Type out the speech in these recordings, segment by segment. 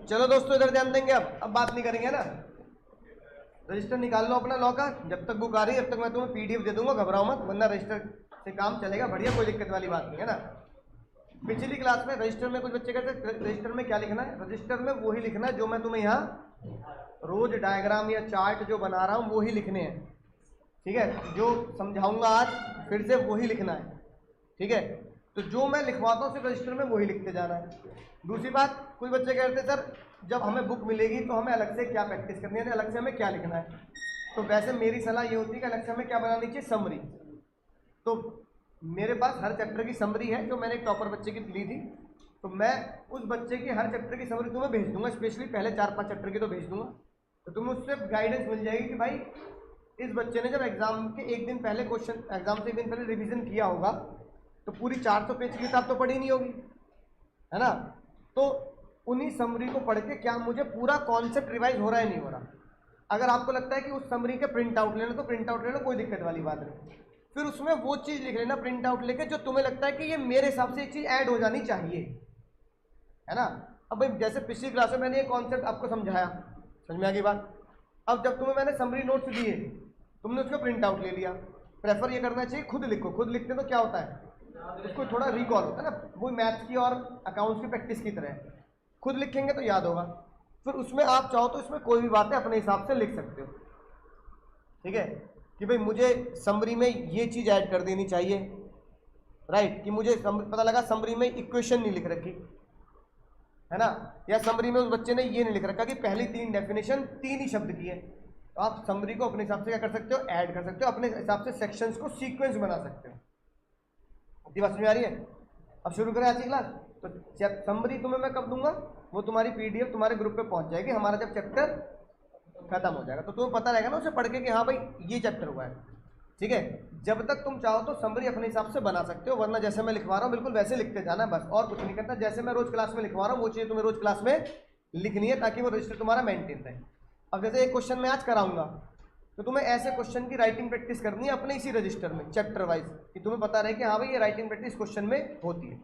चलो दोस्तों इधर ध्यान देंगे। अब बात नहीं करेंगे ना। रजिस्टर निकाल लो अपना लॉ का, जब तक बुक आ रही है तब तक मैं तुम्हें पीडीएफ दे दूंगा, घबराओ मत, वरना रजिस्टर से काम चलेगा बढ़िया, कोई दिक्कत वाली बात नहीं है ना। पिछली क्लास में रजिस्टर में कुछ बच्चे कहते हैं रजिस्टर में क्या लिखना है, रजिस्टर में वही लिखना है जो मैं तुम्हें यहाँ रोज डायग्राम या चार्ट जो बना रहा हूँ वही लिखने हैं, ठीक है। जो समझाऊंगा आज फिर से वही लिखना है, ठीक है। तो जो मैं लिखवाता हूँ सिर्फ रजिस्टर में वही लिखते जाना है। दूसरी बात, कोई बच्चे कहते हैं सर जब हमें बुक मिलेगी तो हमें अलग से क्या प्रैक्टिस करनी है, अलग से हमें क्या लिखना है। तो वैसे मेरी सलाह ये होती है कि अलग से हमें क्या बनानी चाहिए, समरी। तो मेरे पास हर चैप्टर की समरी है जो मैंने एक टॉपर बच्चे की ली थी, तो मैं उस बच्चे की हर चैप्टर की समरी तुम्हें भेज दूंगा, स्पेशली पहले 4-5 चैप्टर की तो भेज दूंगा। तो तुम्हें उससे गाइडेंस मिल जाएगी कि भाई इस बच्चे ने जब एग्जाम के एक दिन पहले क्वेश्चन, एग्जाम से एक दिन पहले रिवीजन किया होगा तो पूरी 400 पेज की किताब तो पढ़ी नहीं होगी, है ना। तो उन्हीं समरी को पढ़ के क्या मुझे पूरा कॉन्सेप्ट रिवाइज हो रहा है नहीं हो रहा। अगर आपको लगता है कि उस समरी के प्रिंट आउट लेना तो प्रिंट आउट ले लो, कोई दिक्कत वाली बात नहीं। फिर उसमें वो चीज़ लिख लेना प्रिंट आउट लेके जो तुम्हें लगता है कि ये मेरे हिसाब से एक चीज़ ऐड हो जानी चाहिए, है ना। अब भाई जैसे पिछली क्लास में मैंने ये कॉन्सेप्ट आपको समझाया, समझ में आ गई बात। अब जब तुम्हें मैंने समरी नोट्स दिए तुमने उसको प्रिंट आउट ले लिया, प्रेफर ये करना चाहिए खुद लिखो। खुद लिखते तो क्या होता है, उसको थोड़ा रिकॉल होता है ना, वो मैथ्स की और अकाउंट्स की प्रैक्टिस की तरह है। खुद लिखेंगे तो याद होगा, फिर उसमें आप चाहो तो इसमें कोई भी बातें अपने हिसाब से लिख सकते हो, ठीक है। कि भाई मुझे समरी में ये चीज़ ऐड कर देनी चाहिए, राइट। कि मुझे पता लगा समरी में इक्वेशन नहीं लिख रखी, है ना, या समरी में उस बच्चे ने ये नहीं लिख रखा कि पहली 3 डेफिनेशन 3 ही शब्द की है। तो आप समरी को अपने हिसाब से क्या कर सकते हो, ऐड कर सकते हो, अपने हिसाब से सेक्शंस को सीक्वेंस बना सकते हो। इतनी बात समझ में आ रही है। अब शुरू करें आज की क्लास। तो समरी तुम्हें मैं कब दूंगा, वो तुम्हारी पीडीएफ तुम्हारे ग्रुप पे पहुंच जाएगी हमारा जब चैप्टर खत्म हो जाएगा, तो तुम्हें पता रहेगा ना उसे पढ़ के कि हाँ भाई ये चैप्टर हुआ है, ठीक है। जब तक तुम चाहो तो समरी अपने हिसाब से बना सकते हो, वरना जैसे मैं लिखवा रहा हूँ बिल्कुल वैसे लिखते जाना बस, और कुछ नहीं करना। जैसे मैं रोज क्लास में लिखवा रहा हूँ वो चीज़ तुम्हें रोज क्लास में लिखनी है ताकि वो रजिस्टर तुम्हारा मेंटेन रहे। अब जैसे एक क्वेश्चन मैं आज कराऊंगा तो तुम्हें ऐसे क्वेश्चन की राइटिंग प्रैक्टिस करनी है अपने इसी रजिस्टर में चैप्टर वाइज, कि तुम्हें पता रहे कि हाँ भाई ये राइटिंग प्रैक्टिस क्वेश्चन में होती है,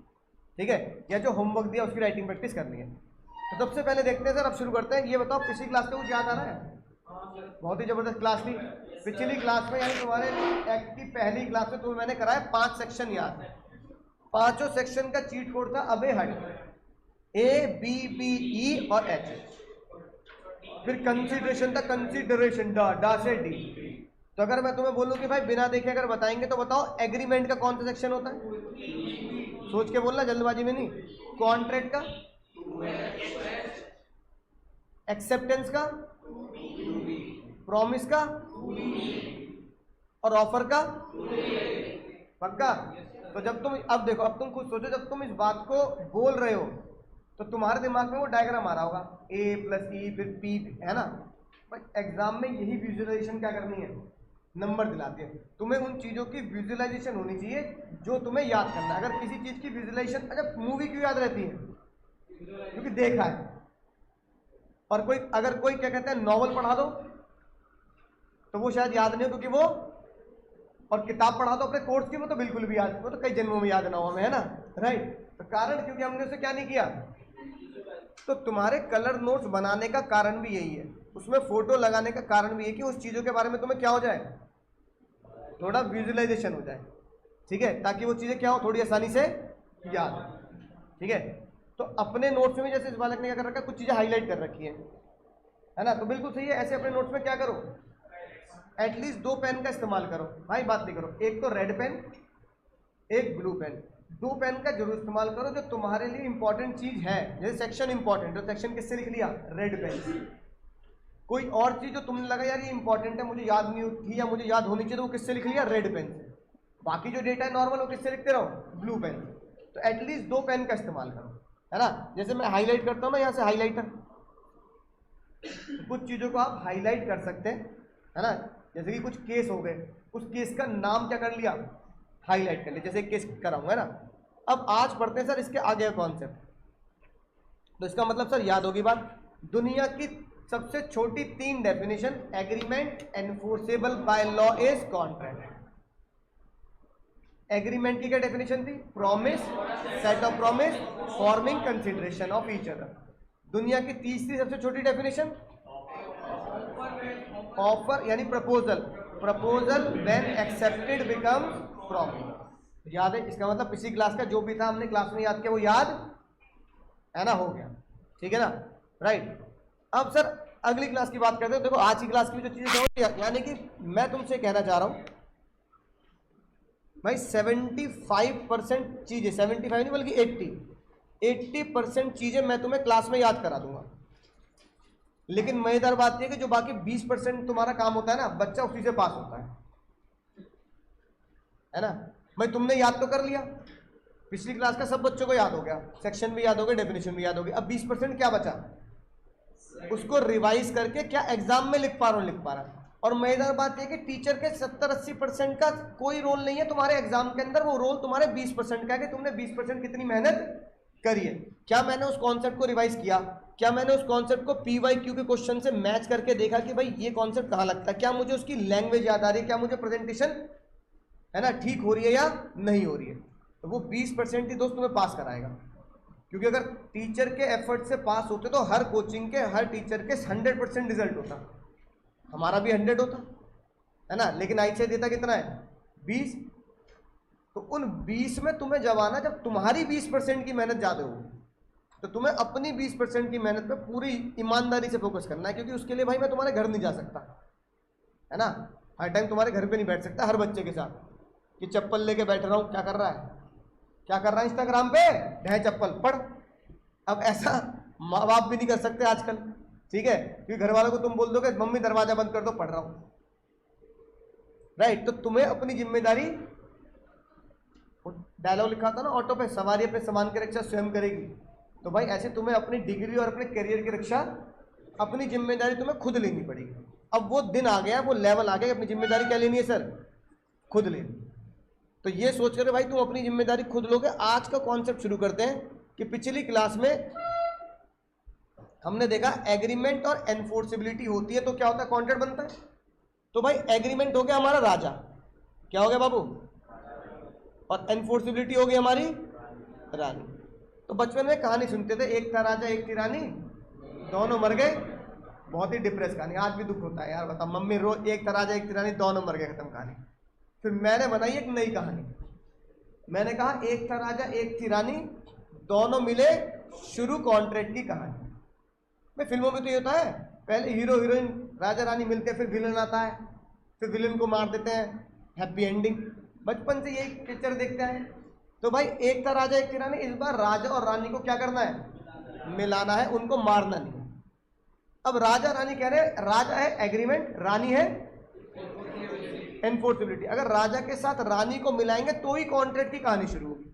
ठीक है। या जो होमवर्क दिया उसकी राइटिंग प्रैक्टिस करनी है। तो सबसे पहले देखते हैं सर, अब शुरू करते हैं। ये बताओ पिछली क्लास में कुछ याद आ रहा है? बहुत ही जबरदस्त क्लास थी पिछली क्लास में, यानी तुम्हारे एक्ट की पहली क्लास में तुम्हें मैंने कराया 5 सेक्शन याद। 5 सेक्शन का चीट कोड था अबे हट, ए बी बी ई और एच। फिर कंसीडरेशन था, कंसीडरेशन डा से डी। तो अगर मैं तुम्हें बोलूं कि भाई बिना देखे अगर बताएंगे तो बताओ एग्रीमेंट का कौन सा सेक्शन होता है, सोच के बोलना जल्दबाजी में नहीं। कॉन्ट्रैक्ट का, एक्सेप्टेंस का, प्रॉमिस का और ऑफर का, पक्का। तो जब तुम अब देखो, अब तुम खुद सोचो, जब तुम इस बात को बोल रहे हो तो तुम्हारे दिमाग में वो डायग्राम आ रहा होगा, ए प्लस ई फिर पी, है ना। भाई एग्जाम में यही विजुअलाइजेशन क्या करनी है, नंबर दिलाती है। तुम्हें उन चीज़ों की विजुअलाइजेशन होनी चाहिए जो तुम्हें याद करना है। अगर किसी चीज़ की विजुअलाइजेशन, अच्छा मूवी क्यों याद रहती है, क्योंकि देखा है। और कोई अगर कोई क्या कहते हैं नॉवल पढ़ा दो तो वो शायद याद नहीं हो, क्योंकि वो, और किताब पढ़ा दो अपने कोर्स की वो तो बिल्कुल भी याद, वो तो कई जन्मों में याद ना हो हमें, है ना, राइट। तो कारण क्योंकि हमने उसे क्या नहीं किया। तो तुम्हारे कलर नोट्स बनाने का कारण भी यही है, उसमें फोटो लगाने का कारण भी है कि उस चीज़ों के बारे में तुम्हें क्या हो जाए, थोड़ा विजुअलाइजेशन हो जाए, ठीक है, ताकि वो चीज़ें क्या हो, थोड़ी आसानी से याद, ठीक है। तो अपने नोट्स में जैसे इस बालक ने क्या कर रखा है, कुछ चीज़ें हाईलाइट कर रखी है ना, तो बिल्कुल सही है। ऐसे अपने नोट्स में क्या करो, एटलीस्ट 2 पेन का इस्तेमाल करो भाई, बात नहीं करो, एक तो रेड पेन एक ब्लू पेन, 2 पेन का जरूर इस्तेमाल करो जो तुम्हारे लिए इंपॉर्टेंट चीज है। जैसे सेक्शन इंपॉर्टेंट, तो सेक्शन किससे लिख लिया, रेड पेन से। कोई और चीज जो तुमने लगा यार ये इंपॉर्टेंट है मुझे याद नहीं थी या मुझे याद होनी चाहिए, तो वो किससे लिख लिया, रेड पेन से। बाकी जो डेटा है नॉर्मल वो किससे लिखते रहो, ब्लू पेन से। तो एटलीस्ट 2 पेन का इस्तेमाल करो, है ना। जैसे मैं हाईलाइट करता हूँ ना यहाँ से हाईलाइटर, कुछ चीजों को आप हाईलाइट कर सकते हैं, है ना। जैसे कि कुछ केस हो गए, उस केस का नाम क्या कर लिया, हाईलाइट कर लिया, जैसे केस कराऊंगा, है ना। अब आज पढ़ते हैं सर इसके आगे का कॉन्सेप्ट। तो इसका मतलब सर याद होगी बात, दुनिया की सबसे छोटी 3 definition, agreement, enforceable by law is contract. Agreement की क्या डेफिनेशन थी, promise, set of promise, forming consideration of each other. दुनिया की तीसरी सबसे छोटी डेफिनेशन ऑफर यानी proposal, proposal when accepted becomes promise. याद है, इसका मतलब पिछली क्लास का जो भी था हमने क्लास में याद किया वो याद है ना, हो गया, ठीक है ना, राइट। अब सर अगली क्लास की बात करते हैं। देखो आज की क्लास की जो चीजें, यानी कि मैं तुमसे कहना चाह रहा हूं भाई 75% चीजें, 75 नहीं बल्कि 80% चीजें मैं तुम्हें क्लास में याद करा दूंगा। लेकिन मजेदार बात यह है कि जो बाकी 20% तुम्हारा काम होता है ना, बच्चा उसी से पास होता है ना। भाई तुमने याद तो कर लिया, पिछली क्लास का सब बच्चों को याद हो गया, सेक्शन भी याद हो गया, डेफिनेशन भी याद हो गया। अब 20% क्या बचा, उसको रिवाइज करके क्या एग्जाम में लिख पा रहा हूं, लिख पा रहा। और मजेदार बात यह कि टीचर के 70-80% का कोई रोल नहीं है तुम्हारे एग्जाम के अंदर, वो रोल तुम्हारे 20% का है कि तुमने 20% कितनी मेहनत करी है। क्या मैंने उस कॉन्सेप्ट को रिवाइज किया, क्या मैंने उस कॉन्सेप्ट को PYQ के क्वेश्चन से मैच करके देखा कि भाई ये कॉन्सेप्ट कहां लगता है, क्या मुझे उसकी लैंग्वेज याद आ रही है, क्या मुझे प्रेजेंटेशन है ना ठीक हो रही है या नहीं हो रही है। तो वो 20% ही दोस्त तुम्हें पास कराएगा। क्योंकि अगर टीचर के एफर्ट से पास होते तो हर कोचिंग के, हर टीचर के 100% रिजल्ट होता, हमारा भी 100 होता है ना। लेकिन ICSE देता कितना है, 20। तो उन 20 में तुम्हें जब आना, जब तुम्हारी 20% की मेहनत ज़्यादा होगी, तो तुम्हें अपनी 20% की मेहनत पे पूरी ईमानदारी से फोकस करना है। क्योंकि उसके लिए भाई मैं तुम्हारे घर नहीं जा सकता, है ना, हर टाइम तुम्हारे घर पे नहीं बैठ सकता हर बच्चे के साथ कि चप्पल लेके बैठ रहा हूँ, क्या कर रहा है, क्या कर रहा है इंस्टाग्राम पे, ढह चप्पल पढ़। अब ऐसा माँ बाप भी नहीं कर सकते आजकल, ठीक है, क्योंकि घर वालों को तुम बोल दोगे मम्मी दरवाजा बंद कर दो, पढ़ रहा हूं, राइट। तो तुम्हें अपनी जिम्मेदारी, डायलॉग लिखा था ना ऑटो पे, सवारी अपने सामान की रक्षा स्वयं करेगी। तो भाई ऐसे तुम्हें अपनी डिग्री और अपने करियर की रक्षा, अपनी जिम्मेदारी तुम्हें खुद लेनी पड़ेगी। अब वो दिन आ गया, वो लेवल आ गया, अपनी जिम्मेदारी क्या लेनी है सर, खुद लेनी। तो ये सोच कर भाई तुम अपनी जिम्मेदारी खुद लोगे। आज का कॉन्सेप्ट शुरू करते हैं कि पिछली क्लास में हमने देखा एग्रीमेंट और एनफोर्सिबिलिटी होती है तो क्या होता है, कॉन्ट्रैक्ट बनता है। तो भाई एग्रीमेंट हो गया हमारा राजा, क्या हो गया बाबू, और एनफोर्सिबिलिटी हो गई हमारी रानी। तो बचपन में कहानी सुनते थे, एक था राजा एक थी रानी, दोनों मर गए। बहुत ही डिप्रेस कहानी, आज भी दुख होता है यार, बता मम्मी रोज एक था राजा एक थी रानी, दोनों मर गए, खत्म कहानी। फिर मैंने बनाई एक नई कहानी, मैंने कहा एक था राजा एक थी रानी, दोनों मिले, शुरू कॉन्ट्रैक्ट की कहानी। भाई फिल्मों में तो ये होता है, पहले हीरो हीरोइन राजा रानी मिलते हैं, फिर विलन आता है, फिर विलन को मार देते हैं, हैप्पी एंडिंग। बचपन से यही पिक्चर देखते हैं। तो भाई एक था राजा एक थी रानी, इस बार राजा और रानी को क्या करना है, मिलाना है, उनको मारना नहीं। अब राजा रानी कह रहे, राजा है एग्रीमेंट, रानी है एनफोर्सिबिलिटी। अगर राजा के साथ रानी को मिलाएंगे तो ही कॉन्ट्रैक्ट की कहानी शुरू होगी।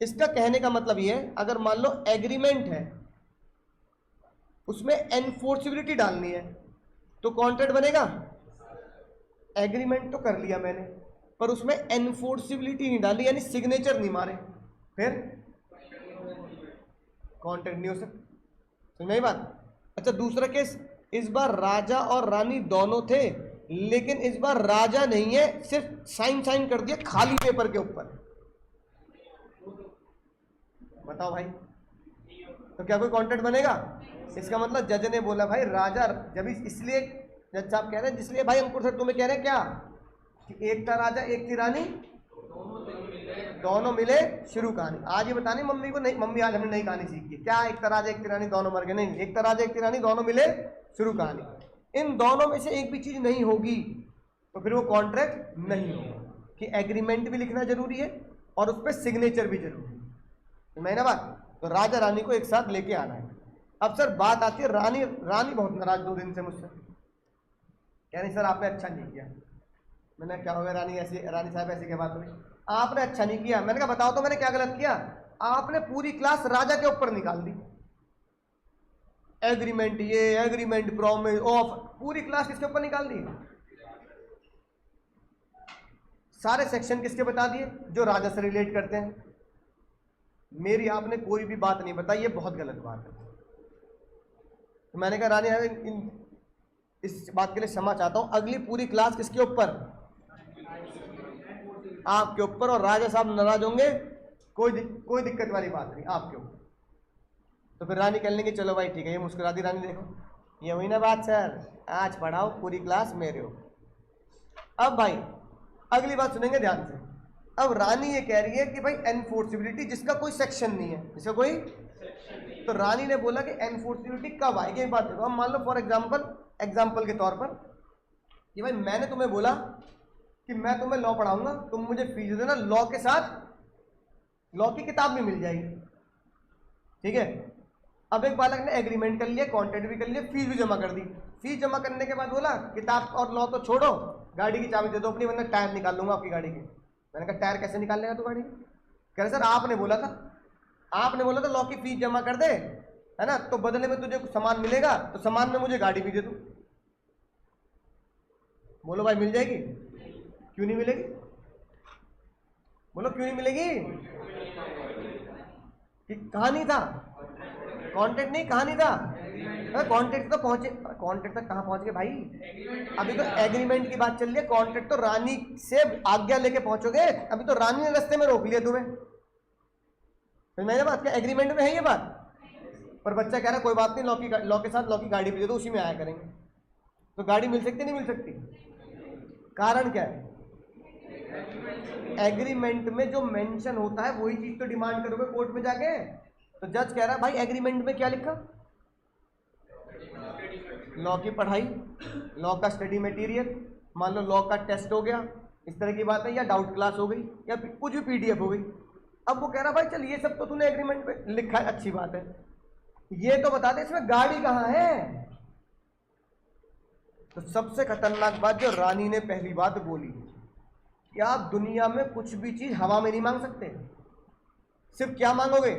इसका कहने का मतलब ये है, अगर मान लो एग्रीमेंट है, उसमें एनफोर्सिबिलिटी डालनी है तो कॉन्ट्रैक्ट बनेगा। एग्रीमेंट तो कर लिया मैंने, पर उसमें एनफोर्सिबिलिटी नहीं डाली, यानी सिग्नेचर नहीं मारे, फिर कॉन्ट्रैक्ट नहीं हो सकता। समझ आई बात। अच्छा दूसरा केस, इस बार राजा और रानी दोनों थे, लेकिन इस बार राजा नहीं है, सिर्फ साइन साइन कर दिया खाली पेपर के ऊपर। बताओ भाई, तो क्या कोई कॉन्ट्रैक्ट बनेगा। इसका मतलब जज ने बोला भाई राजा, जब इसलिए जज साहब कह रहे हैं, जिसलिए भाई अंकुर सर तुम्हें कह रहे हैं क्या कि एक था राजा एक थी रानी, दोनों मिले, शुरू कहानी। आज ये बतानी मम्मी को, नहीं मम्मी आज हमने नई कहानी सीखी है, क्या एक था राजा एक थी रानी दोनों मर गए, नहीं, एक था राजा एक थी रानी दोनों मिले, शुरू कहानी। इन दोनों में से एक भी चीज नहीं होगी तो फिर वो कॉन्ट्रैक्ट नहीं होगा। कि एग्रीमेंट भी लिखना जरूरी है और उस पर सिग्नेचर भी जरूरी है, मैं ना बात। तो राजा रानी को एक साथ लेके आना है। अब सर बात आती है रानी, रानी बहुत नाराज 2 दिन से मुझसे, कह रही सर आपने अच्छा नहीं किया। मैंने क्या हो गया रानी, ऐसी रानी साहब ऐसी क्या बात हुई, आपने अच्छा नहीं किया। मैंने कहा बताओ तो मैंने क्या गलत किया। आपने पूरी क्लास राजा के ऊपर निकाल दी, एग्रीमेंट ये एग्रीमेंट प्रॉमिस ऑफ, पूरी क्लास किसके ऊपर निकाल दी, सारे सेक्शन किसके बता दिए, जो राजा से रिलेट करते हैं। मेरी आपने कोई भी बात नहीं बताई, ये बहुत गलत बात है। तो मैंने कहा रानी इस बात के लिए क्षमा चाहता हूं, अगली पूरी क्लास किसके ऊपर, आपके ऊपर, और राजा साहब नाराज होंगे, कोई दिक्कत वाली बात नहीं, आपके ऊपर। तो फिर रानी कह लेंगे चलो भाई ठीक है, ये मुस्कुरा दी रानी, देखो ये हुई ना बात सर, आज पढ़ाओ पूरी क्लास मेरे हो। अब भाई अगली बात सुनेंगे ध्यान से। अब रानी ये कह रही है कि भाई एनफोर्सिबिलिटी जिसका कोई सेक्शन नहीं है, जिसका कोई, तो रानी ने बोला कि एनफोर्सिबिलिटी कब आएगी, एक बात देखो। हम मान लो फॉर एग्जाम्पल के तौर पर कि भाई मैंने तुम्हें बोला कि मैं तुम्हें लॉ पढ़ाऊंगा, तुम मुझे फीस देना, लॉ के साथ लॉ की किताब भी मिल जाएगी, ठीक है। अब एक बालक ने एग्रीमेंट कर लिया, कॉन्ट्रैक्ट भी कर लिया, फीस भी जमा कर दी। फीस जमा करने के बाद बोला किताब और लॉ तो छोड़ो, गाड़ी की चाबी दे दो अपनी, वरना टायर निकाल लूंगा आपकी गाड़ी के। मैंने कहा टायर कैसे निकाल लेगा तू गाड़ी की? कह रहे सर आपने बोला था लॉ की फीस जमा कर दे, है ना, तो बदले में तुझे कुछ सामान मिलेगा, तो सामान में मुझे गाड़ी भी दे दो। बोलो भाई मिल जाएगी? क्यों नहीं मिलेगी? बोलो क्यों नहीं मिलेगी? कि कहानी था, कॉन्ट्रैक्ट नहीं, कहानी था। कॉन्ट्रैक्ट तो पहुंचे, कॉन्ट्रैक्ट तक कहां पहुंच गए भाई? अभी तो एग्रीमेंट की बात चल रही है, कॉन्ट्रैक्ट तो रानी से आज्ञा लेके पहुंचोगे, अभी तो रानी ने रास्ते में रोक लिया तुम्हें। तो मैंने बात क्या, एग्रीमेंट में है ये बात? पर बच्चा कह रहा है कोई बात नहीं, लॉ के साथ लॉ की गाड़ी भी दे दो, उसी में आया करेंगे। तो गाड़ी मिल सकती नहीं मिल सकती? कारण क्या है? एग्रीमेंट में जो मेंशन होता है वही चीज तो डिमांड करोगे कोर्ट में जाके। तो जज कह रहा है भाई एग्रीमेंट में क्या लिखा? लॉ की पढ़ाई, लॉ का स्टडी मटेरियल, मान लो लॉ का टेस्ट हो गया, इस तरह की बात है, या डाउट क्लास हो गई, या कुछ भी पीडीएफ हो गई। अब वो कह रहा भाई चल ये सब तो तूने एग्रीमेंट में लिखा है, अच्छी बात है, ये तो बता दे इसमें गाड़ी कहाँ है। तो सबसे खतरनाक बात जो रानी ने पहली बात बोली कि आप दुनिया में कुछ भी चीज हवा में नहीं मांग सकते, सिर्फ क्या मांगोगे?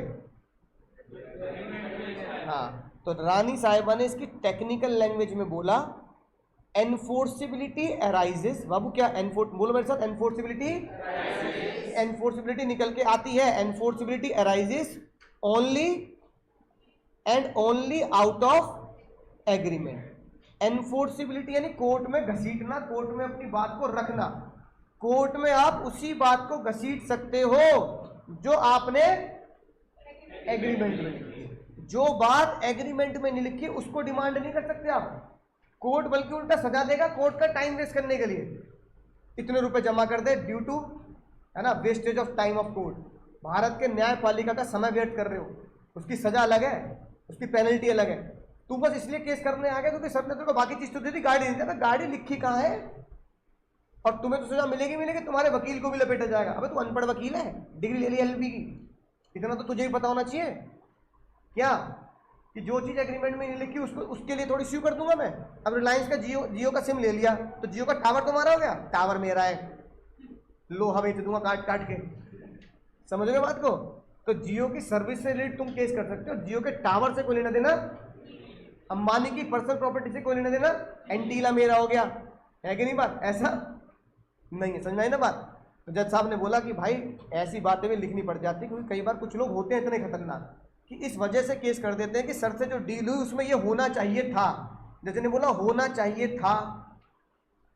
हाँ, तो रानी साहिबा ने इसकी टेक्निकल लैंग्वेज में बोला एनफोर्सिबिलिटी अराइजेस। बाबू क्या बोलो मेरे साथ, एनफोर्सिबिलिटी निकल के आती है, enforceability arises only and only out of agreement. Enforceability यानी कोर्ट में घसीटना, कोर्ट में अपनी बात को रखना। कोर्ट में आप उसी बात को घसीट सकते हो जो आपने एग्रीमेंट में लिखी है। जो बात एग्रीमेंट में नहीं लिखी उसको डिमांड नहीं कर सकते आप। कोर्ट बल्कि उल्टा सजा देगा कोर्ट का टाइम वेस्ट करने के लिए। इतने रुपए जमा कर दे ड्यू टू, है ना, wastage of time of court. Bharat के न्यायपालिका का समय व्यर्थ कर रहे हो, उसकी सजा अलग है, उसकी पेनल्टी अलग है। तू बस इसलिए केस करने आ गया क्योंकि सर ने तेरे को बाकी चीज तो दी थी, गाड़ी नहीं देता, गाड़ी लिखी कहाँ है? और तुम्हें तो सजा मिलेगी, तुम्हारे वकील को भी लपेटा जाएगा। अबे तू अनपढ़ वकील है, डिग्री ले ली एलएलबी की, इतना तो तुझे भी पता होना चाहिए क्या कि जो चीज एग्रीमेंट में नहीं लिखी उसको उसके लिए थोड़ी स्यू कर दूंगा मैं। अब रिलायंस का जियो का सिम ले लिया तो जियो का टावर तुम्हारा हो गया, टावर मेरा है, लोहा बेच दूंगा काट काट के। समझोगे बात को? तो जियो की सर्विस से रिलेटेड तुम केस कर सकते हो, जियो के टावर से कोई लेना देना, अंबानी की पर्सनल प्रॉपर्टी से कोई लेना देना, एंटीला मेरा हो गया, है कि नहीं बात? ऐसा नहीं है, समझ में आई ना बात? तो जज साहब ने बोला कि भाई ऐसी बातें भी लिखनी पड़ जाती, क्योंकि कई बार कुछ लोग होते हैं इतने खतरनाक कि इस वजह से केस कर देते हैं कि सर से जो डील हुई उसमें ये होना चाहिए था। जज ने बोला होना चाहिए था,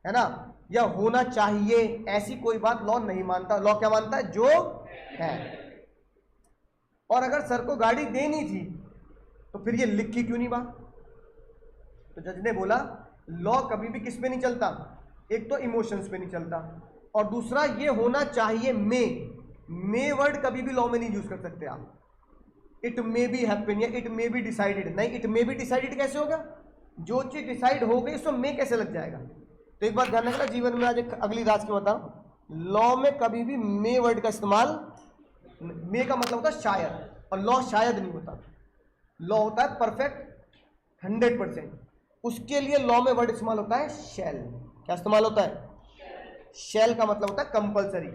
है ना, या होना चाहिए, ऐसी कोई बात लॉ नहीं मानता। लॉ क्या मानता है? जो है। और अगर सर को गाड़ी देनी थी तो फिर ये लिखी क्यों नहीं बात? तो जज ने बोला लॉ कभी भी किस पे नहीं चलता, एक तो इमोशंस पे नहीं चलता, और दूसरा ये होना चाहिए मे वर्ड कभी भी लॉ में नहीं यूज कर सकते आप। इट मे बी हैपन या इट मे बी डिसाइडेड, नहीं, इट मे बी डिसाइडेड कैसे होगा? जो चीज डिसाइड हो गई उसमें मे कैसे लग जाएगा? तो एक बात ध्यान रखना, जीवन में आज एक अगली राज की बताऊं, लॉ में कभी भी मे वर्ड का इस्तेमाल, मे का मतलब होता है शायद, और लॉ शायद नहीं होता। लॉ होता है परफेक्ट 100%। उसके लिए लॉ में वर्ड इस्तेमाल होता है शैल। क्या इस्तेमाल होता है? शैल का मतलब होता है कंपलसरी,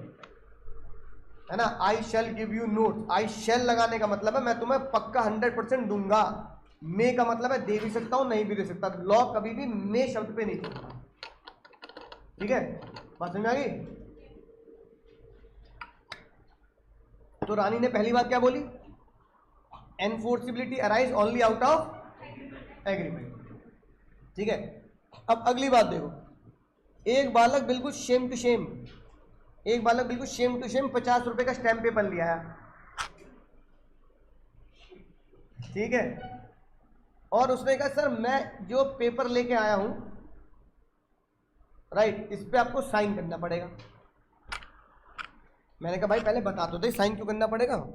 है ना। आई शैल गिव यू नोट, आई शैल लगाने का मतलब है मैं तुम्हें पक्का 100% दूंगा। मे का मतलब है दे भी सकता हूं, नहीं भी दे सकता। लॉ कभी भी मे शब्द पे नहीं चलता, ठीक है? बात समझ में आ गई? तो रानी ने पहली बात क्या बोली? Enforceability arise only out of agreement, ठीक है। अब अगली बात देखो, एक बालक बिल्कुल सेम टू सेम 50 रुपए का स्टैम्प पेपर लिया है। ठीक है। और उसने कहा सर मैं जो पेपर लेके आया हूं, राइट, इस पे आपको साइन करना पड़ेगा। मैंने कहा भाई पहले बता दो दे साइन क्यों करना पड़ेगा,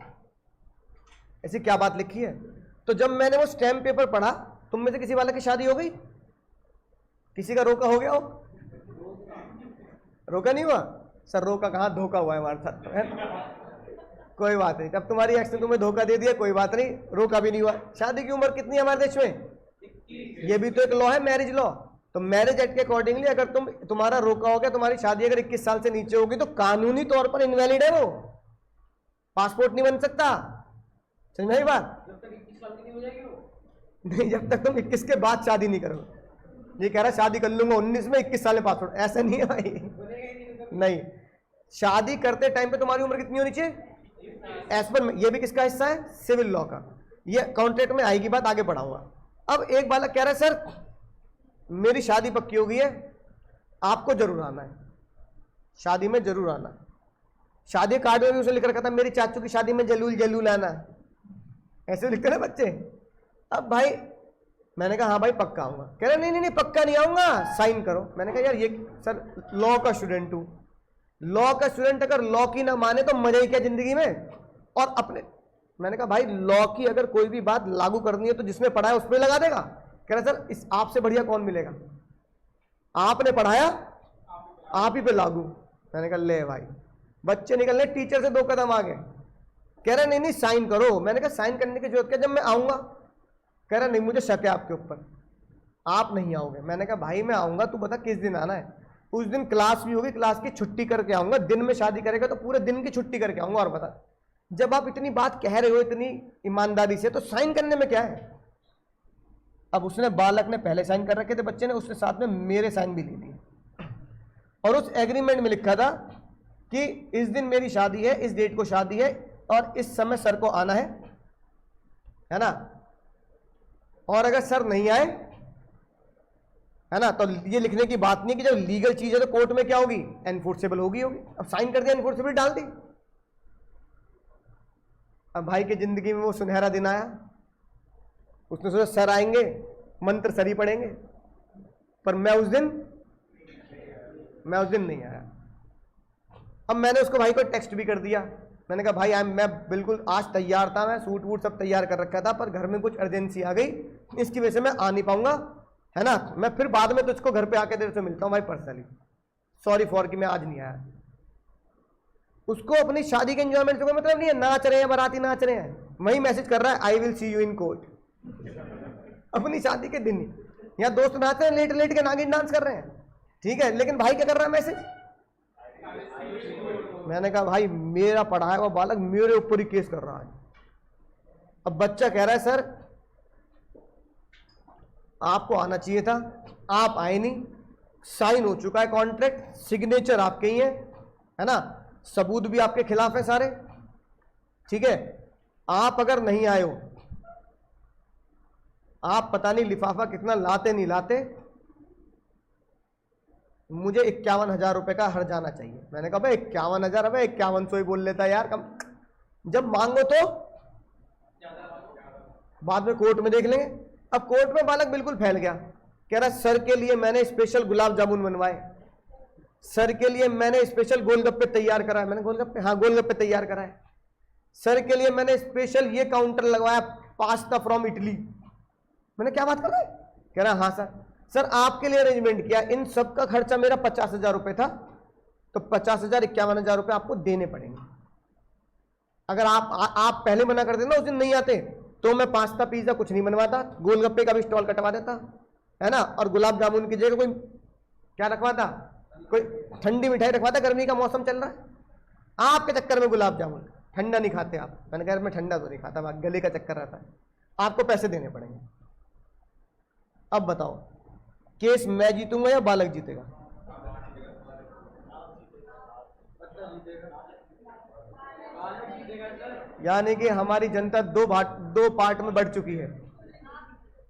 ऐसी क्या बात लिखी है। तो जब मैंने वो स्टैम्प पेपर पढ़ा, तुम में से किसी वाले की शादी हो गई, किसी का रोका हो गया हो? रोका नहीं हुआ? सर रोका कहाँ, धोखा हुआ है हमारे साथ, है? कोई बात नहीं, जब तुम्हारी एक्स ने तुम्हें धोखा दे दिया कोई बात नहीं, रोका भी नहीं हुआ। शादी की उम्र कितनी है हमारे देश में? ये भी तो एक लॉ है, मैरिज लॉ। तो मैरिज एक्ट के अकॉर्डिंगली अगर तुम्हारा रोका हो गया, तुम्हारी शादी अगर 21 साल से नीचे होगी तो कानूनी तौर पर इनवैलिड है, वो पासपोर्ट नहीं बन सकता। समझ में आई बात? जब तक 21 साल की नहीं हो जाएगी वो नहीं, जब तक तुम 21 के बाद शादी नहीं करोगे। ये कह रहा शादी कर लूंगा 19 में, 21 साल में पासपोर्ट, ऐसा नहीं है भाई। नहीं, शादी करते टाइम पे तुम्हारी उम्र कितनी होनी चाहिए एज पर। ये भी किसका हिस्सा है? सिविल लॉ का। ये कॉन्ट्रैक्ट में आएगी बात, आगे बढ़ाऊंगा। अब एक बालक कह रहा है सर मेरी शादी पक्की हो गई है, आपको जरूर आना है, शादी में जरूर आना है। शादी कार्ड में भी उसे लिख रखा था मेरी चाचू की शादी में जलूल जलूल आना है, ऐसे लिखते ना बच्चे। अब भाई मैंने कहा हाँ भाई पक्का आऊंगा। कह रहे नहीं पक्का नहीं आऊंगा, साइन करो। मैंने कहा यार ये सर लॉ का स्टूडेंट हूं, लॉ का स्टूडेंट अगर लॉ की ना माने तो मजा ही क्या जिंदगी में। और अपने मैंने कहा भाई लॉ की अगर कोई भी बात लागू करनी है तो जिसमें पढ़ा है उस पर लगा देगा। कह रहा सर इस आपसे बढ़िया कौन मिलेगा, आपने पढ़ाया आप ही पे लागू। मैंने कहा ले भाई, बच्चे निकल रहे टीचर से 2 कदम आगे। कह रहा नहीं साइन करो। मैंने कहा साइन करने की जरूरत क्या, जब मैं आऊंगा। कह रहा नहीं मुझे शक है आपके ऊपर, आप नहीं आओगे। मैंने कहा भाई मैं आऊंगा, तू बता किस दिन आना है। उस दिन क्लास भी होगी, क्लास की छुट्टी करके आऊंगा। दिन में शादी करेगा तो पूरे दिन की छुट्टी करके आऊंगा। और बता जब आप इतनी बात कह रहे हो इतनी ईमानदारी से, तो साइन करने में क्या है। अब उसने, बालक ने पहले साइन कर रखे थे बच्चे ने, उसने साथ में मेरे साइन भी ले लिए। और उस एग्रीमेंट में लिखा था कि इस दिन मेरी शादी है, इस डेट को शादी है और इस समय सर को आना है ना। और अगर सर नहीं आए, है ना, तो ये लिखने की बात नहीं कि जब लीगल चीज है तो कोर्ट में क्या होगी, एनफोर्सेबल होगी। अब साइन कर दिया, एनफोर्सेबल डाल दी। अब भाई की जिंदगी में वो सुनहरा दिन आया। उसने सोचा सर आएंगे, मंत्र सर ही पढ़ेंगे, पर मैं उस दिन नहीं आया। अब मैंने उसको भाई को टेक्स्ट भी कर दिया। मैंने कहा भाई मैं बिल्कुल आज तैयार था, मैं सूट वूट सब तैयार कर रखा था, पर घर में कुछ अर्जेंसी आ गई, इसकी वजह से मैं आ नहीं पाऊंगा, है ना। मैं फिर बाद में तुझको घर पे आके तेरे से मिलता हूं भाई पर्सनली, सॉरी फॉर कि मैं आज नहीं आया। उसको अपनी शादी के एंजॉयमेंट से कोई मतलब नहीं है। नाच रहे हैं, बाराती नाच रहे हैं, वही मैसेज कर रहा है I will see you in court. अपनी शादी के दिन ही यहाँ दोस्त नाच रहे हैं, लेट लेट के नागिन डांस कर रहे हैं, ठीक है, लेकिन भाई क्या कर रहा है मैसेज। मैंने कहा भाई मेरा पढ़ाया हुआ बालक मेरे ऊपर ही केस कर रहा है। अब बच्चा कह रहा है सर आपको आना चाहिए था, आप आए नहीं, साइन हो चुका है कॉन्ट्रैक्ट, सिग्नेचर आपके ही है ना, सबूत भी आपके खिलाफ है सारे, ठीक है। आप अगर नहीं आए हो, आप पता नहीं लिफाफा कितना लाते नहीं लाते, मुझे 51,000 रुपए का हर जाना चाहिए। मैंने कहा भाई 51,000, अब 5100 ही बोल लेता है यार, कम जब मांगो तो बाद में कोर्ट में देख लेंगे। अब कोर्ट में बालक बिल्कुल फैल गया, कह रहा सर के लिए मैंने स्पेशल गुलाब जामुन बनवाए, सर के लिए मैंने स्पेशल गोलगप्पे तैयार कराए। मैंने गोलगप्पे, हाँ गोलगप्पे तैयार कराए। सर के लिए मैंने स्पेशल ये काउंटर लगवाया, पास्ता फ्रॉम इटली। मैंने क्या बात कर रहा है, कह रहा हाँ सर आपके लिए अरेंजमेंट किया, इन सब का खर्चा मेरा 50,000 रुपए था, तो 50,000 51,000 रुपए आपको देने पड़ेंगे। अगर आप पहले मना कर देना, उस दिन नहीं आते, तो मैं पास्ता पिज्जा कुछ नहीं बनवाता, गोलगप्पे का भी स्टॉल कटवा देता, है ना, और गुलाब जामुन की जगह कोई क्या रखवाता, कोई ठंडी मिठाई रखवाता, गर्मी का मौसम चल रहा है। आपके चक्कर में गुलाब जामुन, ठंडा नहीं खाते आप। मैंने कहा मैं ठंडा तो नहीं खाता, गले का चक्कर रहता है, आपको पैसे देने पड़ेंगे। अब बताओ केस मैं जीतूंगा या बालक जीतेगा। यानी कि हमारी जनता दो पार्ट में बढ़ चुकी है,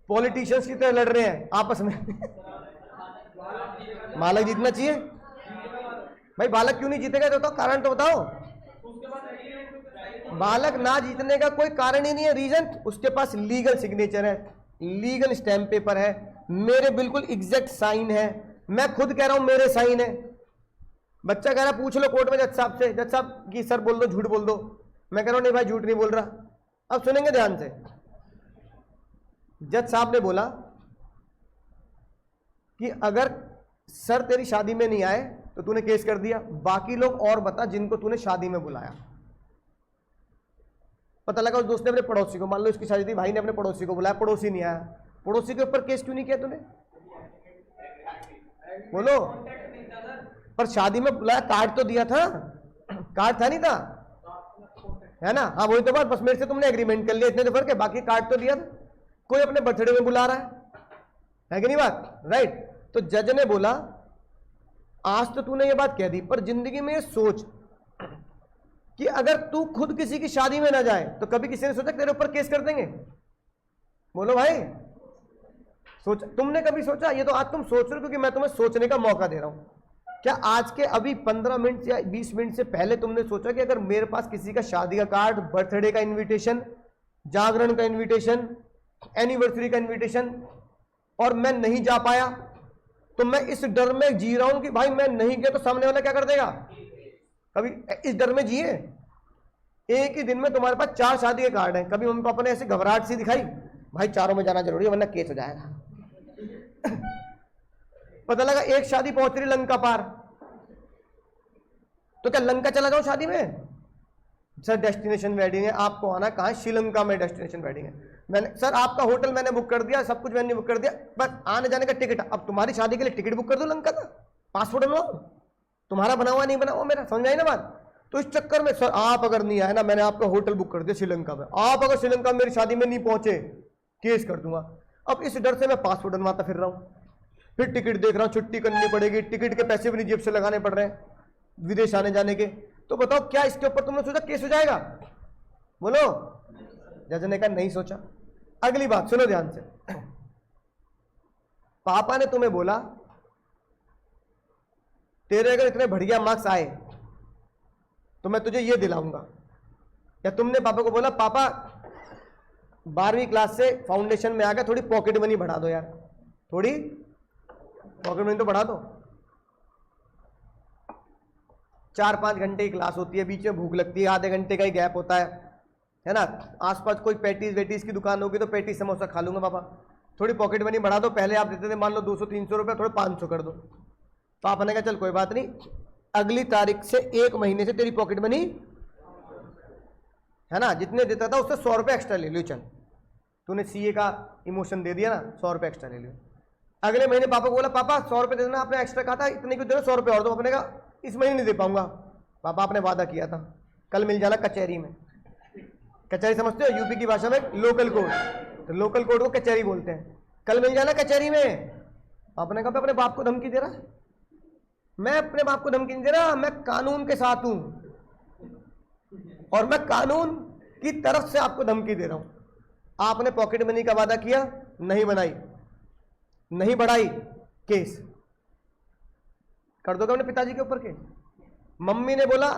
पॉलिटिशियंस की तरह लड़ रहे हैं आपस में। बालक जीतना चाहिए भाई, बालक क्यों नहीं जीतेगा, तो कारण तो बताओ। बालक ना जीतने का कोई कारण ही नहीं है। रीजन, उसके पास लीगल सिग्नेचर है, लीगल स्टैम्प पेपर है, मेरे बिल्कुल एग्जैक्ट साइन है, मैं खुद कह रहा हूं मेरे साइन है। बच्चा कह रहा पूछ लो कोर्ट में जज साहब से, जज साहब कि सर बोल दो, झूठ बोल दो। मैं कह रहा हूं नहीं भाई झूठ नहीं बोल रहा। अब सुनेंगे ध्यान से, जज साहब ने बोला कि अगर सर तेरी शादी में नहीं आए तो तूने केस कर दिया, बाकी लोग और बता जिनको तूने शादी में बुलाया। पता लगा उस दोस्त ने अपने पड़ोसी को, मान लो इसकी शादी थी, भाई ने अपने पड़ोसी को बुलाया, पड़ोसी नहीं आया, पड़ोसी के ऊपर केस क्यों नहीं किया तूने? बोलो। पर शादी में बुलाया, कार्ड तो दिया था, कार्ड था नहीं था, है ना? हाँ वही तो बात, बस मेरे से तुमने एग्रीमेंट कर लिया, इतने तो फर्क है, बाकी कार्ड तो दिया था। कोई अपने बर्थडे में बुला रहा है कि नहीं बात, राइट? तो जज ने बोला आज तो तूने ये बात कह दी, पर जिंदगी में ये सोच कि अगर तू खुद किसी की शादी में ना जाए तो कभी किसी ने सोचा तेरे ऊपर केस कर देंगे? बोलो भाई, सोच, तुमने कभी सोचा? ये तो आज तुम सोच रहे हो क्योंकि मैं तुम्हें सोचने का मौका दे रहा हूं। क्या आज के अभी 15 मिनट या 20 मिनट से पहले तुमने सोचा कि अगर मेरे पास किसी का शादी का कार्ड, बर्थडे का इन्विटेशन, जागरण का इन्विटेशन, एनिवर्सरी का इन्विटेशन और मैं नहीं जा पाया तो मैं इस डर में जी रहा हूं कि भाई मैं नहीं गया तो सामने वाला क्या कर देगा? कभी इस डर में जिए? एक ही दिन में तुम्हारे पास 4 शादी के कार्ड हैं, कभी मम्मी पापा ने ऐसे घबराहट सी दिखाई भाई चारों में जाना जरूरी है वरना केस हो जाएगा? पता लगा एक शादी पहुंच रही लंका पार, तो क्या लंका चला जाओ शादी में? सर डेस्टिनेशन वेडिंग है, आपको आना कहाँ? श्रीलंका में डेस्टिनेशन वेडिंग है। मैंने सर आपका होटल मैंने बुक कर दिया, सब कुछ मैंने बुक कर दिया, बस आने जाने का टिकट। अब तुम्हारी शादी के लिए टिकट बुक कर दो लंका का, पासपोर्ट बनवाओ, तुम्हारा बना हुआ नहीं बना हुआ मेरा, समझ आई ना बात? तो इस चक्कर में सर आप अगर नहीं आए ना, मैंने आपका होटल बुक कर दिया श्रीलंका में, आप अगर श्रीलंका में मेरी शादी में नहीं पहुंचे केस कर दूंगा। अब इस डर से मैं पासपोर्ट बनवाता फिर रहा हूँ, फिर टिकट देख रहा हूँ, छुट्टी करनी पड़ेगी, टिकट के पैसे भी नहीं जेब से लगाने पड़ रहे हैं विदेश आने जाने के। तो बताओ क्या इसके ऊपर तुमने सोचा केस हो जाएगा? बोलो। जज ने कहा नहीं सोचा। अगली बात सुनो ध्यान से, पापा ने तुम्हें बोला तेरे अगर इतने बढ़िया मार्क्स आए तो मैं तुझे ये दिलाऊंगा, या तुमने पापा को बोला पापा 12वीं क्लास से फाउंडेशन में आ गया, थोड़ी पॉकेट मनी बढ़ा दो यार, थोड़ी पॉकेट मनी तो बढ़ा दो। 4-5 घंटे की क्लास होती है, बीच में भूख लगती है, आधे घंटे का ही गैप होता है ना? आसपास कोई पैटीज वेटीज की दुकान होगी तो पैटीज समोसा खा लूंगा पापा, थोड़ी पॉकेट मनी बढ़ा दो। पहले आप देते थे मान लो 200-300 रुपये, थोड़े 500 कर दो। पापा ने कहा चल कोई बात नहीं, अगली तारीख से 1 महीने से तेरी पॉकेट मनी है ना, जितने देता था उससे 100 रुपये एक्स्ट्रा ले लियो। चल तूने सीए का इमोशन दे दिया ना, 100 रुपये एक्स्ट्रा ले लियो। अगले महीने पापा को बोला पापा 100 रुपये दे देना, आपने एक्स्ट्रा कहा था, इतने क्यों दे रहे, 100 रुपये और दो। आपने कहा इस महीने नहीं दे पाऊंगा। पापा आपने वादा किया था कल मिल जाना कचहरी में। कचहरी समझते हो? यूपी की भाषा में लोकल कोर्ट, तो लोकल कोर्ट को कचहरी बोलते हैं। कल मिल जाना कचहरी में। आपने कहा अपने बाप को धमकी दे रहा? मैं अपने बाप को धमकी नहीं दे रहा, मैं कानून के साथ हूं और मैं कानून की तरफ से आपको धमकी दे रहा हूं। आपने पॉकेट मनी का वादा किया, नहीं बनाई, नहीं बढ़ाई, केस कर दोगे अपने पिताजी के ऊपर केस। मम्मी ने बोला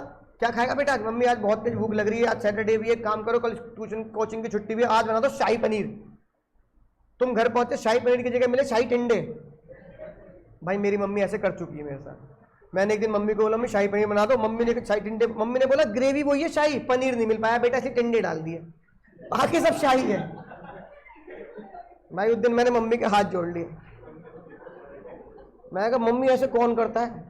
क्या खाएगा बेटा? मम्मी आज बहुत तेज भूख लग रही है, आज सैटरडे भी है, काम करो कल ट्यूशन कोचिंग की छुट्टी भी है, आज बना दो शाही पनीर। तुम घर पहुंचे शाही पनीर की जगह मिले शाही टिंडे। भाई मेरी मम्मी ऐसे कर चुकी है मेरे साथ। मैंने एक दिन मम्मी को बोला मम्मी शाही पनीर बना दो, मम्मी ने शाही टिंडे, मम्मी ने बोला ग्रेवी वही है शाही पनीर नहीं मिल पाया बेटा, ऐसे टिंडे डाल दिए, बाकी सब शाही है। भाई उस दिन मैंने मम्मी के हाथ जोड़ लिए। मैं कहा मम्मी ऐसे कौन करता है?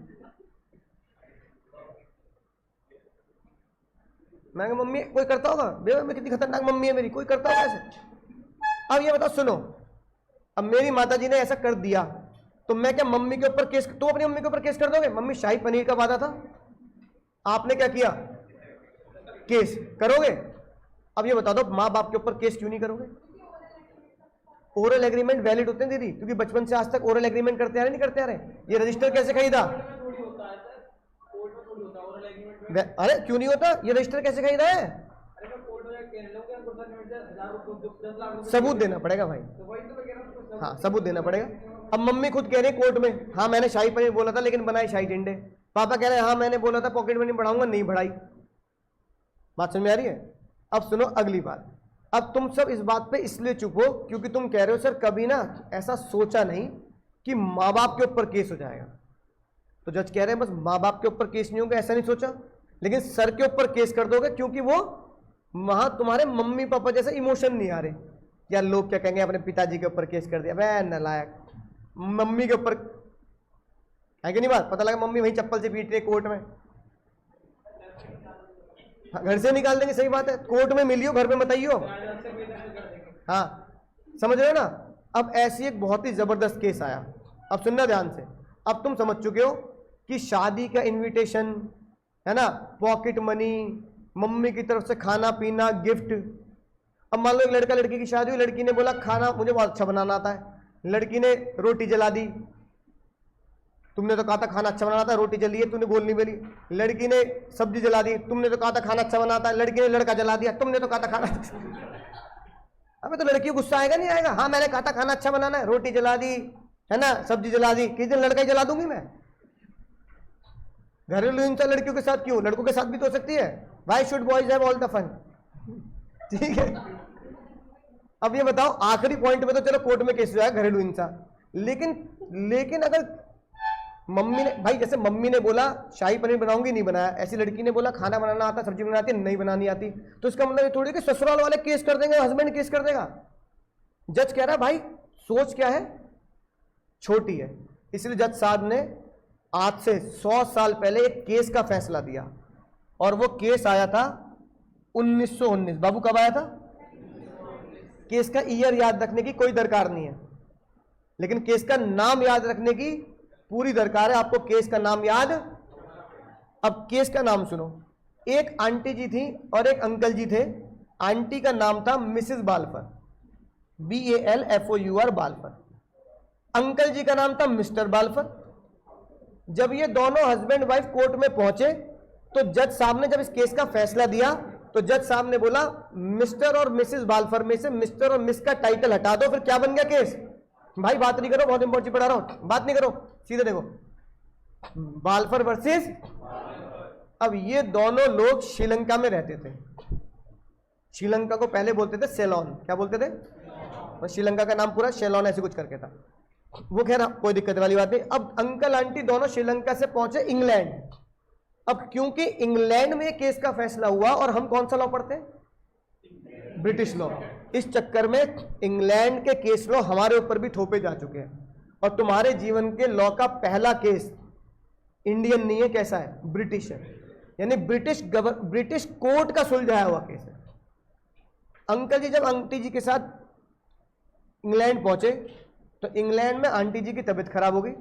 मैं कहा मम्मी कोई करता होगा? बेटा मैं कितनी खतरनाक मम्मी है मेरी, कोई करता होगा ऐसे? अब ये बताओ सुनो, अब मेरी माताजी ने ऐसा कर दिया तो मैं क्या मम्मी के ऊपर केस, तो अपनी मम्मी के ऊपर केस कर दोगे? मम्मी शाही पनीर का वादा था, आपने क्या किया? केस करोगे? अब ये बता दो माँ बाप के ऊपर केस क्यों नहीं करोगे? ओरल एग्रीमेंट वैलिड होते हैं दीदी, क्योंकि बचपन से आज तक ओरल एग्रीमेंट करते आ रहे नहीं करते आ रहे। ये रजिस्टर कैसे खरीदा? अरे क्यों नहीं होता? ये रजिस्टर कैसे खरीदा है? सबूत देना पड़ेगा भाई। हाँ सबूत देना पड़ेगा। अब मम्मी खुद कह रही कोर्ट में हाँ मैंने शाही पनीर बोला था लेकिन बनाई शाही टिंडे। पापा कह रहे हैं हाँ मैंने बोला था पॉकेट मनी बढ़ाऊंगा, नहीं बढ़ाई। बात समझ में आ रही है? अब सुनो अगली बात। अब तुम सब इस बात पे इसलिए चुप हो क्योंकि तुम कह रहे हो सर कभी ना ऐसा सोचा नहीं कि माँ बाप के ऊपर केस हो जाएगा। तो जज कह रहे हैं बस माँ बाप के ऊपर केस नहीं होगा, ऐसा नहीं सोचा, लेकिन सर के ऊपर केस कर दोगे क्योंकि वो वहां तुम्हारे मम्मी पापा जैसे इमोशन नहीं आ रहे। यार लोग क्या कहेंगे, अपने पिताजी के ऊपर केस कर दिया, वह नालायक, मम्मी के ऊपर है कि नहीं बात, पता लगा मम्मी वही चप्पल से पीट रही कोर्ट में, घर से निकाल देंगे, सही बात है, कोर्ट में मिलियो, घर में बताइयो, हाँ समझ रहे हो ना। अब ऐसी एक बहुत ही जबरदस्त केस आया, अब सुनना ध्यान से। अब तुम समझ चुके हो कि शादी का इनविटेशन है ना, पॉकेट मनी, मम्मी की तरफ से खाना पीना, गिफ्ट। अब मान लो एक लड़का लड़की की शादी हुई, लड़की ने बोला खाना मुझे बहुत अच्छा बनाना आता है, लड़की ने रोटी जला दी, तुमने तो कहा था खाना अच्छा बनाना था, रोटी जली है, तूने गोल नहीं बेली। लड़की ने सब्जी जला दी, तुमने तो कहा था खाना अच्छा बनाता है, लड़की ने लड़का जला दिया, तुमने तो कहा था खाना अबे तो लड़की को गुस्सा आएगा नहीं आएगा, हाँ मैंने कहा था खाना अच्छा बनाना है, रोटी जला दी है ना, सब्जी जला दी, किस दिन लड़का ही जला दूंगी मैं। घरेलू हिंसा लड़कियों के साथ क्यों, लड़कों के साथ भी तो हो सकती है। Why should boys have all the fun, ठीक है। अब ये बताओ आखिरी पॉइंट में तो चलो कोर्ट में केस हुआ है घरेलू हिंसा, लेकिन अगर मम्मी ने, भाई जैसे मम्मी ने बोला शाही पनीर बनाऊंगी, नहीं बनाया, ऐसी लड़की ने बोला खाना बनाना आता, सब्जी बनाती नहीं बनानी आती, तो इसका मतलब ये थोड़ी कि ससुराल वाले केस कर देंगे, हस्बैंड केस कर देगा। जज कह रहा है भाई सोच क्या है, छोटी है, इसलिए जज साहब ने आज से 100 साल पहले एक केस का फैसला दिया, और वो केस आया था 1919। बाबू कब आया था? केस का ईयर याद रखने की कोई दरकार नहीं है, लेकिन केस का नाम याद रखने की पूरी दरकार है आपको। केस का नाम याद, अब केस का नाम सुनो। एक आंटी जी थी और एक अंकल जी थे। आंटी का नाम था मिसेस बालफर, BALFOUR बालफर। अंकल जी का नाम था मिस्टर बालफर। जब ये दोनों हस्बैंड वाइफ कोर्ट में पहुंचे तो जज साहब ने जब इस केस का फैसला दिया तो जज साहब ने बोला मिस्टर और मिसेस बालफर में से मिस्टर और मिस का टाइटल हटा दो, फिर क्या बन गया केस। भाई बात नहीं करो, बहुत इंपॉर्टेंट पढ़ा रहा हूं, बात नहीं करो, सीधे देखो, बालफर वर्सेस। अब ये दोनों लोग श्रीलंका में रहते थे। श्रीलंका को पहले बोलते थे सेलोन, क्या बोलते थे, श्रीलंका का नाम पूरा सेलोन ऐसे कुछ करके था वो, खैर कोई दिक्कत वाली बात नहीं। अब अंकल आंटी दोनों श्रीलंका से पहुंचे इंग्लैंड। अब क्योंकि इंग्लैंड में केस का फैसला हुआ और हम कौन सा लॉ पढ़ते हैं, ब्रिटिश लॉ, इस चक्कर में इंग्लैंड के केस लॉ हमारे ऊपर भी थोपे जा चुके हैं, और तुम्हारे जीवन के लॉ का पहला केस इंडियन नहीं है, कैसा है, ब्रिटिश है, यानी ब्रिटिश कोर्ट का सुलझाया हुआ केस है। अंकल जी जब आंटी जी के साथ इंग्लैंड पहुंचे तो इंग्लैंड में आंटी जी की तबीयत खराब हो गई।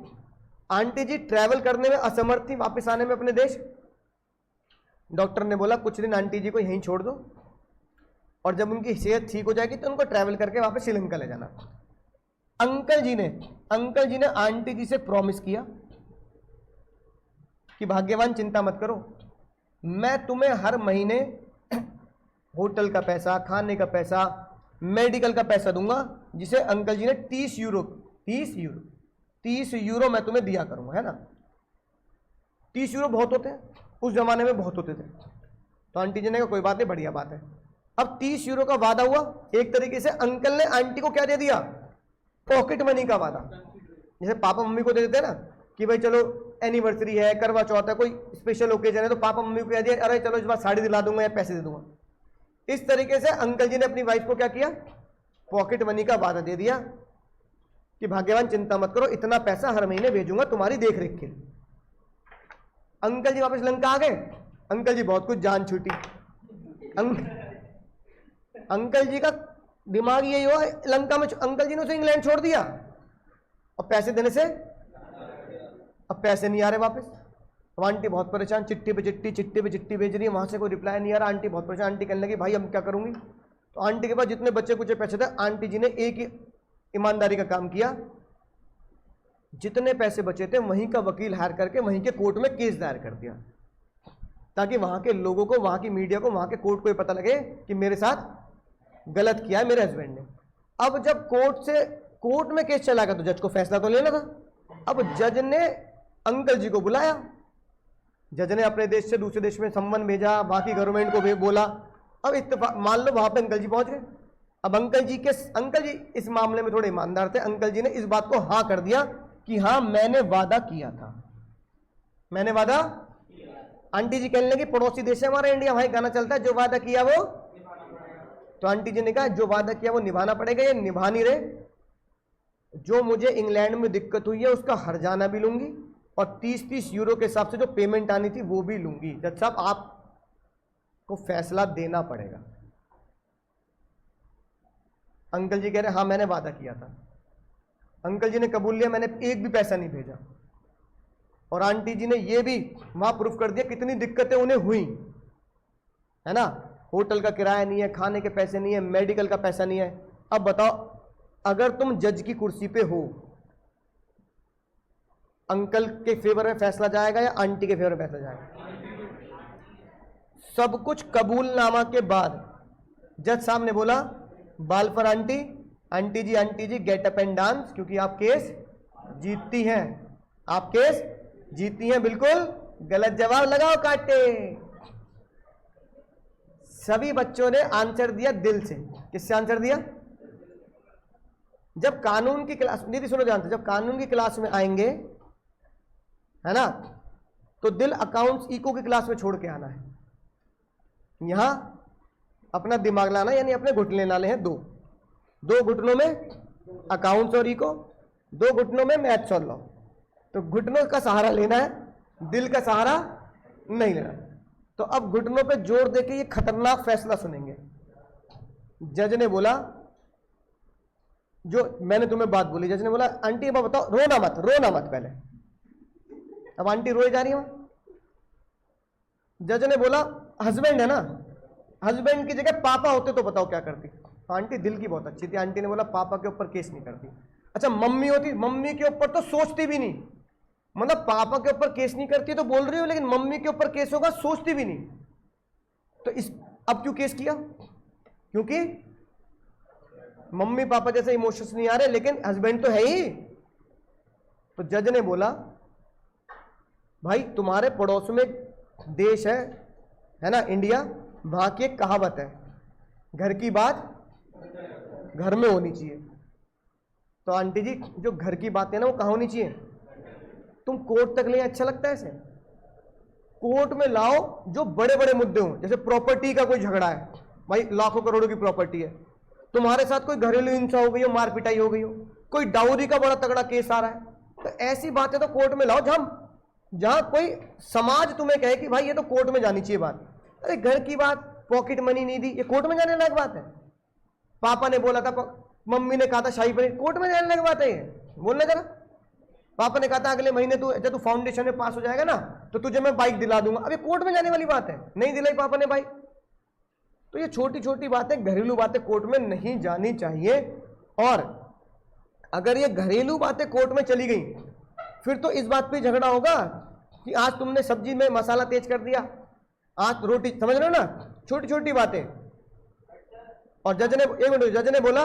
आंटी जी ट्रैवल करने में असमर्थ थी, वापस आने में अपने देश। डॉक्टर ने बोला कुछ दिन आंटी जी को यहीं छोड़ दो, और जब उनकी सेहत ठीक हो जाएगी तो उनको ट्रैवल करके वापस श्रीलंका ले जाना। अंकल जी ने आंटी जी से प्रॉमिस किया कि भाग्यवान चिंता मत करो, मैं तुम्हें हर महीने होटल का पैसा, खाने का पैसा, मेडिकल का पैसा दूंगा, जिसे अंकल जी ने 30 यूरो मैं तुम्हें दिया करूंगा, है ना। 30 यूरो बहुत होते हैं, उस जमाने में बहुत होते थे। तो आंटी जी ने कहा कोई बात नहीं, बढ़िया बात है। अब 30 यूरो का वादा हुआ, एक तरीके से अंकल ने आंटी को क्या दे दिया, पॉकेट मनी का वादा। जैसे पापा मम्मी को दे देते हैं ना कि भाई चलो एनिवर्सरी है, करवा चौथ है, कोई स्पेशल ओकेजन है, तो पापा मम्मी को कह दिया अरे चलो इस बार साड़ी दिला दूंगा या पैसे दे दूंगा। इस तरीके से अंकल जी ने अपनी वाइफ को क्या किया, पॉकेट मनी का वादा दे दिया कि भाग्यवान चिंता मत करो, इतना पैसा हर महीने भेजूंगा तुम्हारी देख रेख के लिए। अंकल जी वापस लंका आ गए। अंकल जी बहुत कुछ जान छूटी। अंकल जी का दिमाग यही हुआ, लंका में अंकल जी ने उसे इंग्लैंड छोड़ दिया, और पैसे देने से अब पैसे नहीं आ रहे वापस। अब आंटी बहुत परेशान, चिट्ठी पे चिट्ठी भेज रही है, वहां से कोई रिप्लाई नहीं आ रहा। आंटी बहुत परेशान, आंटी कहने लगी भाई अब क्या करूंगी। तो आंटी के पास जितने बच्चे कुछ पैसे थे, आंटी जी ने एक ही ईमानदारी का काम किया, जितने पैसे बचे थे वहीं का वकील हायर करके वहीं के कोर्ट में केस दायर कर दिया, ताकि वहां के लोगों को, वहां की मीडिया को, वहां के कोर्ट को ये पता लगे कि मेरे साथ गलत किया है मेरे हस्बैंड ने। अब जब कोर्ट में केस चला गया तो जज को फैसला तो लेना था। अब जज ने अंकल जी को बुलाया, जज ने अपने देश से दूसरे देश में सम्मन भेजा, वहां की गवर्नमेंट को बोला अब इत्तेफाक मान लो वहां पे अंकल जी पहुंच गए। अब अंकल जी इस मामले में थोड़े ईमानदार थे। अंकल जी ने इस बात को हाँ कर दिया कि हाँ मैंने वादा किया था, मैंने वादा। आंटी जी कहने लगी पड़ोसी देश है हमारा इंडिया, भाई गाना चलता है जो वादा किया वो। तो आंटी जी ने कहा जो वादा किया वो निभाना पड़ेगा, ये निभा नहीं रहे। जो मुझे इंग्लैंड में दिक्कत हुई है उसका हर्जाना भी लूंगी और 30-30 यूरो के हिसाब से जो पेमेंट आनी थी वो भी लूंगी। जज साहब आपको फैसला देना पड़ेगा। अंकल जी कह रहे हाँ मैंने वादा किया था। अंकल जी ने कबूल लिया, मैंने एक भी पैसा नहीं भेजा। और आंटी जी ने ये भी वहां प्रूफ कर दिया कितनी दिक्कतें उन्हें हुई, है ना। होटल का किराया नहीं है, खाने के पैसे नहीं है, मेडिकल का पैसा नहीं है। अब बताओ अगर तुम जज की कुर्सी पे हो, अंकल के फेवर में फैसला जाएगा या आंटी के फेवर में फैसला जाएगा? सब कुछ कबूलनामा के बाद जज साहब ने बोला बाल पर aunty, aunty ji get up and dance, क्योंकि आप केस जीतती हैं, आप केस जीतती हैं। बिल्कुल गलत जवाब, लगाओ काटे। सभी बच्चों ने आंसर दिया दिल से। किससे आंसर दिया? जब कानून की क्लास, दीदी सुनो ध्यान से, जब कानून की क्लास में आएंगे, है ना, तो दिल अकाउंट्स इको की क्लास में छोड़ के आना है। यहां अपना दिमाग लाना, यानी अपने घुटने लाने हैं दो घुटनों में अकाउंट्स और इको, 2 घुटनों में मैथ्स और लॉ। तो घुटनों का सहारा लेना है, दिल का सहारा नहीं लेना। तो अब घुटनों पे जोर देके ये खतरनाक फैसला सुनेंगे। जज ने बोला, जो मैंने तुम्हें बात बोली, जज ने बोला आंटी अब बताओ, रोना मत पहले। अब आंटी रोए जा रही हो। जज ने बोला हस्बैंड है ना, हस्बैंड की जगह पापा होते तो बताओ क्या करती? आंटी दिल की बहुत अच्छी थी। आंटी ने बोला पापा के ऊपर केस नहीं करती। अच्छा मम्मी होती, मम्मी के ऊपर तो सोचती भी नहीं। मतलब पापा के ऊपर केस नहीं करती तो बोल रही हो, लेकिन मम्मी के ऊपर केस होगा सोचती भी नहीं। तो इस अब क्यों केस किया? क्योंकि मम्मी पापा जैसे इमोशंस नहीं आ रहे, लेकिन हस्बैंड तो है ही। तो जज ने बोला भाई तुम्हारे पड़ोस में देश है ना इंडिया, वहां की एक कहावत है, घर की बात घर में होनी चाहिए। तो आंटी जी जो घर की बातें ना वो कहाँ होनी चाहिए? तुम कोर्ट तक ले, अच्छा लगता है ऐसे? कोर्ट में लाओ जो बड़े बड़े मुद्दे हों, जैसे प्रॉपर्टी का कोई झगड़ा है, भाई लाखों करोड़ों की प्रॉपर्टी है, तुम्हारे साथ कोई घरेलू हिंसा हो गई हो, मार पिटाई हो गई हो, कोई डाउरी का बड़ा तगड़ा केस आ रहा है, तो ऐसी बातें तो कोर्ट में लाओ जहां कोई समाज तुम्हें कहे कि भाई ये तो कोर्ट में जानी चाहिए बात। अरे घर की बात, पॉकेट मनी नहीं दी, ये कोर्ट में जाने लायक बात है? पापा ने बोला था, मम्मी ने कहा था शाही पनीर, कोर्ट में जाने लायक बात है ये? बोलने जरा। पापा ने कहा था अगले महीने तू फाउंडेशन में पास हो जाएगा ना तो तुझे मैं बाइक दिला दूंगा। अब ये कोर्ट में जाने वाली बात है? नहीं दिलाई पापा ने बाइक। तो ये छोटी छोटी बातें, घरेलू बातें कोर्ट में नहीं जानी चाहिए। और अगर ये घरेलू बातें कोर्ट में चली गई फिर तो इस बात पे झगड़ा होगा कि आज तुमने सब्जी में मसाला तेज कर दिया, आज रोटी, समझ रहे हो ना, छोटी छोटी बातें। और जज ने बोला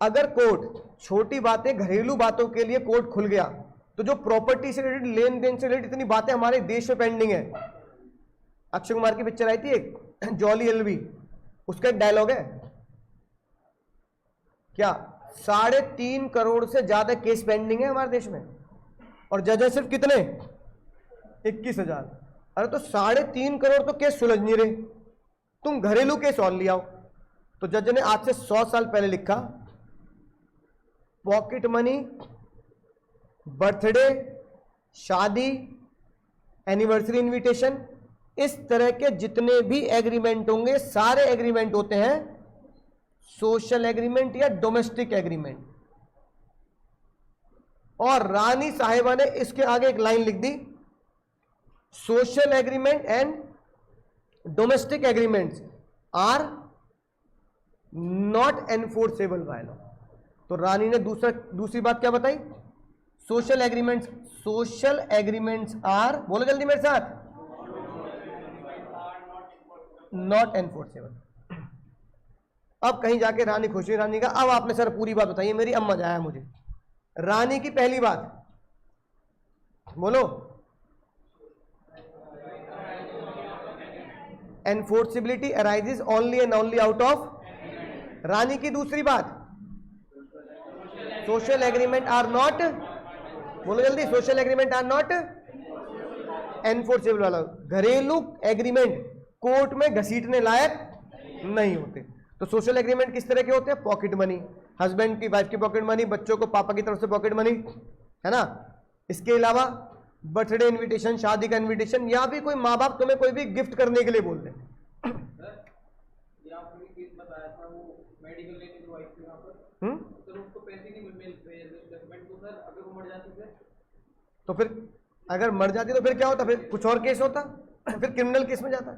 अगर कोर्ट छोटी बातें, घरेलू बातों के लिए कोर्ट खुल गया तो जो प्रॉपर्टी से रिलेटेड, लेन देन से रिलेटेड इतनी बातें हमारे देश में पेंडिंग है। अक्षय कुमार की पिक्चर आई थी एक जॉली एलवी, उसका एक डायलॉग है क्या, 3.5 करोड़ से ज्यादा केस पेंडिंग है हमारे देश में और जज है सिर्फ कितने, 21,000। अरे तो 3.5 करोड़ तो केस सुलझ नहीं रहे, तुम घरेलू केस और ले आओ। तो जज ने आज से 100 साल पहले लिखा, पॉकेट मनी, बर्थडे, शादी, एनिवर्सरी इनविटेशन, इस तरह के जितने भी एग्रीमेंट होंगे सारे एग्रीमेंट होते हैं सोशल एग्रीमेंट या डोमेस्टिक एग्रीमेंट। और रानी साहिबा ने इसके आगे एक लाइन लिख दी, social agreement and domestic agreements are not enforceable by law. तो रानी ने दूसरी बात क्या बताई, सोशल एग्रीमेंट्स आर, बोलो जल्दी मेरे साथ, नॉट एनफोर्सेबल। अब कहीं जाके रानी खुश हुई, रानी का अब आपने सर पूरी बात बताइए, मेरी अम्मा जाया मुझे। रानी की पहली बात बोलो, enforceability arises only and only out of. रानी की दूसरी बात, सोशल एग्रीमेंट आर नॉट, बोलो जल्दी, social agreement are not enforceable वाला। घरेलू एग्रीमेंट कोर्ट में घसीटने लायक नहीं होते। तो सोशल एग्रीमेंट किस तरह के होते हैं? पॉकेट मनी, हस्बैंड की वाइफ की पॉकेट मनी, बच्चों को पापा की तरफ से पॉकेट मनी, है ना। इसके अलावा बर्थडे इनविटेशन, शादी का इनविटेशन, या भी कोई माँ बाप तुम्हें कोई भी गिफ्ट करने के लिए बोल दे। तो फिर अगर मर जाती तो फिर क्या होता? फिर कुछ और केस होता, फिर क्रिमिनल केस में जाता।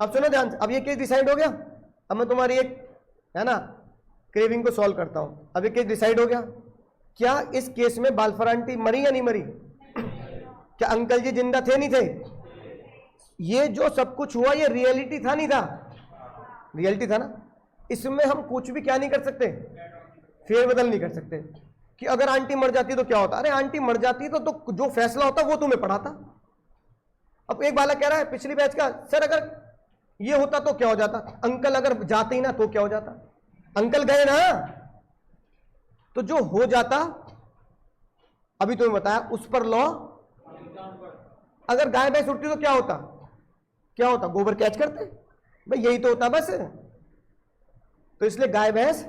अब सुनो ध्यान से, अब ये केस डिसाइड हो गया। अब मैं तुम्हारी एक, है ना, क्रेविंग को सॉल्व करता हूं। अब ये केस डिसाइड हो गया। क्या इस केस में बालफर आंटी मरी या नहीं मरी? क्या अंकल जी जिंदा थे नहीं थे? ये जो सब कुछ हुआ ये रियलिटी था नहीं था? रियलिटी था ना। इसमें हम कुछ भी क्या नहीं कर सकते? फेरबदल नहीं कर सकते कि अगर आंटी मर जाती तो क्या होता। अरे आंटी मर जाती तो जो फैसला होता वो तुम्हें पड़ा था। अब एक बालक कह रहा है पिछली बैच का, सर अगर ये होता तो क्या हो जाता? अंकल अगर जाते ही ना तो क्या हो जाता? अंकल गए ना, तो जो हो जाता अभी तुम्हें बताया उस पर लॉ। अगर गाय भैंस उठती तो क्या होता? क्या होता? गोबर कैच करते भाई, यही तो होता बस। तो इसलिए गाय भैंस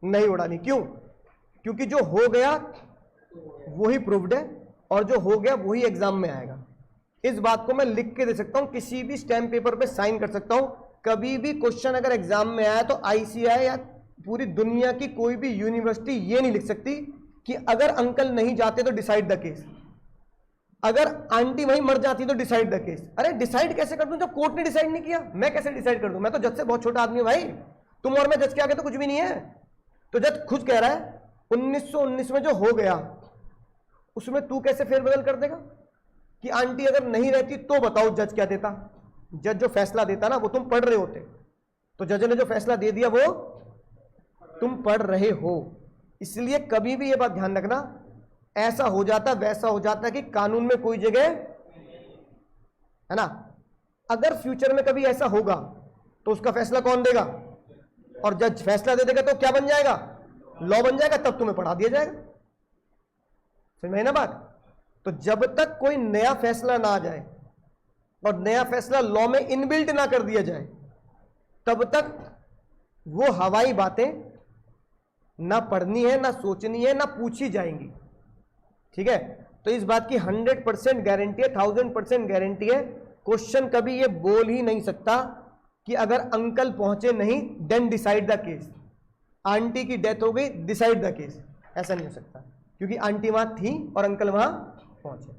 नहीं उड़ानी। क्यों? क्योंकि जो हो गया वही प्रूव्ड है, और जो हो गया वही एग्जाम में आएगा। इस बात को मैं लिख के दे सकता हूं, किसी भी स्टैम्प पेपर पे साइन कर सकता हूं। कभी भी क्वेश्चन अगर एग्जाम में आया तो आईसीआई या पूरी दुनिया की कोई भी यूनिवर्सिटी ये नहीं लिख सकती कि अगर अंकल नहीं जाते तो डिसाइड द केस, अगर आंटी वहीं मर जाती तो डिसाइड द केस। अरे डिसाइड कैसे कर दूं जब कोर्ट ने डिसाइड नहीं किया? मैं कैसे डिसाइड कर दूं? मैं तो जज से बहुत छोटा आदमी हूं भाई। तुम और मैं जज के आगे तो कुछ भी नहीं है। तो जज खुद कह रहा है 1919 में जो हो गया उसमें तू कैसे फेरबदल कर देगा? कि आंटी अगर नहीं रहती तो बताओ जज क्या देता? जज जो फैसला देता ना वो तुम पढ़ रहे होते। तो जज ने जो फैसला दे दिया वो तुम पढ़ रहे हो। इसलिए कभी भी ये बात ध्यान रखना, ऐसा हो जाता वैसा हो जाता कि कानून में कोई जगह, है ना। अगर फ्यूचर में कभी ऐसा होगा तो उसका फैसला कौन देगा? और जज फैसला दे देगा तो क्या बन जाएगा? लॉ बन जाएगा, तब तुम्हें पढ़ा दिया जाएगा। समझ में ना बात? तो जब तक कोई नया फैसला ना आ जाए और नया फैसला लॉ में इनबिल्ट ना कर दिया जाए, तब तक वो हवाई बातें ना पढ़नी है, ना सोचनी है, ना पूछी जाएंगी। ठीक है? तो इस बात की 100% गारंटी है, 1000% गारंटी है। क्वेश्चन कभी ये बोल ही नहीं सकता कि अगर अंकल पहुंचे नहीं then decide the case, aunty की डेथ हो गई डिसाइड द केस। ऐसा नहीं हो सकता, क्योंकि आंटी वहां थी और अंकल वहां पहुंचे।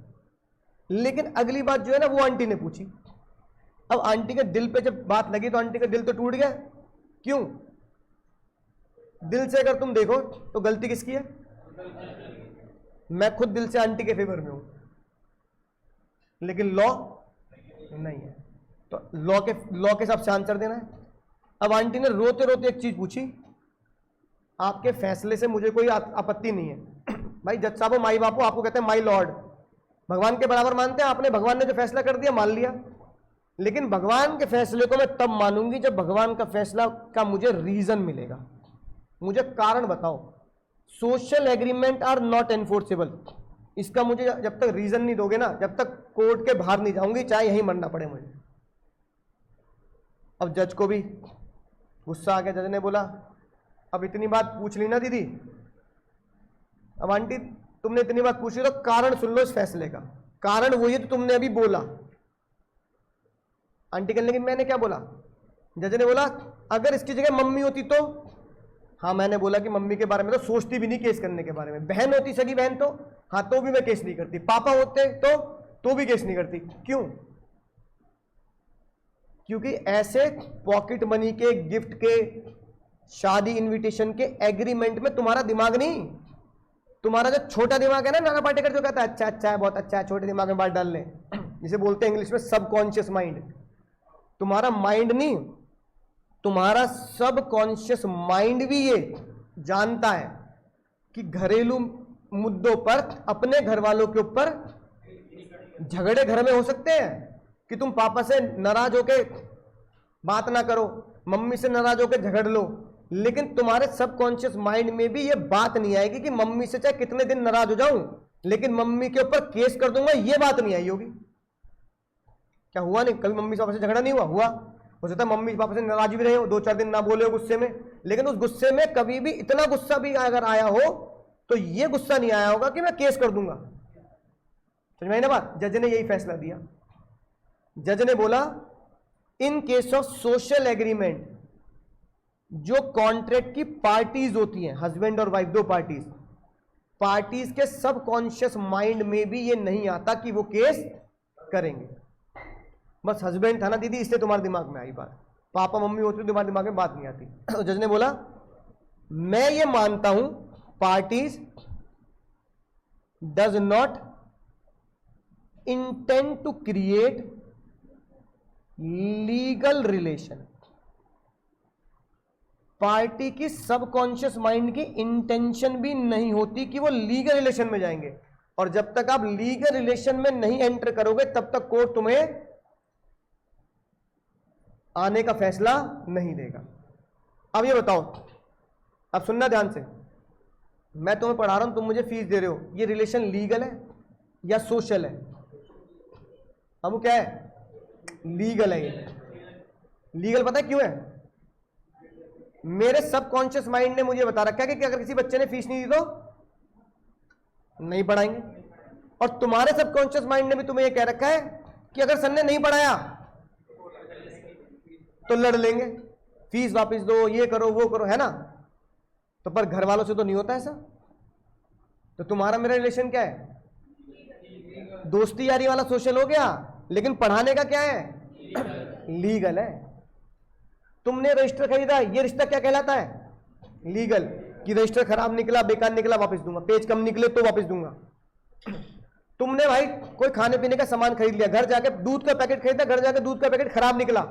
लेकिन अगली बात जो है ना वो आंटी ने पूछी। अब आंटी के दिल पे जब बात लगी तो आंटी का दिल तो टूट गया। क्यों? दिल से अगर तुम देखो तो गलती किसकी है? मैं खुद दिल से आंटी के फेवर में हूं, लेकिन लॉ नहीं है। तो लॉ के हिसाब से आंसर देना है। अब आंटी ने रोते रोते एक चीज पूछी, आपके फैसले से मुझे कोई आपत्ति नहीं है। भाई जज साहब माई बापू आपको कहते हैं माई लॉर्ड, भगवान के बराबर मानते हैं। आपने भगवान ने जो फैसला कर दिया मान लिया, लेकिन भगवान के फैसले को मैं तब मानूंगी जब भगवान का फैसला का मुझे रीजन मिलेगा। मुझे कारण बताओ। Social agreement are not enforceable, इसका मुझे जब तक रीजन नहीं दोगे ना, जब तक कोर्ट के बाहर नहीं जाऊंगी, चाहे यहीं मरना पड़े मुझे। अब जज को भी गुस्सा आ गया। जज ने बोला अब इतनी बात पूछ ली ना दीदी, अब आंटी तुमने इतनी बात पूछी तो कारण सुन लो इस फैसले का। कारण वही तो तुमने अभी बोला। आंटी कहने लगी मैंने क्या बोला? जज ने बोला अगर इसकी जगह मम्मी होती तो। हाँ मैंने बोला कि मम्मी के बारे में तो सोचती भी नहीं केस करने के बारे में। बहन होती सगी बहन तो हाँ तो भी मैं केस नहीं करती। पापा होते तो भी केस नहीं करती। क्यों? क्योंकि ऐसे पॉकेट मनी के, गिफ्ट के, शादी इनविटेशन के एग्रीमेंट में तुम्हारा दिमाग नहीं, तुम्हारा जो छोटा दिमाग है ना, नाना पाटेकर जो कहता है अच्छा अच्छा है बहुत अच्छा है, छोटे दिमाग में बात डाल लें, जिसे बोलते हैं इंग्लिश में सबकॉन्शियस माइंड। तुम्हारा माइंड नहीं, तुम्हारा सबकॉन्शियस माइंड भी ये जानता है कि घरेलू मुद्दों पर अपने घर वालों के ऊपर झगड़े घर में हो सकते हैं, कि तुम पापा से नाराज होके बात ना करो, मम्मी से नाराज होकर झगड़ लो, लेकिन तुम्हारे सबकॉन्शियस माइंड में भी ये बात नहीं आएगी कि मम्मी से चाहे कितने दिन नाराज हो जाऊं लेकिन मम्मी के ऊपर केस कर दूंगा, ये बात नहीं आई होगी। क्या हुआ नहीं? कभी मम्मी से पापा से झगड़ा नहीं हुआ? हुआ। हो सकता है मम्मी पापा से नाराज भी रहे हो, 2-4 दिन ना बोले हो गुस्से में, लेकिन उस गुस्से में कभी भी इतना गुस्सा भी अगर आया हो तो ये गुस्सा नहीं आया होगा कि मैं केस कर दूंगा। समझ में आई ना बात? जज ने यही फैसला दिया। जज ने बोला इन केस ऑफ सोशल एग्रीमेंट, जो कॉन्ट्रैक्ट की पार्टीज होती हैं, हस्बैंड और वाइफ, दो पार्टीज के सबकॉन्शियस माइंड में भी ये नहीं आता कि वो केस करेंगे। बस हस्बैंड था ना दीदी, इसलिए तुम्हारे दिमाग में आई बात, पापा मम्मी होते तो तुम्हारे दिमाग में बात नहीं आती। तो जज ने बोला मैं ये मानता हूं parties does not intend to create legal relation. Party की सबकॉन्शियस माइंड की इंटेंशन भी नहीं होती कि वो लीगल रिलेशन में जाएंगे, और जब तक आप लीगल रिलेशन में नहीं एंटर करोगे तब तक कोर्ट तुम्हें आने का फैसला नहीं देगा। अब ये बताओ, अब सुनना ध्यान से, मैं तुम्हें पढ़ा रहा हूं, तुम मुझे फीस दे रहे हो, ये रिलेशन लीगल है या सोशल है? अब वो क्या है? लीगल है। ये लीगल पता है क्यों है? मेरे सबकॉन्शियस माइंड ने मुझे बता रखा है कि अगर किसी बच्चे ने फीस नहीं दी तो नहीं पढ़ाएंगे, और तुम्हारे सबकॉन्शियस माइंड ने भी तुम्हें यह कह रखा है कि अगर सर ने नहीं पढ़ाया तो लड़ लेंगे, फीस वापस दो, ये करो वो करो, है ना? तो पर घर वालों से तो नहीं होता ऐसा। तो तुम्हारा मेरा रिलेशन क्या है? दोस्ती यारी वाला सोशल हो गया, लेकिन पढ़ाने का क्या है? लीगल है। तुमने रजिस्टर खरीदा, ये रिश्ता क्या कहलाता है? लीगल। कि रजिस्टर खराब निकला, बेकार निकला, वापस दूंगा, पेज कम निकले तो वापस दूंगा। तुमने भाई कोई खाने पीने का सामान खरीद लिया, घर जाके दूध का पैकेट खरीदा, घर जाके दूध का पैकेट खराब निकला,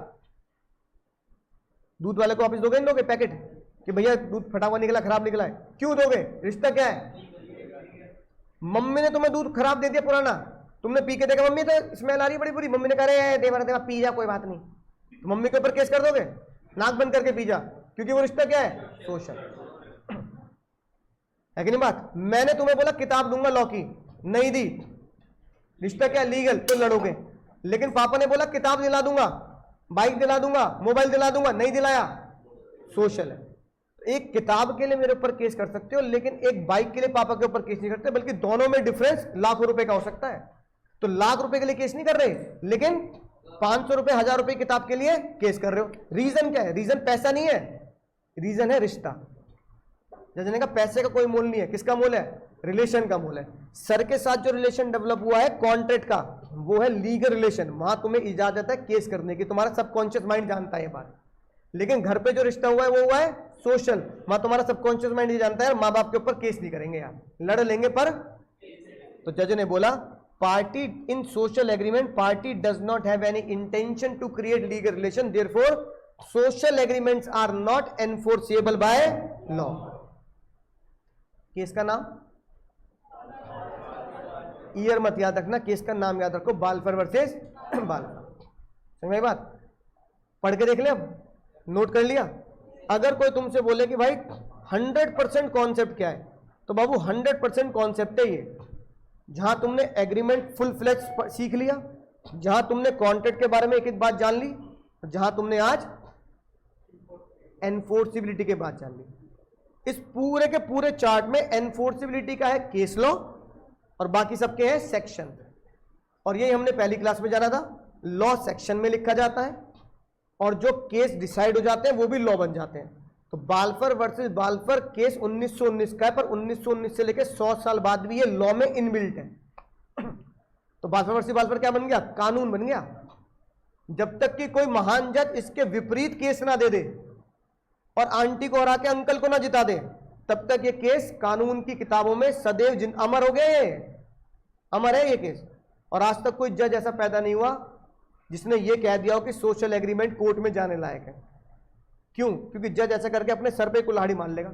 दूध वाले को वापस दोगे? नहीं दोगे पैकेट कि भैया दूध फटा हुआ निकला, खराब निकला है? क्यों दोगे? रिश्ता क्या है? मम्मी ने तुम्हें दूध खराब दे दिया पुराना, तुमने पी के देखा, मम्मी तो स्मेल आ रही है बड़ी बुरी, मम्मी ने कहा रे देवा पी जा, कोई बात नहीं, तो मम्मी के ऊपर केस कर दोगे? नाक बंद करके पी जा, क्योंकि वो रिश्ता क्या है? सोशल है कि नहीं बात? मैंने तुम्हें बोला किताब दूंगा लॉ की, नहीं दी, रिश्ता क्या? लीगल, तो लड़ोगे। लेकिन पापा ने बोला किताब दिला दूंगा, बाइक दिला दूंगा, मोबाइल दिला दूंगा, नहीं दिलाया, सोशल है। एक किताब के लिए मेरे ऊपर केस कर सकते हो, लेकिन एक बाइक के लिए पापा के ऊपर केस नहीं करते, बल्कि दोनों में डिफरेंस लाखों रुपए का हो सकता है। तो लाख रुपए के लिए केस नहीं कर रहे, लेकिन 500 रुपए 1000 रुपए किताब के लिए केस कर रहे हो। रीजन क्या है? रीजन पैसा नहीं है, रीजन है रिश्ता। जज ने कहा पैसे का कोई मोल नहीं है, किसका मोल है? रिलेशन का मोल है। सर के साथ जो रिलेशन डेवलप हुआ है कॉन्ट्रैक्ट का, वो है लीगल रिलेशन, वहां तुम्हें इजाजत है केस करने की, तुम्हारा सबकॉन्शियस माइंड जानता है ये बात। लेकिन घर पे जो रिश्ता हुआ है वो हुआ है सोशल, वहां तुम्हारा सबकॉन्शियस माइंड ये जानता है माँ बाप के ऊपर केस नहीं करेंगे यार, लड़ लेंगे पर। तो जज ने बोला party in social agreement, party does not have any intention to create legal relation, therefore social agreements are not enforceable by law. Case का नाम ईयर मत याद रखना, केस का नाम याद रखो, बालफर वर्सेस बालफर। समझ में बात? पढ़ के देख ले, अब नोट कर लिया। अगर कोई तुमसे बोले कि भाई 100% कॉन्सेप्ट क्या है, तो बाबू 100% कॉन्सेप्ट है ये, जहां तुमने एग्रीमेंट फुल फ्लेज सीख लिया, जहां तुमने कॉन्ट्रैक्ट के बारे में एक एक बात जान ली, जहां तुमने आज एनफोर्सिबिलिटी के बात जान ली। इस पूरे के पूरे चार्ट में एनफोर्सिबिलिटी का है केस लॉ, और बाकी सबके हैं सेक्शन, और ये हमने पहली क्लास में जाना था। लॉ सेक्शन में लिखा जाता है, और जो केस डिसाइड हो जाते हैं वो भी लॉ बन जाते हैं। तो बालफर वर्सेस बालफर केस 1919 का है, पर 1919 से लेकर 100 साल बाद भी ये लॉ में इनबिल्ट है। तो बालफर वर्सेस बालफर क्या बन गया? कानून बन गया। जब तक कि कोई महान जज इसके विपरीत केस ना दे दे और आंटी को हरा के अंकल को ना जिता दे, तब तक ये केस कानून की किताबों में सदैव अमर हो गया, ये अमर है ये केस। और आज तक कोई जज ऐसा पैदा नहीं हुआ जिसने ये कह दिया हो कि सोशल एग्रीमेंट कोर्ट में जाने लायक है। क्यों? क्योंकि जज ऐसा करके अपने सर पे कुल्हाड़ी मार लेगा।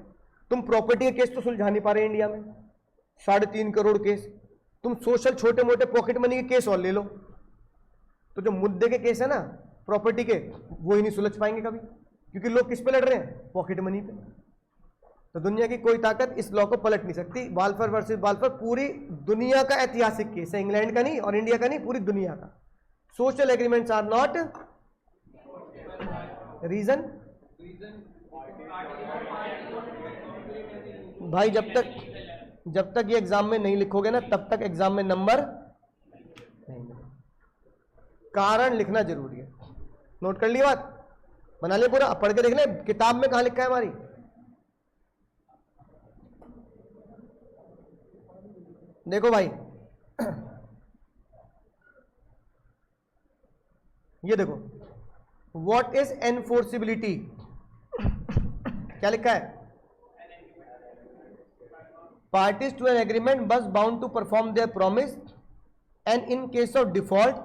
तुम प्रॉपर्टी के केस तो सुलझा नहीं पा रहे इंडिया में, 3.5 करोड़ केस, तुम सोशल छोटे मोटे पॉकेट मनी के केस और ले लो। तो जो मुद्दे के केस है ना, प्रॉपर्टी के, वो ही नहीं सुलझ पाएंगे कभी, क्योंकि लोग किस पे लड़ रहे हैं? पॉकेट मनी पे। तो दुनिया की कोई ताकत इस लॉ को पलट नहीं सकती। बाल्फर वर्सेस बाल्फर पूरी दुनिया का ऐतिहासिक केस है, इंग्लैंड का नहीं और इंडिया का नहीं, पूरी दुनिया का। Social agreements are not reason. भाई जब तक ये एग्जाम में नहीं लिखोगे ना, तब तक एग्जाम में नंबर नहीं मिलेगा। कारण लिखना जरूरी है। नोट कर लिया बात, बना लिया पूरा, पढ़ के देख ले किताब में कहां लिखा है हमारी। देखो भाई ये देखो, व्हाट इज एनफोर्सिबिलिटी, क्या लिखा है? Parties to an agreement must bound to perform their promise and in case of default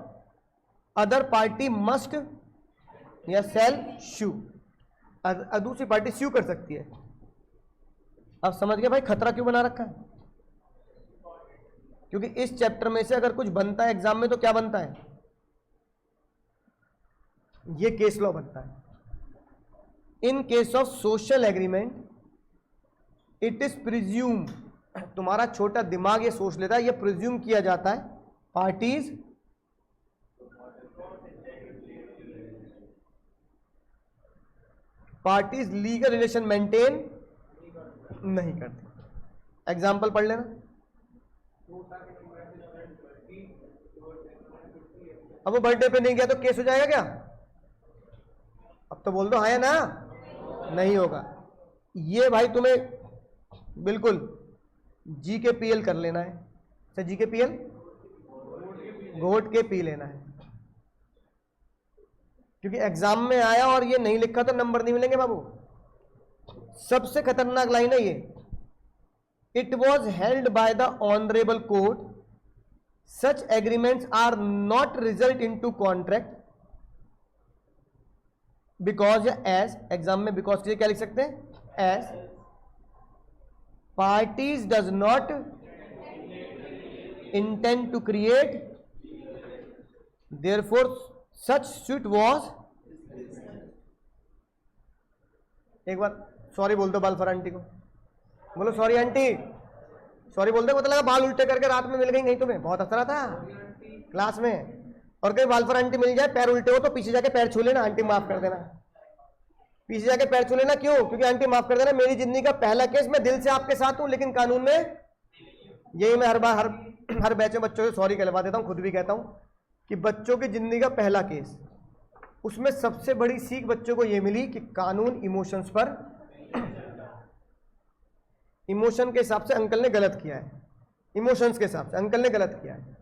other party must या सेल शू। दूसरी पार्टी स्यू कर सकती है। अब समझ गए भाई खतरा क्यों बना रखा है? क्योंकि इस चैप्टर में से अगर कुछ बनता है एग्जाम में तो क्या बनता है? ये केस लॉ बनता है। इन case of social agreement it is presume, तुम्हारा छोटा दिमाग ये सोच लेता है, ये प्रिज्यूम किया जाता है पार्टीज लीगल रिलेशन मेंटेन नहीं करती। एग्जाम्पल पढ़ लेना। अब वो बर्थडे पे नहीं गया तो केस हो जाएगा क्या? अब तो बोल दो हाँ या ना। नहीं होगा। ये भाई तुम्हें बिल्कुल जी के पीएल कर लेना है। अच्छा जी के पीएल, घोट के पी लेना है, क्योंकि एग्जाम में आया और ये नहीं लिखा तो नंबर नहीं मिलेंगे बाबू। सबसे खतरनाक लाइन है ये, it was held by the honourable court such agreements are not result in to contract because या एज। एग्जाम में बिकॉज के लिए क्या लिख सकते हैं? As parties does not intend to create therefore such suit was. एक बार सॉरी बोल दो बालफर आंटी को, बोलो सॉरी आंटी, सॉरी बोल दो। मतलब लगा बाल उल्टे करके रात में मिल गई नहीं तुम्हें, बहुत हंस रहा था क्लास में। और कहीं बालफर आंटी मिल जाए पैर उल्टे हो तो पीछे जाके पैर छू लेना, आंटी माफ कर देना। पीछे जाके पैर छू लेना, क्यों? क्योंकि आंटी माफ कर देना, मेरी जिंदगी का पहला केस, मैं दिल से आपके साथ हूं, लेकिन कानून में यही मैं हर बार हर बैच में बच्चों से सॉरी कहलवा देता हूं, खुद भी कहता हूं कि बच्चों की जिंदगी का पहला केस, उसमें सबसे बड़ी सीख बच्चों को यह मिली कि कानून इमोशंस पर, इमोशन के हिसाब से अंकल ने गलत किया है, इमोशंस के हिसाब से अंकल ने गलत किया है,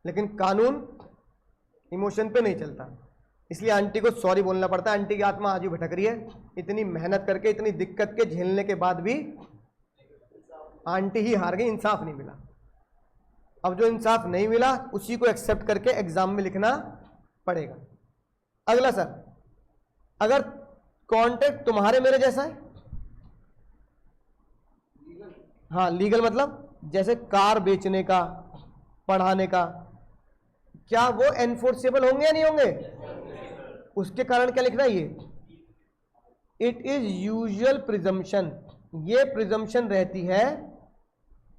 लेकिन कानून इमोशन पे नहीं चलता। इसलिए आंटी को सॉरी बोलना पड़ता है। आंटी की आत्मा आज भी भटक रही है, इतनी मेहनत करके इतनी दिक्कत के झेलने के बाद भी आंटी ही हार गई, इंसाफ नहीं मिला। अब जो इंसाफ नहीं मिला उसी को एक्सेप्ट करके एग्जाम में लिखना पड़ेगा। अगला सर, अगर कॉन्ट्रैक्ट तुम्हारे मेरे जैसा है, हाँ लीगल मतलब जैसे कार बेचने का, पढ़ाने का, क्या वो एनफोर्सेबल होंगे या नहीं होंगे? उसके कारण क्या लिखना है ये? इट इज यूजुअल प्रिजम्पशन, ये प्रिजम्पशन रहती है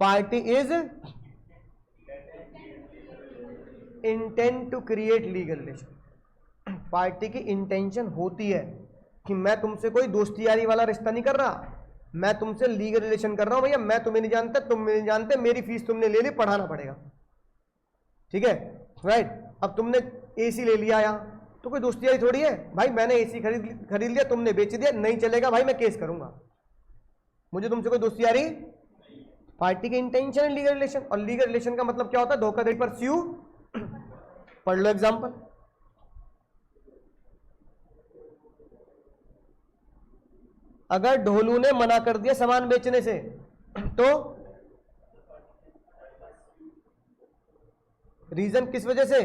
party is intent to create legal relation. Party की इंटेंशन होती है कि मैं तुमसे कोई दोस्ती यारी वाला रिश्ता नहीं कर रहा, मैं तुमसे लीगल रिलेशन कर रहा हूं। भैया मैं तुम्हें नहीं जानता, तुम नहीं जानते, मेरी फीस तुमने ले ली, पढ़ाना पड़ेगा, ठीक है राइट। अब तुमने एसी ले लिया यहाँ, तो कोई दोस्ती यारी थोड़ी है भाई। मैंने एसी खरीद लिया, तुमने बेच दिया, नहीं चलेगा भाई, मैं केस करूंगा, मुझे तुमसे कोई दोस्ती यारी। पार्टी की इंटेंशन है लीगल रिलेशन, और लीगल रिलेशन का मतलब क्या होता है? धोखाधड़ी पर स्यू। पढ़ लो एग्जांपल। अगर ढोलू ने मना कर दिया सामान बेचने से तो रीजन किस वजह से?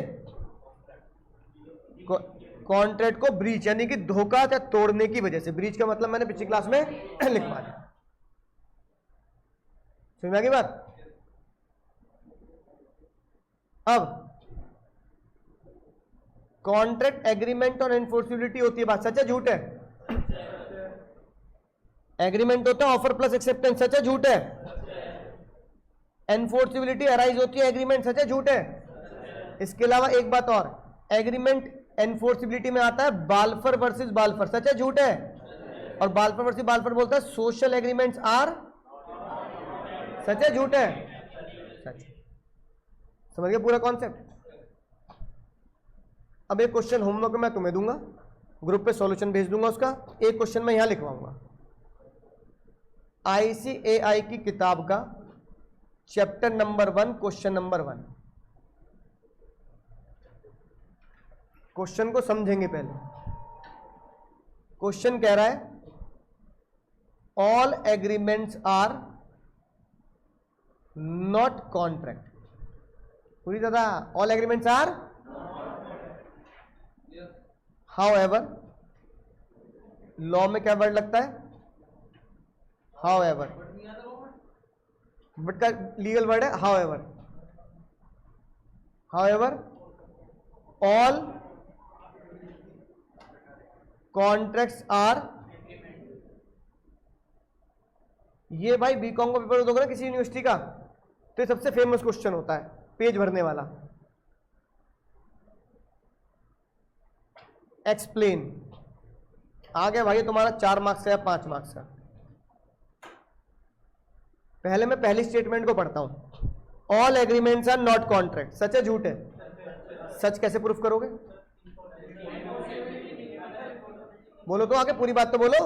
कॉन्ट्रैक्ट को ब्रीच यानी कि धोखा या तोड़ने की वजह से। ब्रीच का मतलब मैंने पिछली क्लास में लिखवा दिया, समझ में आ गई बात। अब कॉन्ट्रैक्ट, एग्रीमेंट और एनफोर्सिबिलिटी होती है, बात सच है झूठ है? एग्रीमेंट होता है ऑफर प्लस एक्सेप्टेंस, सच है झूठ है? एनफोर्सिबिलिटी अराइज होती है एग्रीमेंट, सच है झूठ है? इसके अलावा एक बात और, एग्रीमेंट एनफोर्सिबिलिटी में आता है बाल्फर वर्सेस बाल्फर, सच है झूठ है? और बाल्फर वर्सेस बाल्फर बोलता है सोशल एग्रीमेंट्स आर, सच है झूठ है? सच। समझ गए पूरा कॉन्सेप्ट? अब एक क्वेश्चन होमवर्क मैं तुम्हें दूंगा, ग्रुप पे सॉल्यूशन भेज दूंगा उसका, एक क्वेश्चन मैं यहां लिखवाऊंगा। ICAI की किताब का chapter number 1 question number 1। Question को समझेंगे पहले। क्वेश्चन कह रहा है all agreements are not contract. पूरी दादा, all agreements are however, law में क्या वर्ड लगता है? हाउएवर, बट का लीगल वर्ड है however. However all contracts are, ये भाई बीकॉम का पेपर दोगे ना किसी यूनिवर्सिटी का, तो ये सबसे फेमस क्वेश्चन होता है पेज भरने वाला। एक्सप्लेन आ गया भाई तुम्हारा 4 मार्क्स का या 5 मार्क्स का। पहले मैं पहली स्टेटमेंट को पढ़ता हूं, all agreements are not contract, सच है झूठ है? सच कैसे प्रूफ करोगे? बोलो तो आगे, पूरी बात तो बोलो।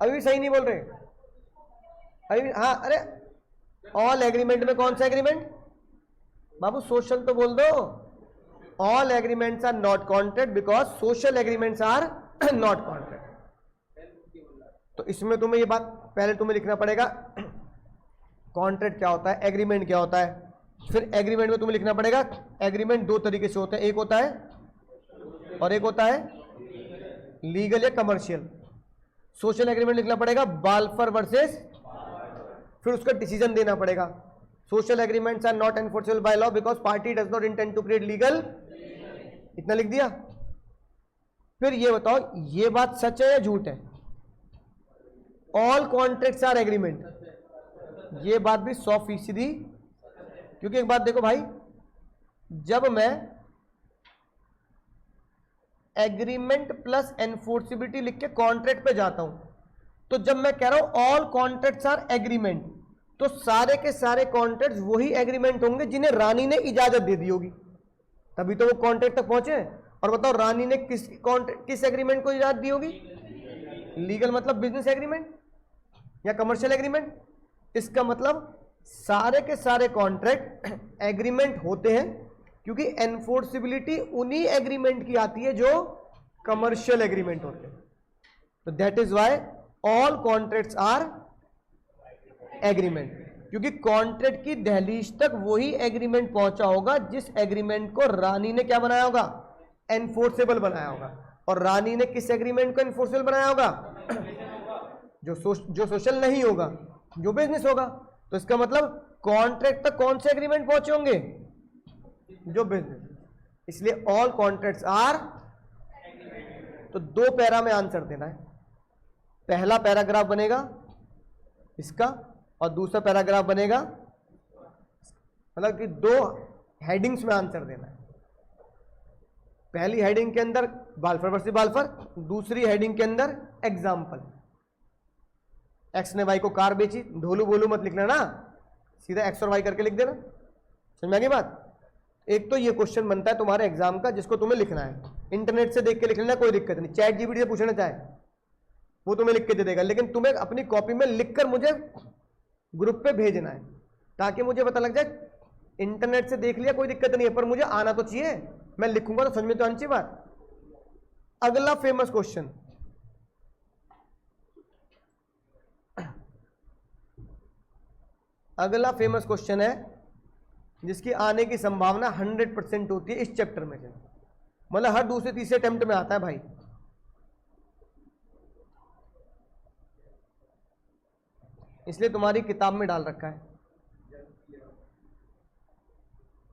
अभी भी सही नहीं बोल रहे अभी भी, हाँ अरे ऑल एग्रीमेंट में कौन सा एग्रीमेंट बाबू? सोशल तो बोल दो। All agreements are not contract because social agreements are not contract. तो इसमें तुम्हें ये बात पहले तुम्हें लिखना पड़ेगा, कॉन्ट्रैक्ट क्या होता है, एग्रीमेंट क्या होता है। फिर एग्रीमेंट में तुम्हें लिखना पड़ेगा एग्रीमेंट 2 तरीके से होते हैं, एक होता है और एक होता है लीगल या कमर्शियल। सोशल एग्रीमेंट लिखना पड़ेगा बाल्फर वर्सेस, फिर उसका डिसीजन देना पड़ेगा। Social agreements are not enforceable by law because party does not intend to create legal, इतना लिख दिया। फिर ये बताओ ये बात सच है या झूठ है? ऑल कॉन्ट्रैक्ट्स आर एग्रीमेंट, ये बात भी 100%, क्योंकि एक बात देखो भाई, जब मैं एग्रीमेंट प्लस एनफोर्सिबिलिटी लिख के कॉन्ट्रैक्ट पे जाता हूं, तो जब मैं कह रहा हूं ऑल कॉन्ट्रैक्ट्स आर एग्रीमेंट, तो सारे के सारे कॉन्ट्रैक्ट्स वही एग्रीमेंट होंगे जिन्हें रानी ने इजाजत दे दी होगी, तभी तो वो कॉन्ट्रैक्ट तक पहुंचे। और बताओ रानी ने किस एग्रीमेंट को इजाजत दी होगी? लीगल मतलब बिजनेस एग्रीमेंट या कमर्शियल एग्रीमेंट। इसका मतलब सारे के सारे कॉन्ट्रैक्ट एग्रीमेंट होते हैं, क्योंकि एनफोर्सिबिलिटी उन्हीं एग्रीमेंट की आती है जो कमर्शियल एग्रीमेंट होते हैं। तो that is why all contracts are agreement, क्योंकि कॉन्ट्रैक्ट की दहलीज तक वही एग्रीमेंट पहुंचा होगा जिस एग्रीमेंट को रानी ने क्या बनाया होगा? एनफोर्सेबल बनाया होगा। और रानी ने किस एग्रीमेंट को एनफोर्सेबल बनाया होगा? जो सोशल नहीं होगा, जो बिजनेस होगा। तो इसका मतलब कॉन्ट्रैक्ट तक कौन से एग्रीमेंट पहुंचे होंगे? जो बिजनेस। इसलिए ऑल कॉन्ट्रैक्ट्स आर, तो 2 पैरा में आंसर देना है। पहला पैराग्राफ बनेगा इसका और दूसरा पैराग्राफ बनेगा, मतलब कि 2 हेडिंग्स में आंसर देना है। पहली हेडिंग के अंदर बाल्फर वर्सेस बाल्फर, दूसरी हेडिंग के अंदर एग्जाम्पल। एक्स ने वाई को कार बेची, ढोलू बोलू मत लिखना ना, सीधा एक्स और वाई करके लिख देना। समझ में आ गई बात? एक तो ये क्वेश्चन बनता है तुम्हारे एग्जाम का जिसको तुम्हें लिखना है, इंटरनेट से देख के लिख लेना, कोई दिक्कत नहीं। चैट जीपीटी से पूछना चाहे वो तुम्हें लिख के दे देगा, लेकिन तुम्हें अपनी कॉपी में लिखकर मुझे ग्रुप पे भेजना है, ताकि मुझे पता लग जाए। इंटरनेट से देख लिया कोई दिक्कत नहीं है, पर मुझे आना तो चाहिए, मैं लिखूंगा तो समझ में तो आनी चाहिए बात। अगला फेमस क्वेश्चन, अगला फेमस क्वेश्चन है जिसकी आने की संभावना 100% होती है इस चैप्टर में से, मतलब हर दूसरे तीसरे अटेम्प्ट में आता है भाई। इसलिए तुम्हारी किताब में डाल रखा है।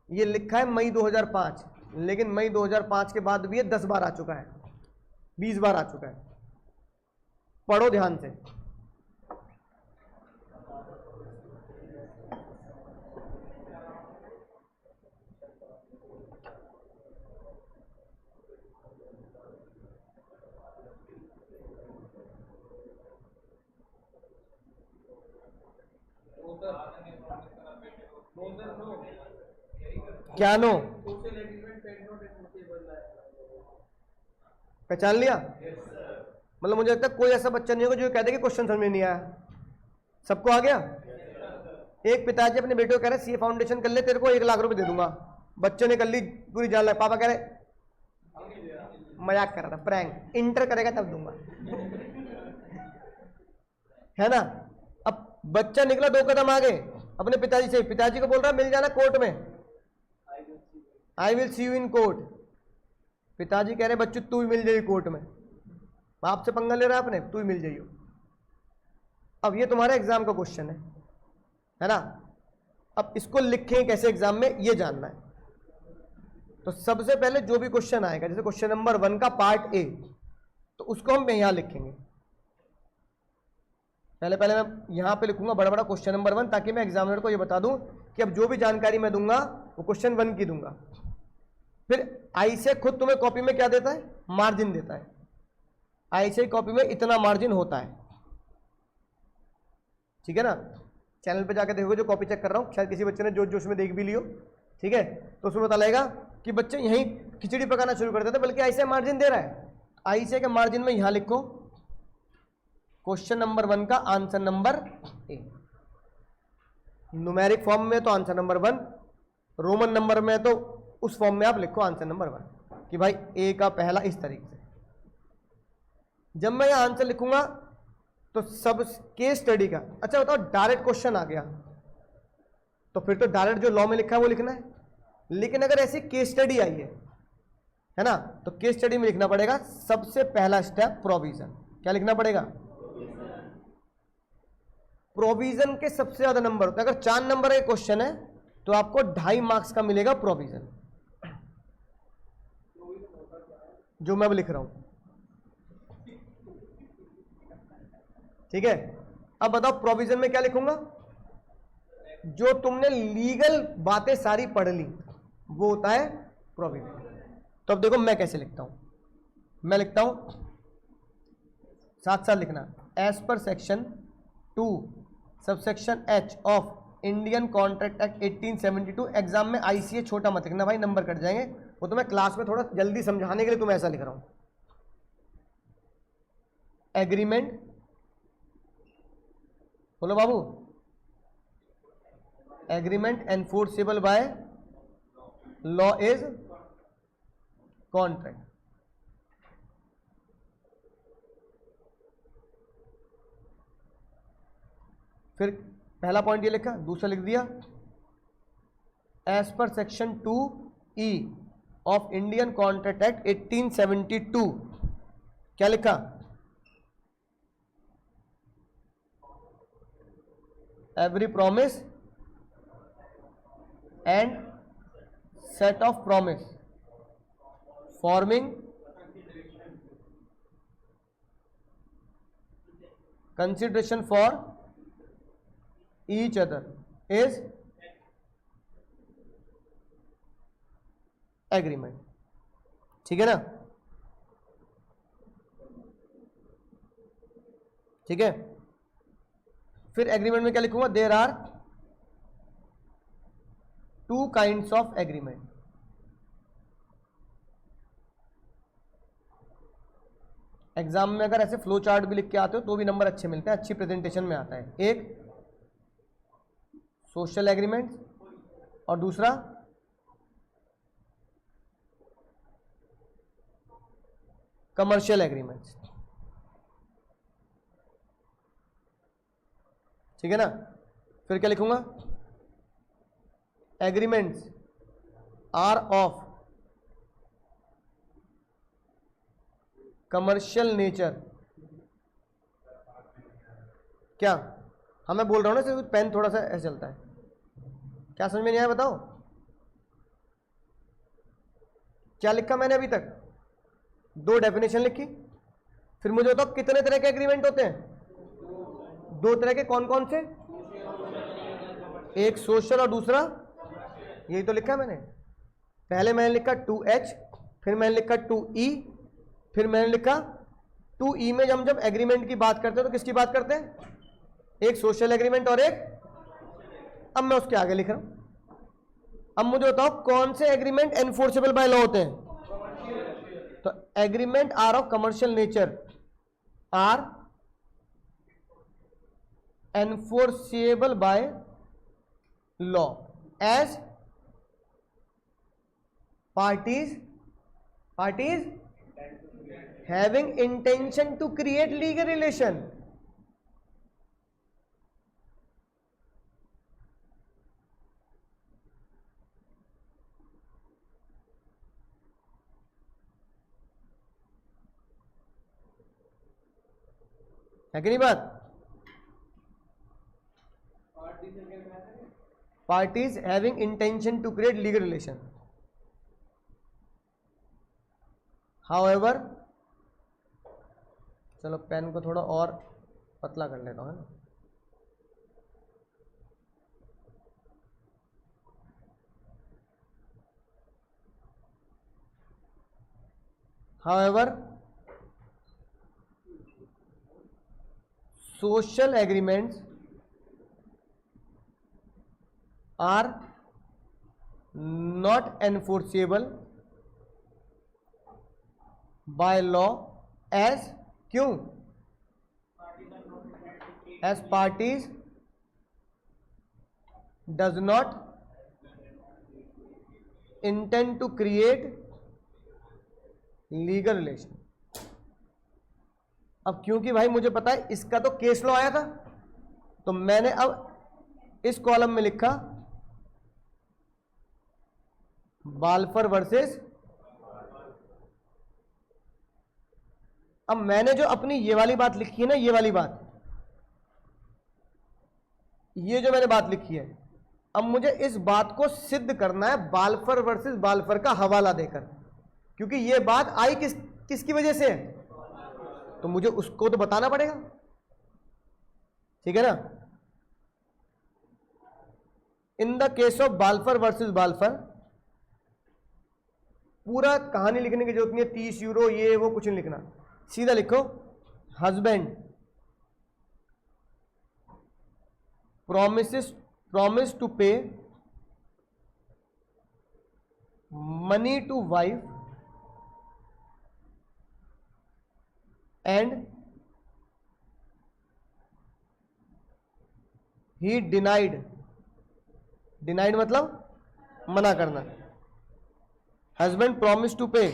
ये लिखा है मई 2005, लेकिन मई 2005 के बाद भी ये 10 बार आ चुका है, 20 बार आ चुका है। पढ़ो ध्यान से। क्या नो पहचान लिया? मतलब मुझे लगता है कोई ऐसा बच्चा नहीं होगा जो कहते कि क्वेश्चन समझ में नहीं आया। सबको आ गया? एक पिताजी अपने बेटे को कह रहे सीए फाउंडेशन कर ले, तेरे को 1 लाख रुपए दे दूंगा। बच्चे ने कर ली पूरी जान लगा, पापा कह रहे मजाक कर रहा था, प्रैंक, इंटर करेगा तब दूंगा, है ना। अब बच्चा निकला 2 कदम आगे अपने पिताजी से, पिताजी को बोल रहा मिल जाना कोर्ट में, I will see you in court. पिताजी कह रहे बच्चों तू ही मिल जाइए कोर्ट में, बाप से पंगा ले रहा है आपने, तू ही मिल जाइए। अब ये तुम्हारा एग्जाम का क्वेश्चन है ना। अब इसको लिखें कैसे एग्जाम में, ये जानना है। तो सबसे पहले जो भी क्वेश्चन आएगा, जैसे क्वेश्चन नंबर 1 का पार्ट ए, तो उसको हम यहां लिखेंगे। पहले मैं यहां पे लिखूंगा बड़ा बड़ा क्वेश्चन नंबर 1, ताकि मैं एग्जामिनर को ये बता दूं कि अब जो भी जानकारी मैं दूंगा वो क्वेश्चन 1 की दूंगा। फिर आईसीए खुद तुम्हें कॉपी में क्या देता है, मार्जिन देता है। आईसीए कॉपी में इतना मार्जिन होता है, ठीक है ना। चैनल पे जाकर देखोगे, जो कॉपी चेक कर रहा हूं, शायद किसी बच्चे ने जोश जोश में देख भी लियो, ठीक है, तो उसमें पता लगेगा कि बच्चे यहीं खिचड़ी पकाना शुरू कर देते, बल्कि आईसीए मार्जिन दे रहा है। आईसीए के मार्जिन में यहां लिखो क्वेश्चन नंबर 1 का answer number A, numeric form में तो आंसर नंबर 1, रोमन नंबर में तो उस फॉर्म में आप लिखो आंसर नंबर 1 कि भाई ए का पहला इस तरीके से। जब मैं यह आंसर लिखूंगा तो सब केस स्टडी का, अच्छा बताओ डायरेक्ट क्वेश्चन आ गया तो फिर तो डायरेक्ट जो लॉ में लिखा है वो लिखना है, लेकिन अगर ऐसी केस स्टडी आई है ना, तो केस स्टडी में लिखना पड़ेगा सबसे पहला स्टेप प्रोविजन। क्या लिखना पड़ेगा? प्रोविजन के सबसे ज्यादा नंबर होते हैं। अगर 4 नंबर का क्वेश्चन है तो आपको 2.5 मार्क्स का मिलेगा प्रोविजन, जो मैं अब लिख रहा हूं, ठीक है। अब बताओ प्रोविजन में क्या लिखूंगा? जो तुमने लीगल बातें सारी पढ़ ली वो होता है प्रोविजन। तो अब देखो मैं कैसे लिखता हूं, मैं लिखता हूं साथ साथ लिखना, as per section 2 subsection H of Indian contract act 1872। Exam में आईसीए छोटा मत लिखना भाई, नंबर कट जाएंगे, वो तो मैं क्लास में थोड़ा जल्दी समझाने के लिए तुम्हें ऐसा लिख रहा हूं। एग्रीमेंट, बोलो बाबू, agreement enforceable by law is contract. फिर पहला पॉइंट ये लिखा, दूसरा लिख दिया as per section 2E of Indian contract act 1872। क्या लिखा? Every promise and set of promise forming consideration for each other is agreement, ठीक है ना। ठीक है, फिर एग्रीमेंट में क्या लिखूंगा? There are 2 kinds of agreement. Exam में अगर ऐसे फ्लो चार्ट भी लिख के आते हो तो भी नंबर अच्छे मिलते हैं, अच्छी प्रेजेंटेशन में आता है। एक सोशल एग्रीमेंट और दूसरा कमर्शियल एग्रीमेंट्स, ठीक है ना। फिर क्या लिखूंगा? Agreements are of commercial nature. क्या हाँ मैं बोल रहा हूं ना, सिर्फ पेन थोड़ा सा ऐसे चलता है, क्या समझ में नहीं आया बताओ? क्या लिखा मैंने अभी तक? 2 डेफिनेशन लिखी। फिर मुझे बताओ कितने तरह के एग्रीमेंट होते हैं? 2 तरह के। कौन कौन से? एक सोशल और दूसरा, यही तो लिखा है मैंने। पहले मैंने लिखा 2H, फिर मैंने लिखा 2E, फिर मैंने लिखा 2E में जब जब एग्रीमेंट की बात करते हैं तो किसकी बात करते हैं? एक सोशल एग्रीमेंट और एक, अब मैं उसके आगे लिख रहा हूं। अब मुझे बताओ कौन से एग्रीमेंट एनफोर्सेबल बाय लॉ होते हैं? तो agreement are of commercial nature are enforceable by law as parties having intention to create legal relation. है कि नहीं बात? Parties having intention to create legal relation. However, चलो पेन को थोड़ा और पतला कर लेता हूं, है ना? However, social agreements are not enforceable by law as, क्यों? As parties does not intend to create legal relation. अब क्योंकि भाई मुझे पता है इसका तो केस लॉ आया था, तो मैंने अब इस कॉलम में लिखा बाल्फर वर्सेस। अब मैंने जो अपनी ये वाली बात लिखी है ना, ये वाली बात, ये जो मैंने बात लिखी है, अब मुझे इस बात को सिद्ध करना है बाल्फर वर्सेस बाल्फर का हवाला देकर, क्योंकि ये बात आई किसकी वजह से है, तो मुझे उसको तो बताना पड़ेगा। ठीक है ना? In the case of Balfour versus Balfour, पूरा कहानी लिखने की जरूरत नहीं है, 30 यूरो ये वो कुछ नहीं लिखना, सीधा लिखो husband promise to pay money to wife and he denied मतलब मना करना। husband promised to pay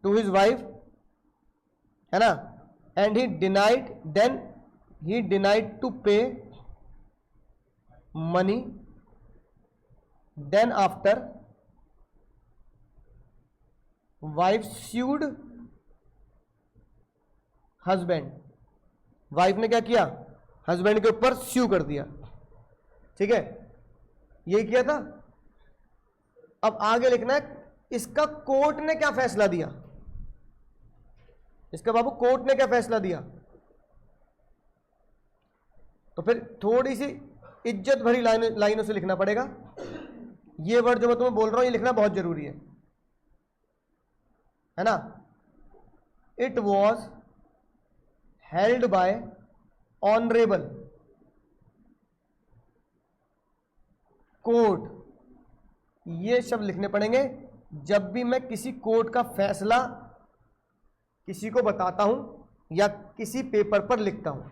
to his wife, है ना, and he denied to pay money, then after wife sued husband, wife ने क्या किया? हस्बैंड के ऊपर स्यू कर दिया। ठीक है, यही किया था। अब आगे लिखना है इसका कोर्ट ने क्या फैसला दिया, इसका बाबू कोर्ट ने क्या फैसला दिया। तो फिर थोड़ी सी इज्जत भरी लाइनों से लिखना पड़ेगा। ये वर्ड जो मैं तुम्हें बोल रहा हूं ये लिखना बहुत जरूरी है ना। It was held bye honourable court, ये शब्द लिखने पड़ेंगे जब भी मैं किसी कोर्ट का फैसला किसी को बताता हूं या किसी पेपर पर लिखता हूं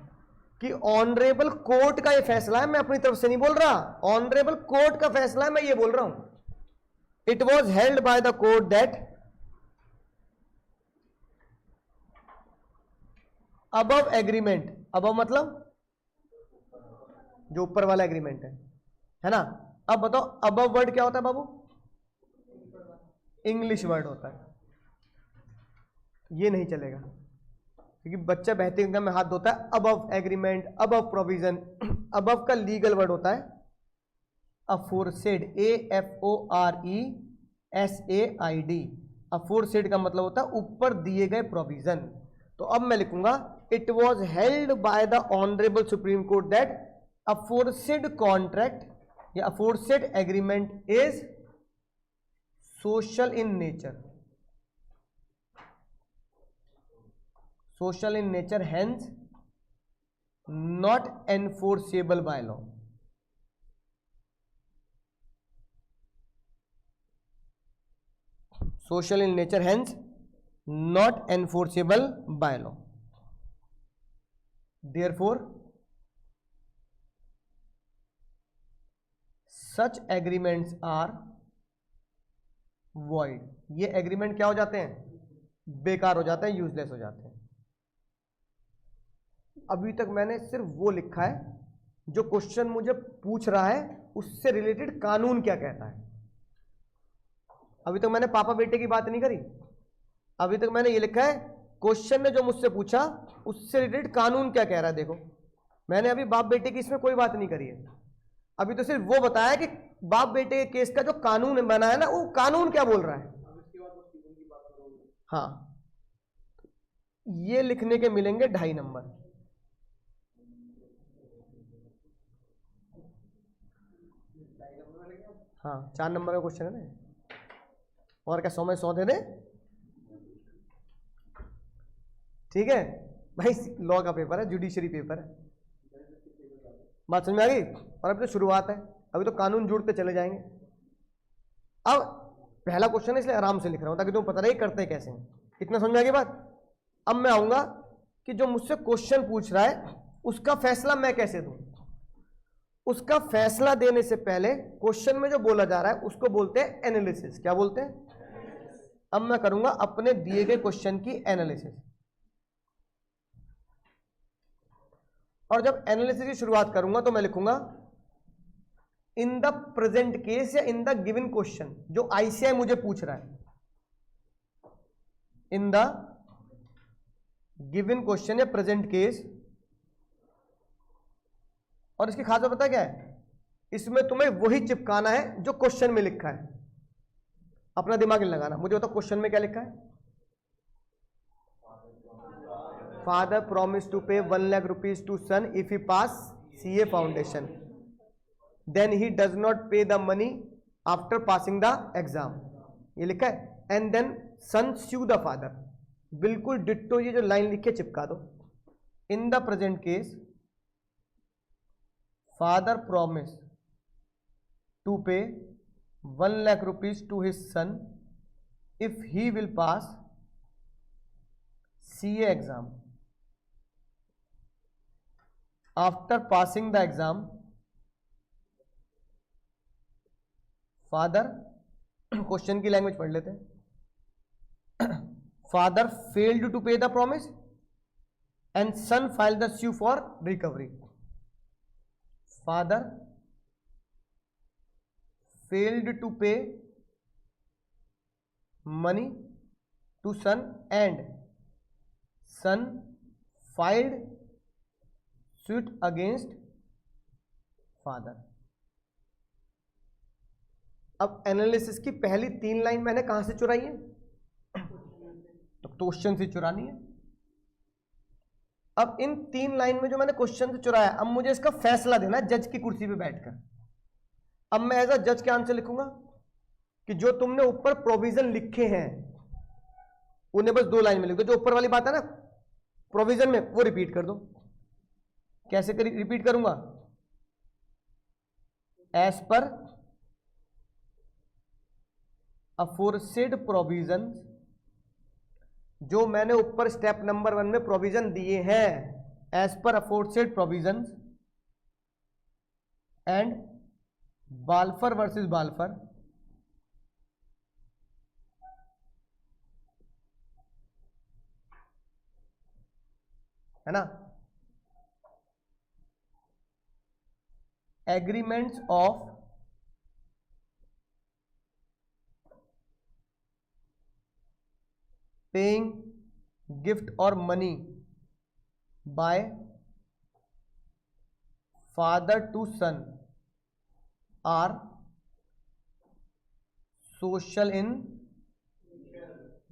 कि ऑनरेबल कोर्ट का ये फैसला है, मैं अपनी तरफ से नहीं बोल रहा, ऑनरेबल कोर्ट का फैसला है, मैं ये बोल रहा हूं। It was held by the court that above agreement, above मतलब जो ऊपर वाला एग्रीमेंट है ना। अब बताओ अबव वर्ड क्या होता है बाबू? इंग्लिश वर्ड होता है, ये नहीं चलेगा क्योंकि बच्चा बहते गंगा में हाथ धोता है। Above agreement, above provision, above का लीगल वर्ड होता है अफोरसेड, AFORESAID, SAID, अफोरसेड का मतलब होता है ऊपर दिए गए प्रोविजन। तो अब मैं लिखूंगा it was held by the honourable supreme court that aforesaid contract या aforesaid agreement is social in nature, social in nature, hence not enforceable by law. Social in nature, hence not enforceable by law. Therefore such agreements are void, ये agreement क्या हो जाते हैं? बेकार हो जाते हैं, यूजलेस हो जाते हैं। अभी तक मैंने सिर्फ वो लिखा है जो क्वेश्चन मुझे पूछ रहा है उससे रिलेटेड कानून क्या कहता है। अभी तक मैंने पापा बेटे की बात नहीं करी, अभी तक मैंने ये लिखा है क्वेश्चन ने जो मुझसे पूछा उससे रिलेटेड कानून क्या कह रहा है। देखो मैंने अभी बाप बेटे की इसमें कोई बात नहीं करी है, अभी तो सिर्फ वो बताया कि बाप बेटे के केस का जो कानून बना है ना, वो कानून क्या बोल रहा है। हाँ, ये लिखने के मिलेंगे 2.5 नंबर। हाँ 4 नंबर का क्वेश्चन है ना, और क्या 100 में 100 दे दे, ठीक है भाई। लॉ का पेपर है, जुडिशरी पेपर है, बात समझ में आ गई। और अभी तो शुरुआत है, अभी तो कानून जुड़ते चले जाएंगे। अब पहला क्वेश्चन है इसलिए आराम से लिख रहा हूं ताकि तुम्हें पता रहे करते कैसे हैं। इतना समझ में आ गई बात। अब मैं आऊंगा कि जो मुझसे क्वेश्चन पूछ रहा है उसका फैसला मैं कैसे दूं। उसका फैसला देने से पहले क्वेश्चन में जो बोला जा रहा है उसको बोलते हैं एनालिसिस। क्या बोलते हैं? अब मैं करूंगा अपने दिए गए क्वेश्चन की एनालिसिस, और जब एनालिसिस की शुरुआत करूंगा तो मैं लिखूंगा इन द प्रेजेंट केस या इन द गिवन क्वेश्चन, जो आईसीआई मुझे पूछ रहा है, इन द गिवन क्वेश्चन या प्रेजेंट केस। और इसकी खास बात पता क्या है, इसमें तुम्हें वही चिपकाना है जो क्वेश्चन में लिखा है, अपना दिमाग नहीं लगाना। मुझे बताओ क्वेश्चन में क्या लिखा है? Father promise to pay 1 lakh rupees to son if he pass CA foundation, then he does not pay the money after passing the exam, ये लिखा है। And then son sue the father, बिल्कुल डिट्टो ये जो लाइन लिखे चिपका दो। In the present case father promise to pay 1 lakh rupees to his son if he will pass CA exam, after passing the exam father, question की language पढ़ लेते हैं। Father failed to pay the promise and son file the sue for recovery. Father failed to pay money to son and son filed suit against father। अब analysis की पहली 3 line मैंने कहां से चुराई है? तो क्वेश्चन से चुरानी है। अब इन 3 लाइन में जो मैंने क्वेश्चन से चुराया, अब मुझे इसका फैसला देना है जज की कुर्सी पे बैठकर। अब मैं एज अ जज क्या आंसर लिखूंगा कि जो तुमने ऊपर प्रोविजन लिखे हैं उन्हें बस 2 लाइन में लिख दो। जो ऊपर वाली बात है ना प्रोविजन में, वो रिपीट कर दो। कैसे रिपीट करूंगा? एज पर अफोरसेड प्रोविजन, जो मैंने ऊपर स्टेप नंबर 1 में प्रोविजन दिए हैं, as per aforesaid provision and Balfour versus Balfour, है ना, एग्रीमेंट्स ऑफ पेइंग गिफ्ट और money by father to son are social in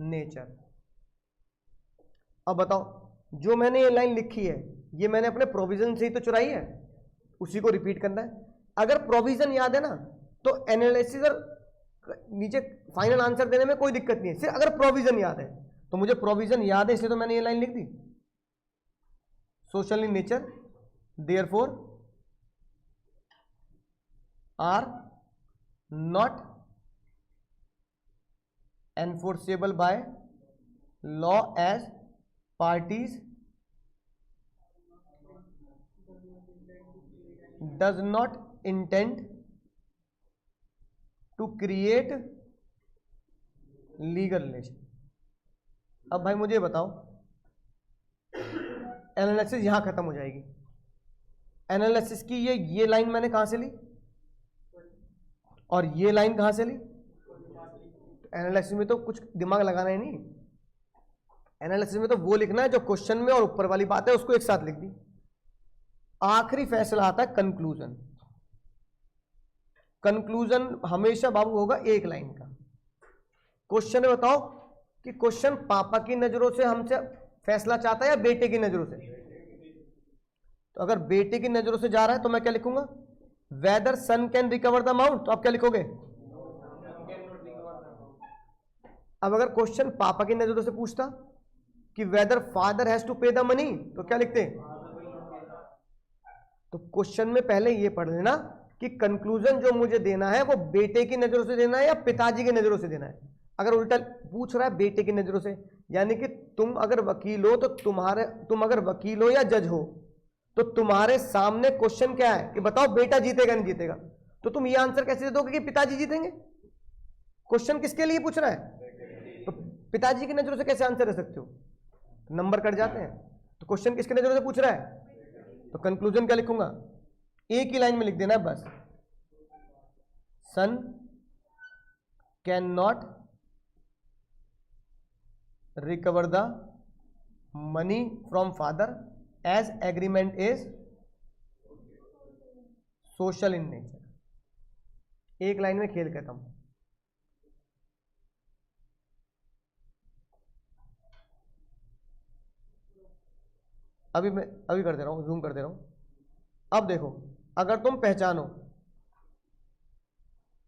nature. अब बताओ, जो मैंने ये लाइन लिखी है ये मैंने अपने प्रोविजन से ही तो चुराई है, उसी को रिपीट करना है। अगर प्रोविजन याद है ना तो एनालिसिस और नीचे फाइनल आंसर देने में कोई दिक्कत नहीं है, सिर्फ अगर प्रोविजन याद है। तो मुझे प्रोविजन याद है इसलिए तो मैंने ये लाइन लिख दी, social in nature therefore are not enforceable by law as parties does not intend to create legal relation. अब भाई मुझे बताओ, एनालिसिस यहां खत्म हो जाएगी। एनालिसिस की ये लाइन मैंने कहां से ली और ये लाइन कहां से ली? एनालिसिस में तो कुछ दिमाग लगाना ही नहीं, एनालिसिस में तो वो लिखना है जो क्वेश्चन में और ऊपर वाली बात है उसको एक साथ लिख दी। आखिरी फैसला आता है कंक्लूजन। कंक्लूजन हमेशा बाबू होगा एक लाइन का। क्वेश्चन में बताओ कि क्वेश्चन पापा की नजरों से हमसे फैसला चाहता है या बेटे की नजरों से? तो अगर बेटे की नजरों से जा रहा है तो मैं क्या लिखूंगा? Whether son can recover the amount, तो आप क्या लिखोगे? अब अगर क्वेश्चन पापा की नजरों से पूछता कि weather father has to pay the money, तो क्या लिखते? तो क्वेश्चन में पहले ये पढ़ लेना कि कंक्लूजन जो मुझे देना है वो बेटे की नजरों से देना है या पिताजी की नजरों से देना है। अगर उल्टा पूछ रहा है बेटे की नजरों से, यानी कि तुम अगर वकील हो तो तुम अगर वकील हो या जज हो तो तुम्हारे सामने क्वेश्चन क्या है कि बताओ बेटा जीतेगा नहीं जीतेगा, तो तुम ये आंसर कैसे दे दोगे कि पिताजी जीतेंगे? क्वेश्चन किसके लिए पूछ रहा है? तो पिताजी की नजरों से कैसे आंसर दे सकते हो? तो नंबर कट जाते हैं। तो क्वेश्चन किसकी नजरों से पूछ रहा है? तो कंक्लूजन क्या लिखूंगा? एक ही लाइन में लिख देना है बस, son can not recover the money from father as agreement is social in nature. एक लाइन में खेल खत्म। अभी कर दे रहा हूं, जूम कर दे रहा हूं। अब देखो, अगर तुम पहचानो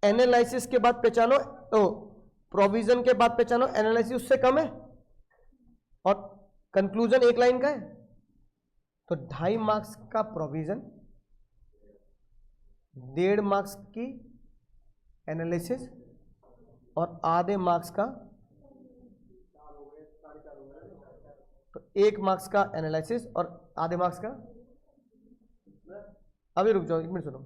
एनालिसिस के बाद पहचानो, तो प्रोविजन के बाद पहचानो एनालिसिस उससे कम है और कंक्लूजन एक लाइन का है, तो 2.5 मार्क्स का प्रोविजन, 1.5 मार्क्स की एनालिसिस और आधे मार्क्स का, तो 1 मार्क्स का एनालिसिस और आधे मार्क्स का। अभी रुक जाओ, 1 मिनट सुनो।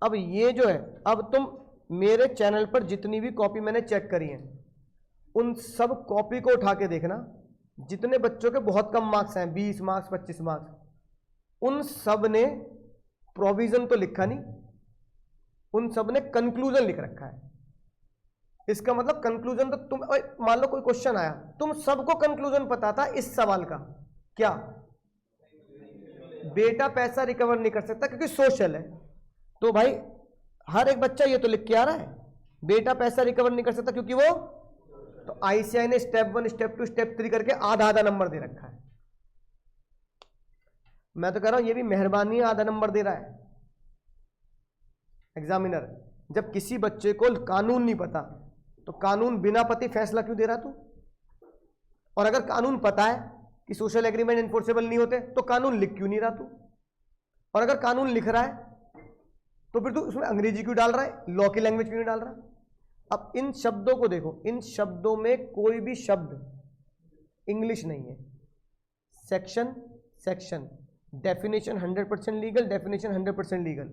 अब ये जो है, अब तुम मेरे चैनल पर जितनी भी कॉपी मैंने चेक करी है उन सब कॉपी को उठा के देखना, जितने बच्चों के बहुत कम मार्क्स हैं, 20 मार्क्स 25 मार्क्स, उन सब ने प्रोविजन तो लिखा नहीं, उन सब ने कंक्लूजन लिख रखा है। इसका मतलब कंक्लूजन तो तुम, मान लो कोई क्वेश्चन आया, तुम सबको कंक्लूजन पता था इस सवाल का, क्या? बेटा पैसा रिकवर नहीं कर सकता क्योंकि सोशल है। तो भाई हर एक बच्चा ये तो लिख के आ रहा है बेटा पैसा रिकवर नहीं कर सकता क्योंकि वो, तो आईसीआई ने स्टेप 1 स्टेप 2 स्टेप 3 करके आधा आधा नंबर दे रखा है। मैं तो कह रहा हूं ये भी मेहरबानी आधा नंबर दे रहा है एग्जामिनर। जब किसी बच्चे को कानून नहीं पता तो कानून बिना पति फैसला क्यों दे रहा तू? और अगर कानून पता है कि सोशल एग्रीमेंट इन्फोर्सेबल नहीं होते तो कानून लिख क्यों नहीं रहा तू? और अगर कानून लिख रहा है तो फिर तू उसमें अंग्रेजी क्यों डाल रहा है, लॉ की लैंग्वेज क्यों नहीं डाल रहा? अब इन शब्दों को देखो, इन शब्दों में कोई भी शब्द इंग्लिश नहीं है। Section section, definition 100% legal, definition 100% legal.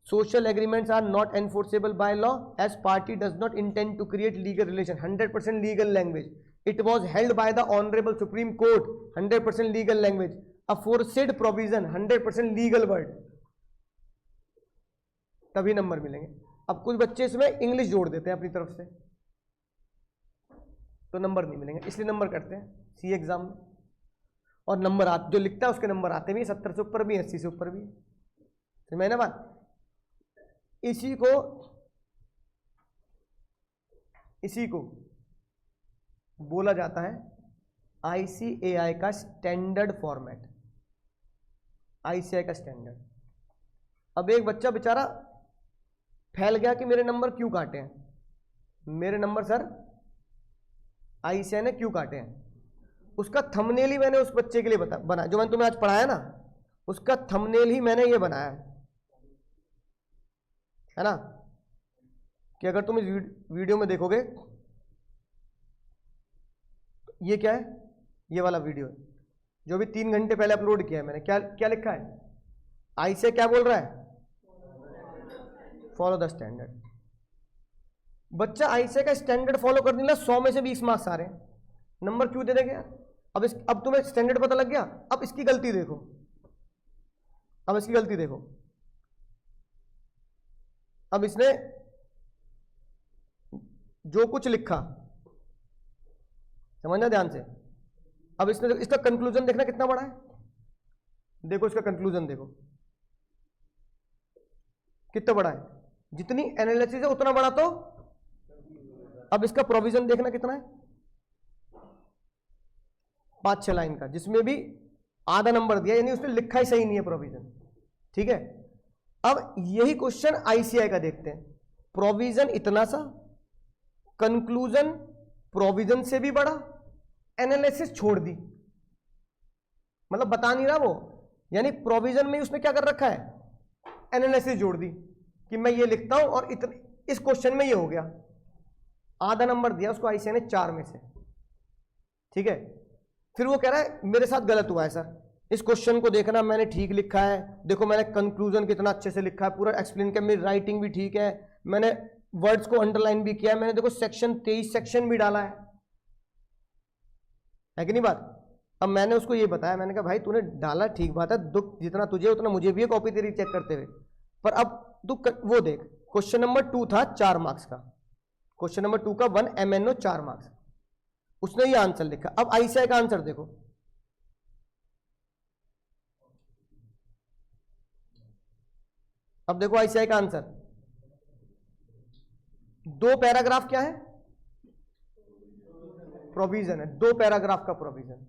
Social agreements are not enforceable by law as party does not intend to create legal relation, 100% legal language. It was held by the honourable supreme court, 100% legal language. Aforesaid provision, 100% legal word, तभी number मिलेंगे। अब कुछ बच्चे इसमें English जोड़ देते हैं अपनी तरफ से तो नंबर नहीं मिलेंगे, इसलिए नंबर करते हैं सी एग्जाम में। और नंबर जो लिखता है उसके नंबर आते भी 70 से ऊपर भी, 80 से ऊपर भी। तो मैंने बात इसी को इसी को बोला जाता है ICAI का स्टैंडर्ड फॉर्मेट, ICAI का स्टैंडर्ड। अब एक बच्चा बेचारा फैल गया कि मेरे नंबर क्यों काटे हैं, मेरे नंबर सर ICAI ने क्यों काटे हैं। उसका थंबनेल ही मैंने उस बच्चे के लिए बनाया, जो मैंने तुम्हें आज पढ़ाया ना, उसका थंबनेल ही मैंने ये बनाया है ना, कि अगर तुम इस वीडियो में देखोगे, ये क्या है, ये वाला वीडियो जो भी 3 घंटे पहले अपलोड किया है मैंने, क्या क्या लिखा है, ICAI क्या बोल रहा है, फॉलो द स्टैंडर्ड। बच्चा ICAI का स्टैंडर्ड फॉलो करने लगा, 100 में से 20 मार्क्स आ रहे हैं, नंबर क्यों दे देंगे यार। अब तुम्हें स्टैंडर्ड पता लग गया, अब इसकी गलती देखो, अब इसकी गलती देखो। अब इसने जो कुछ लिखा, समझना ध्यान से, अब इसने इसका कंक्लूजन देखना कितना बड़ा है, देखो इसका कंक्लूजन देखो कितना बड़ा है, जितनी एनालिसिस है उतना बड़ा। तो अब इसका प्रोविजन देखना कितना है, 5-6 लाइन का, जिसमें भी आधा नंबर दिया, यानी उसने लिखा ही सही नहीं है प्रोविजन, ठीक है। अब यही क्वेश्चन ICAI का देखते हैं, प्रोविजन इतना सा, कंक्लूजन प्रोविजन से भी बड़ा, एनालिसिस छोड़ दी, मतलब बता नहीं रहा वो, यानी प्रोविजन में उसने क्या कर रखा है, एनालिसिस जोड़ दी कि मैं ये लिखता हूं और इस क्वेश्चन में ये हो गया, आधा नंबर दिया उसको ICAI ने 4 में से, ठीक है। फिर वो कह रहा है मेरे साथ गलत हुआ है सर, इस क्वेश्चन को देखना, मैंने ठीक लिखा है, देखो मैंने कंक्लूजन कितना अच्छे से लिखा है, पूरा एक्सप्लेन किया, मेरी राइटिंग भी ठीक है, मैंने वर्ड्स को अंडरलाइन भी किया है, मैंने देखो सेक्शन 23 सेक्शन भी डाला है कि नहीं बात। अब मैंने उसको ये बताया, मैंने कहा भाई तूने डाला ठीक बात है, दुख जितना तुझे उतना मुझे भी है कॉपी तेरी चेक करते हुए, पर अब तू वो देख, क्वेश्चन नंबर 2 था 4 मार्क्स का, क्वेश्चन नंबर 2 का 1 MNO 4 मार्क्स, उसने ये आंसर लिखा। अब ICAI का आंसर देखो, अब देखो ICAI का आंसर, 2 पैराग्राफ क्या है, प्रोविजन है, 2 पैराग्राफ का प्रोविजन,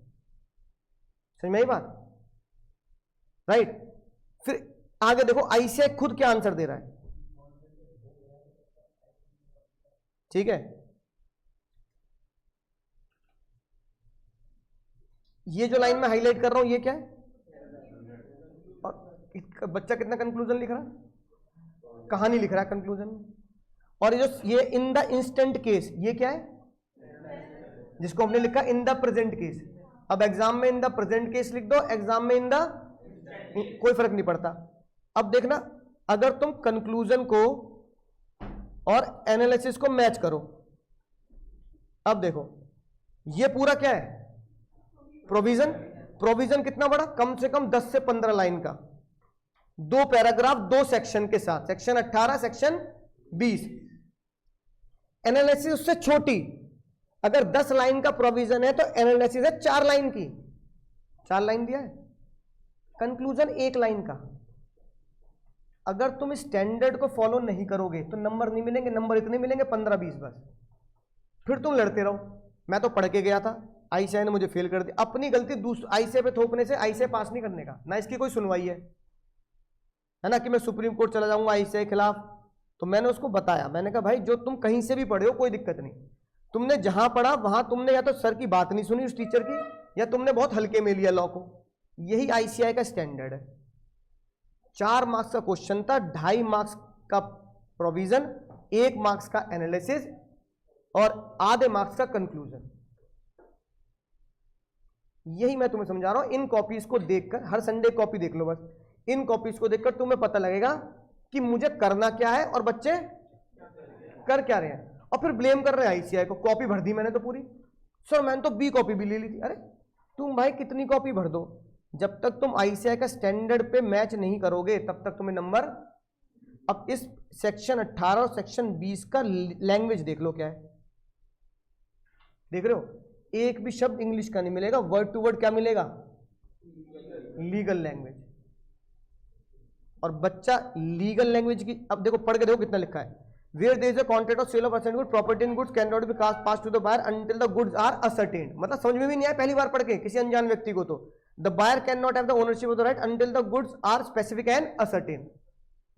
समझ में आई बात, राइट। फिर आगे देखो ICAI खुद क्या आंसर दे रहा है, ठीक है। ये जो लाइन में हाईलाइट कर रहा हूं ये क्या है, और बच्चा कितना कंक्लूजन लिख रहा है, कहानी लिख रहा है कंक्लूजन में। और ये इन द इंस्टेंट केस, ये क्या है, जिसको हमने लिखा इन द प्रेजेंट केस। अब एग्जाम में इन द प्रेजेंट केस लिख दो, एग्जाम में इन द, कोई फर्क नहीं पड़ता। अब देखना, अगर तुम कंक्लूजन को और एनालिसिस को मैच करो, अब देखो ये पूरा क्या है, प्रोविजन। प्रोविजन कितना बड़ा, कम से कम 10 से 15 लाइन का, 2 पैराग्राफ 2 सेक्शन के साथ, सेक्शन 18 सेक्शन 20। एनालिसिस उससे छोटी, अगर 10 लाइन का प्रोविजन है तो एनालिसिस है 4 लाइन की, 4 लाइन दिया है, कंक्लूजन 1 लाइन का। अगर तुम स्टैंडर्ड को फॉलो नहीं करोगे तो नंबर नहीं मिलेंगे, नंबर इतने मिलेंगे 15-20 बस, फिर तुम लड़ते रहो। मैं तो पढ़ के गया था, ICAI ने मुझे फेल कर दिया, अपनी गलती ICAI पे थोपने से ICAI पास नहीं करने का, ना इसकी कोई सुनवाई है ना, कि मैं सुप्रीम कोर्ट चला जाऊंगा ICAI के खिलाफ। तो मैंने उसको बताया, मैंने कहा भाई जो तुम कहीं से भी पढ़े हो कोई दिक्कत नहीं, तुमने जहां पढ़ा वहां तुमने या तो सर की बात नहीं सुनी उस टीचर की, या तुमने बहुत हल्के में लिया लॉ को। यही ICAI का स्टैंडर्ड है। 4 मार्क्स का क्वेश्चन था, 2.5 मार्क्स का प्रोविजन, 1 मार्क्स का एनालिसिस और आधे मार्क्स का कंक्लूजन। यही मैं तुम्हें समझा रहा हूं। इन कॉपीज को देखकर, हर संडे कॉपी देख लो बस, इन कॉपीज को देखकर तुम्हें पता लगेगा कि मुझे करना क्या है और बच्चे कर क्या रहे हैं। और फिर ब्लेम कर रहे हैं ICAI को, कॉपी भर दी मैंने तो पूरी, सर मैंने तो B कॉपी भी ले ली थी। अरे तुम भाई कितनी कॉपी भर दो, जब तक तुम ICAI का स्टैंडर्ड पे मैच नहीं करोगे तब तक तुम्हें नंबर। अब इस सेक्शन 18 और सेक्शन 20 का लैंग्वेज देख लो क्या है, देख रहे हो, एक भी शब्द इंग्लिश का नहीं मिलेगा, वर्ड टू वर्ड क्या मिलेगा, लीगल लैंग्वेज। और बच्चा लीगल लैंग्वेज की, अब देखो पढ़ के देखो कितना लिखा है, where there is a contract of sale of asset good property in goods can not be pass to the buyer until the goods are ascertained. मतलब समझ में भी नहीं आया पहली बार पढ़ के किसी अनजान व्यक्ति को, तो the buyer can not have the ownership of the right until the goods are specific and ascertain.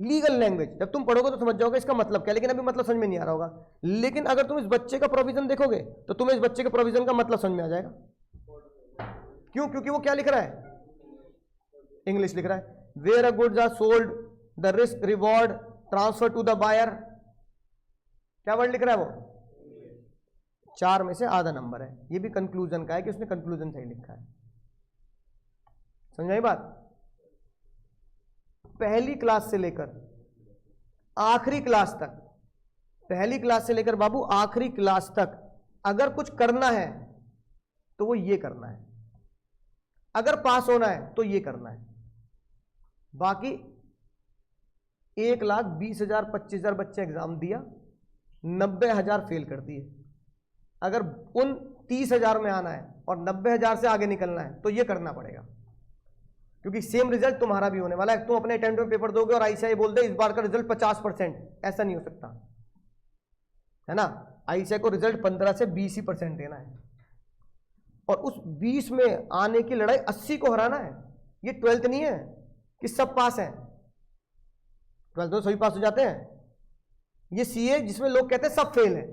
Legal language जब तुम पढ़ोगे तो समझ जाओगे इसका मतलब क्या, लेकिन अभी मतलब समझ में नहीं आ रहा होगा। लेकिन अगर तुम इस बच्चे का प्रोविजन देखोगे तो तुम्हें इस बच्चे के प्रोविजन का मतलब समझ में आ जाएगा। क्यों? क्योंकि वो क्या लिख रहा है, इंग्लिश लिख रहा है। Where a goods are sold the risk reward transfer to the buyer, क्या वर्ड लिख रहा है वो, 4 में से आधा नंबर है। ये भी कंक्लूजन का है कि उसने कंक्लूजन सही लिखा है। समझ आई बात? पहली क्लास से लेकर आखिरी क्लास तक, पहली क्लास से लेकर बाबू आखिरी क्लास तक अगर कुछ करना है तो वो ये करना है, अगर पास होना है तो ये करना है। बाकी 1,20,000 25,000 बच्चे एग्जाम दिया, 90,000 फेल कर दिए। अगर उन 30,000 में आना है और 90,000 से आगे निकलना है तो ये करना पड़ेगा, क्योंकि सेम रिजल्ट तुम्हारा भी होने वाला है। तुम अपने अटेम्प्ट में पेपर दोगे और आईसीआई बोल दे इस बार का रिजल्ट 50%, ऐसा नहीं हो सकता है ना। आईसीआई को रिजल्ट 15 से 20% देना है, और उस 20 में आने की लड़ाई 80 को हराना है। ये 12th नहीं है कि सब पास हैं, 12th तो सभी पास हो जाते हैं। ये सीए जिसमें लोग कहते हैं सब फेल है,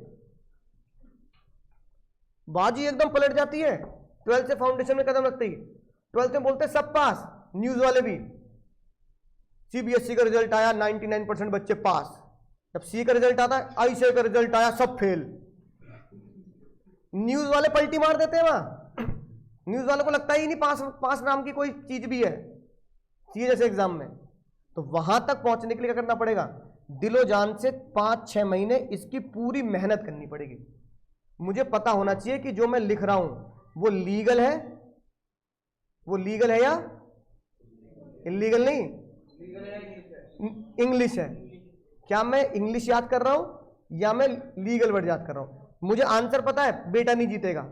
बाजी एकदम पलट जाती है 12th से फाउंडेशन में कदम रखते ही। 12th में बोलते हैं सब पास, न्यूज वाले भी। सीबीएसई का रिजल्ट आया 99% बच्चे पास, जब सी का रिजल्ट आता है आईसीआई का रिजल्ट आया सब फेल। न्यूज वाले पलटी मार देते हैं वहां, न्यूज वालों को लगता ही नहीं पास नाम की कोई चीज भी है सीए जैसे एग्जाम में। तो वहां तक पहुंचने के लिए क्या करना पड़ेगा, दिलो जान से 5-6 महीने इसकी पूरी मेहनत करनी पड़ेगी। मुझे पता होना चाहिए कि जो मैं लिख रहा हूं वो लीगल है, वो लीगल है या इलीगल नहीं, इंग्लिश है। क्या मैं इंग्लिश याद कर रहा हूं या मैं लीगल वर्ड याद कर रहा हूं। मुझे आंसर पता है बेटा नहीं जीतेगा,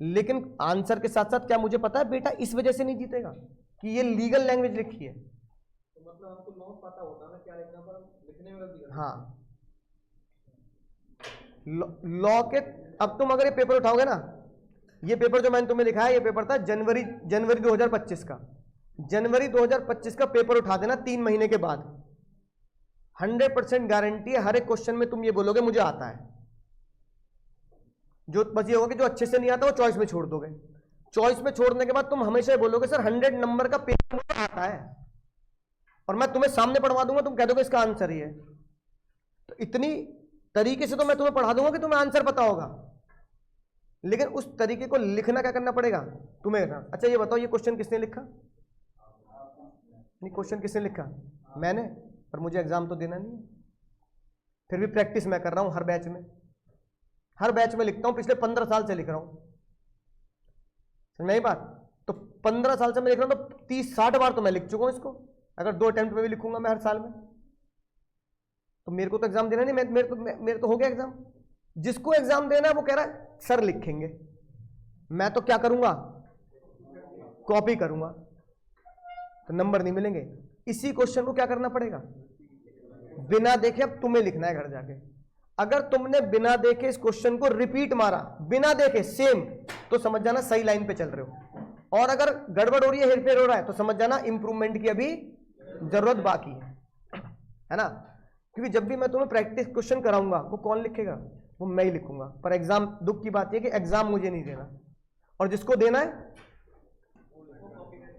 लेकिन आंसर के साथ साथ क्या मुझे पता है बेटा इस वजह से नहीं जीतेगा कि ये लीगल लैंग्वेज लिखी है। तो मतलब हमको लॉ पता होता है ना क्या लिखना, पर लिखने में गलती। हाँ, लॉ के अब तुम अगर ये पेपर उठाओगे ना, ये पेपर जो मैंने तुम्हें लिखा है ये पेपर था जनवरी 2025 का। जनवरी 2025 का पेपर उठा देना 3 महीने के बाद, 100% गारंटी है हर एक क्वेश्चन में तुम ये बोलोगे मुझे आता है। जो बस ये होगा कि जो अच्छे से नहीं आता वो चॉइस में छोड़ दोगे। चॉइस में छोड़ने के बाद तुम हमेशा ये बोलोगे सर 100 नंबर का पेपर मुझे आता है, और मैं तुम्हें सामने पढ़वा दूंगा, तुम कह दोगे इसका आंसर ही है। तो इतनी तरीके से तो मैं तुम्हें पढ़ा दूंगा कि तुम्हें आंसर पता होगा, लेकिन उस तरीके को लिखना क्या करना पड़ेगा तुम्हें। अच्छा ये बताओ ये क्वेश्चन किसने लिखा, नहीं क्वेश्चन किसने लिखा, मैंने, पर मुझे एग्जाम तो देना नहीं है। फिर भी प्रैक्टिस मैं कर रहा हूं, हर बैच में लिखता हूं, पिछले 15 साल से लिख रहा हूं। समझ में आई बात? तो 15 साल से मैं लिख रहा हूं तो 30-60 बार तो मैं लिख चुका हूं इसको। अगर 2 अटेम्प्ट में भी लिखूंगा मैं हर साल में, तो मेरे को तो एग्जाम देना नहीं, मेरे तो हो गया एग्जाम। जिसको एग्जाम देना है वो कह रहा है सर लिखेंगे, मैं तो क्या करूंगा, कॉपी करूंगा, तो नंबर नहीं मिलेंगे। इसी क्वेश्चन को क्या करना पड़ेगा, बिना देखे अब तुम्हें लिखना है घर जाके। अगर तुमने बिना देखे इस क्वेश्चन को रिपीट मारा, बिना देखे सेम, तो समझ जाना सही लाइन पे चल रहे हो। और अगर गड़बड़ हो रही है, हेरफेर हो रहा है, तो समझ जाना इंप्रूवमेंट की अभी जरूरत बाकी है ना। क्योंकि जब भी मैं तुम्हें प्रैक्टिस क्वेश्चन कराऊंगा वो कौन लिखेगा, वो मैं ही लिखूंगा। पर एग्जाम, दुख की बात यह कि एग्जाम मुझे नहीं देना, और जिसको देना है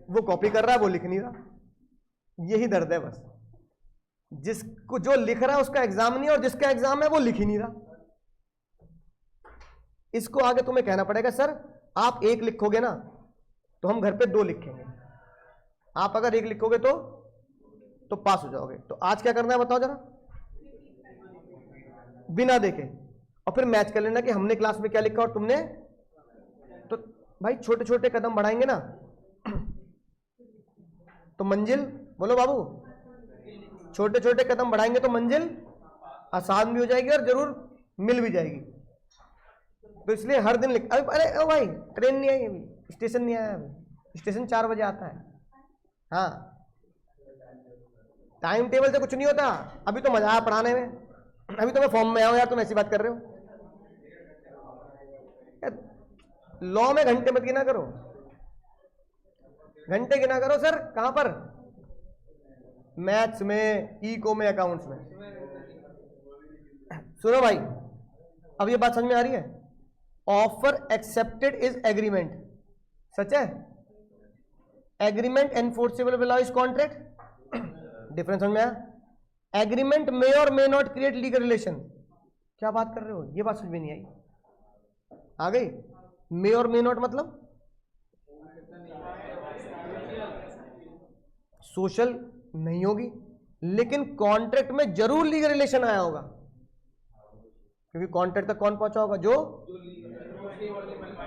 वो कॉपी कर रहा है, वो लिख नहीं रहा। यही दर्द है बस, जिसको जो लिख रहा है उसका एग्जाम नहीं, और जिसका एग्जाम है वो लिख ही नहीं रहा। इसको आगे तुम्हें कहना पड़ेगा सर आप 1 लिखोगे ना तो हम घर पे 2 लिखेंगे, आप अगर 1 लिखोगे तो पास हो जाओगे। तो आज क्या करना है बताओ जरा, बिना देखे, और फिर मैच कर लेना कि हमने क्लास में क्या लिखा और तुमने। तो भाई छोटे छोटे कदम बढ़ाएंगे ना तो मंजिल, बोलो बाबू, छोटे छोटे कदम बढ़ाएंगे तो मंजिल आसान भी हो जाएगी और जरूर मिल भी जाएगी। तो इसलिए हर दिन लिख, अरे ओ भाई ट्रेन नहीं आई अभी, स्टेशन नहीं आया अभी, स्टेशन 4 बजे आता है। हाँ, टाइम टेबल से कुछ नहीं होता, अभी तो मजा आया पढ़ाने में। अभी तो मैं फॉर्म में आया हूं यार, तुम ऐसी बात कर रहे हो। लॉ में घंटे मत गिना करो, घंटे गिना करो सर। कहां पर? मैथ्स में, इको में, अकाउंट्स में। सुनो भाई, अब ये बात समझ में आ रही है? ऑफर एक्सेप्टेड इज एग्रीमेंट, सच है। Agreement enforceable below is contract, difference समझ में आया? एग्रीमेंट मे और may not create legal relation. क्या बात कर रहे हो, ये बात समझ में नहीं आई। आ गई? मे और मे नॉट मतलब सोशल नहीं होगी, लेकिन कॉन्ट्रैक्ट में जरूर लीगल रिलेशन आया होगा, क्योंकि कॉन्ट्रैक्ट तक कौन पहुंचा होगा? जो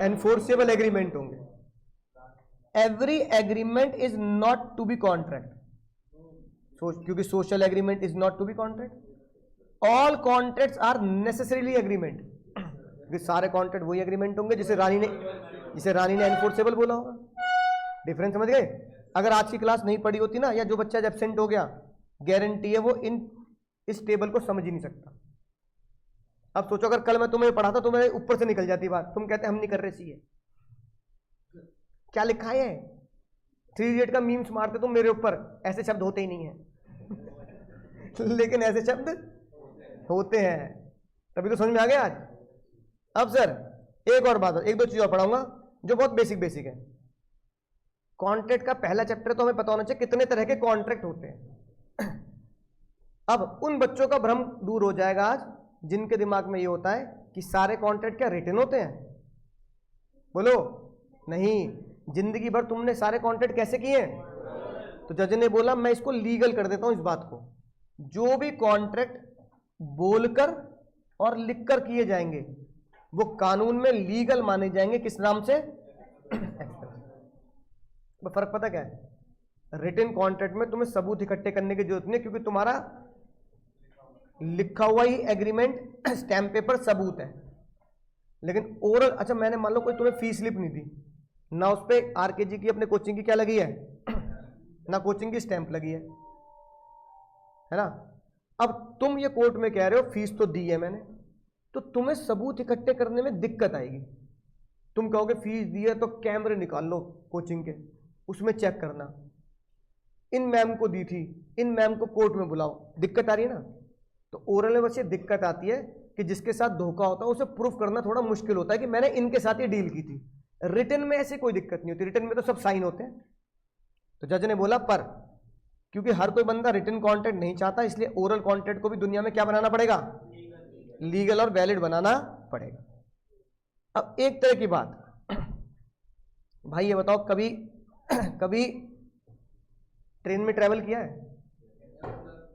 एनफोर्सेबल एग्रीमेंट होंगे। Every agreement is not to be contract, क्योंकि social agreement is not to be contract. All contracts are necessarily agreement, क्योंकि सारे कॉन्ट्रैक्ट वही एग्रीमेंट होंगे जिसे रानी ने एनफोर्सेबल बोला होगा। डिफरेंस समझ गए? अगर आज की क्लास नहीं पढ़ी होती ना, या जो बच्चा एब्सेंट हो गया, गारंटी है वो इस टेबल को समझ ही नहीं सकता। अब सोचो अगर कल मैं तुम्हें पढ़ाता तो मेरे ऊपर से निकल जाती बात, तुम कहते हम नहीं कर रहे सीए। क्या लिखा है? 3 इडियट का मीम्स मारते तुम मेरे ऊपर, ऐसे शब्द होते ही नहीं है लेकिन ऐसे शब्द होते हैं, तभी तो समझ में आ गया आज। अब सर एक और बात, एक दो चीज और पढ़ाऊंगा जो बहुत बेसिक है। कॉन्ट्रैक्ट का पहला चैप्टर तो हमें पता होना चाहिए कितने तरह के कॉन्ट्रैक्ट होते हैं। अब उन बच्चों का भ्रम दूर हो जाएगा आज जिनके दिमाग में ये होता है कि सारे कॉन्ट्रैक्ट क्या रिटन होते हैं। बोलो नहीं, जिंदगी भर तुमने सारे कॉन्ट्रैक्ट कैसे किए हैं? तो जज ने बोला मैं इसको लीगल कर देता हूं इस बात को, जो भी कॉन्ट्रैक्ट बोलकर और लिखकर किए जाएंगे वो कानून में लीगल माने जाएंगे। किस नाम से? फर्क पता क्या है? रिटन कॉन्ट्रैक्ट में तुम्हें सबूत इकट्ठे करने की जरूरत नहीं है, क्योंकि तुम्हारा लिखा हुआ ही एग्रीमेंट स्टैम्प पेपर सबूत है। लेकिन ओरल, अच्छा मैंने मान लो कोई तुम्हें फीस स्लिप नहीं दी ना, उस पर आरकेजी की अपने कोचिंग की क्या लगी है ना कोचिंग की स्टैंप लगी है ना। अब तुम ये कोर्ट में कह रहे हो फीस तो दी है मैंने, तो तुम्हें सबूत इकट्ठे करने में दिक्कत आएगी। तुम कहोगे फीस दी है तो कैमरे निकाल लो कोचिंग के, उसमें चेक करना, इन मैम को दी थी, इन मैम को कोर्ट में बुलाओ, दिक्कत आ रही है ना। तो ओरल में बस ये दिक्कत आती है कि जिसके साथ धोखा होता है उसे प्रूफ करना थोड़ा मुश्किल होता है कि मैंने इनके साथ ये डील की थी। रिटन में ऐसी कोई दिक्कत नहीं होती, रिटन में तो सब साइन होते हैं। तो जज ने बोला पर क्योंकि हर कोई बंदा रिटन कॉन्ट्रैक्ट नहीं चाहता, इसलिए ओरल कॉन्ट्रैक्ट को भी दुनिया में क्या बनाना पड़ेगा? लीगल और वैलिड बनाना पड़ेगा। अब एक तरह की बात भाई, ये बताओ कभी कभी ट्रेन में ट्रैवल किया है?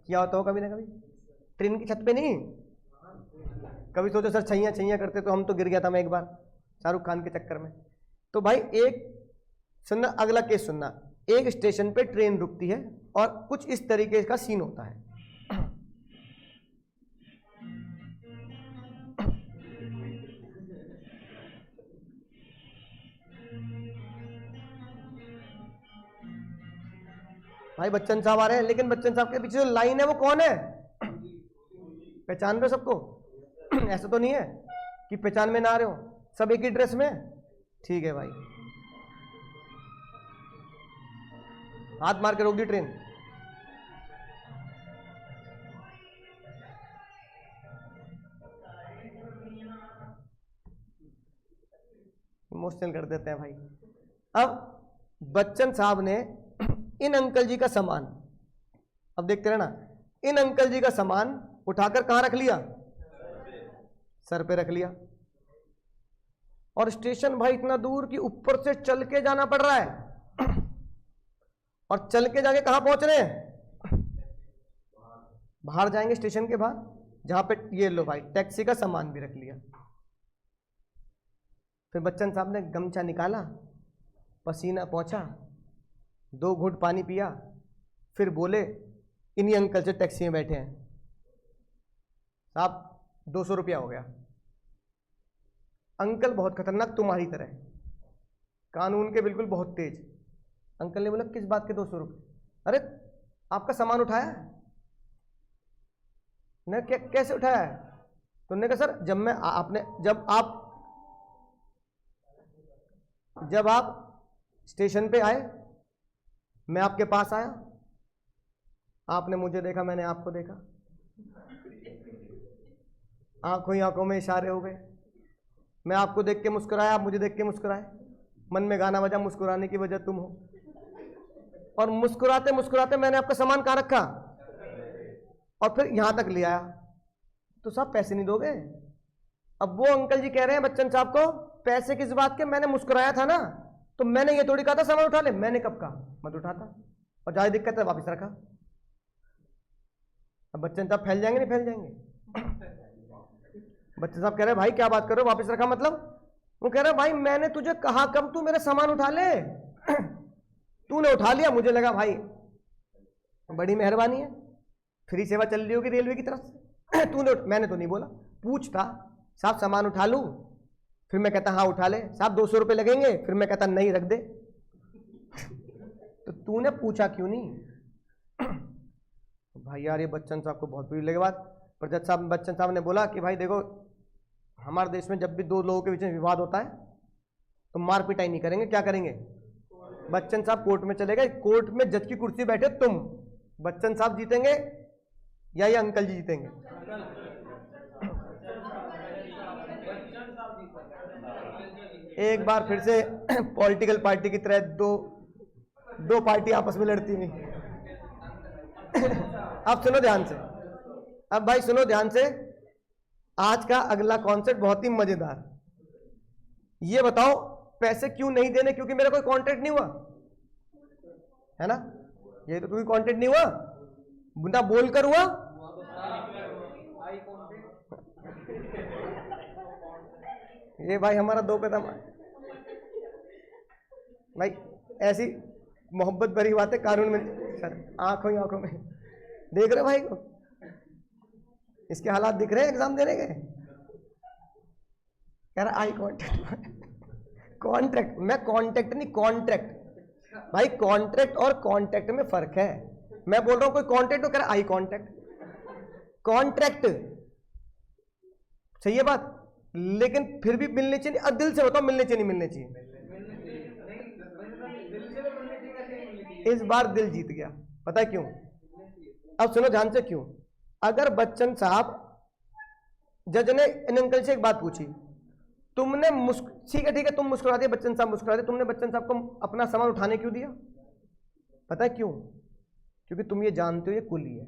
क्या होता हो कभी ना कभी? ट्रेन की छत पे नहीं कभी सोचो सर छैया छैया करते तो हम तो गिर गया था मैं एक बार शाहरुख खान के चक्कर में। तो भाई एक सुनना, अगला केस सुनना। एक स्टेशन पे ट्रेन रुकती है और कुछ इस तरीके का सीन होता है। भाई बच्चन साहब आ रहे हैं, लेकिन बच्चन साहब के पीछे जो लाइन है वो कौन है? पहचान रहे हो सबको? ऐसा तो नहीं है कि पहचान में ना आ रहे हो, सब एक ही ड्रेस में? ठीक है भाई, हाथ मार के रोक दी ट्रेन। इमोशनल कर देते हैं भाई। अब बच्चन साहब ने इन अंकल जी का सामान, अब देखते रहना, इन अंकल जी का सामान उठाकर कहां रख लिया? सर पे रख लिया। और स्टेशन भाई इतना दूर कि ऊपर से चल के जाना पड़ रहा है। और चल के जाके कहां पहुंच रहे हैं? बाहर जाएंगे स्टेशन के बाहर, जहां पे ये लो भाई टैक्सी का सामान भी रख लिया। फिर बच्चन साहब ने गमछा निकाला, पसीना पहुंचा, 2 घूंट पानी पिया, फिर बोले इन्हीं अंकल से टैक्सी में बैठे हैं, साहब 200 रुपया हो गया। अंकल बहुत खतरनाक तुम्हारी तरह, कानून के बिल्कुल बहुत तेज। अंकल ने बोला किस बात के 200 रुपये? अरे आपका सामान उठाया? ने कैसे उठाया है? तो उन्होंने कहा सर जब आप स्टेशन पे आए, मैं आपके पास आया, आपने मुझे देखा, मैंने आपको देखा, आंखों ही आंखों में इशारे हो गए, मैं आपको देख के मुस्कुराया, आप मुझे देख के मुस्कुराए, मन में गाना बजा, मुस्कुराने की वजह तुम हो, और मुस्कुराते मुस्कुराते मैंने आपका सामान कहाँ रखा और फिर यहां तक ले आया, तो साहब पैसे नहीं दोगे? अब वो अंकल जी कह रहे हैं बच्चन साहब को, पैसे किस बात के, मैंने मुस्कुराया था ना, तो मैंने ये थोड़ी कहा था सामान उठा ले, मैंने कब कहा, मत उठाता, और ज्यादा दिक्कत है वापिस रखा। अब बच्चन साहब फैल जाएंगे, नहीं फैल जाएंगे? बच्चन साहब कह रहे भाई क्या बात कर रहे हो, वापिस रखा मतलब? वो कह रहा भाई मैंने तुझे कहा कब तू मेरा सामान उठा ले, तूने उठा लिया, मुझे लगा भाई बड़ी मेहरबानी है, फ्री सेवा चल रही होगी रेलवे की तरफ से, मैंने तो नहीं बोला, पूछता साहब सामान उठा लूं, फिर मैं कहता हाँ उठा ले, साहब 200 रुपये लगेंगे, फिर मैं कहता नहीं रख दे। तो तूने पूछा क्यों नहीं? तो भाई यार ये बच्चन साहब को बहुत बुरी लगी बात, पर बच्चन साहब ने बोला कि भाई देखो हमारे देश में जब भी दो लोगों के बीच में विवाद होता है तो मार पिटाई नहीं करेंगे, क्या करेंगे? बच्चन साहब कोर्ट में चले गए, कोर्ट में जज की कुर्सी बैठे तुम, बच्चन साहब जीतेंगे या ये अंकल जी जीतेंगे? एक बार फिर से पॉलिटिकल पार्टी की तरह दो पार्टी आपस में लड़ती हुई। अब सुनो ध्यान से, अब भाई सुनो ध्यान से, आज का अगला कॉन्सेप्ट बहुत ही मजेदार। ये बताओ पैसे क्यों नहीं देने? क्योंकि मेरा कोई कॉन्ट्रैक्ट नहीं हुआ है ना, ये तो कोई कॉन्ट्रैक्ट नहीं हुआ, ना बोलकर हुआ, ये भाई हमारा दो कदम भाई, ऐसी मोहब्बत भरी बातें कानून में सर, आंखों ही आंखों में देख रहे भाई को, इसके हालात दिख रहे हैं एग्जाम देने के, कह रहा आई कॉन्ट्रैक्ट, कॉन्ट्रैक्ट, मैं कॉन्ट्रैक्ट नहीं कॉन्ट्रैक्ट, भाई कॉन्ट्रैक्ट और कॉन्ट्रैक्ट में फर्क है। मैं बोल रहा हूं कोई कॉन्ट्रैक्ट तो कह रहा आई कॉन्ट्रैक्ट, कॉन्ट्रैक्ट सही है बात, लेकिन फिर भी मिलने चाहिए। अब दिल से बताओ मिलने चाहिए नहीं मिलने चाहिए? इस बार दिल जीत गया, पता है क्यों? अब सुनो ध्यान से क्यों। अगर बच्चन साहब, जज ने इन अंकल से एक बात पूछी, तुमने ठीक है तुम मुस्कुरा दिए, बच्चन साहब मुस्कुरा दिए, तुमने बच्चन साहब को अपना सामान उठाने क्यों दिया? पता है क्यों? क्योंकि तुम ये जानते हो ये कुली है।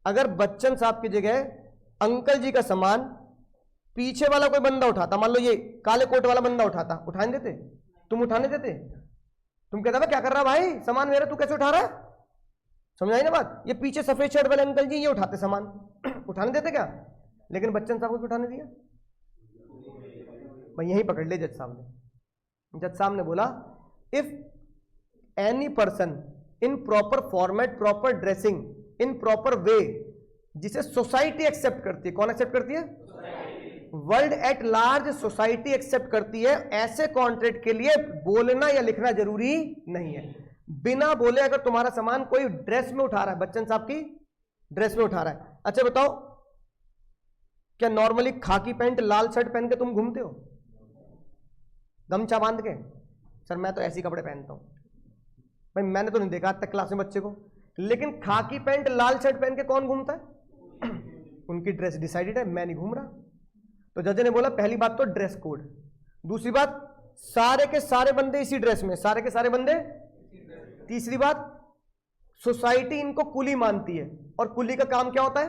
अगर बच्चन साहब की जगह अंकल जी का सामान पीछे वाला कोई बंदा उठाता, मान लो ये काले कोट वाला बंदा उठाता, उठाने देते? तुम उठाने देते? तुम कहता क्या कर रहा भाई, सामान मेरा, तू कैसे उठा रहा है? समझाई ना बात? ये पीछे सफेद शर्ट वाले अंकल जी ये उठाते सामान, उठाने देते क्या? लेकिन बच्चन साहब को क्यों उठाने दिया? भाई यही पकड़ ले जज साहब ने। जज साहब ने बोला if any person in proper format, proper dressing, in proper way, जिसे सोसाइटी एक्सेप्ट करती है, कौन एक्सेप्ट करती है? World at large society accept करती है, ऐसे कॉन्ट्रैक्ट के लिए बोलना या लिखना जरूरी नहीं है। बिना बोले अगर तुम्हारा सामान कोई ड्रेस में उठा रहा है, बच्चन साहब की ड्रेस में उठा रहा है, अच्छा बताओ क्या नॉर्मली खाकी पैंट लाल शर्ट पहन के तुम घूमते हो गमछा बांध के? सर मैं तो ऐसे कपड़े पहनता हूं। भाई मैंने तो नहीं देखा आज तक क्लास में बच्चे को, लेकिन खाकी पैंट लाल शर्ट पहन के कौन घूमता है? उनकी ड्रेस डिसाइडेड है, मैं नहीं घूम रहा। तो जज ने बोला पहली बात तो ड्रेस कोड, दूसरी बात सारे के सारे बंदे इसी ड्रेस में, सारे के सारे बंदे, तीसरी बात सोसाइटी इनको कुली मानती है, और कुली का काम क्या होता है?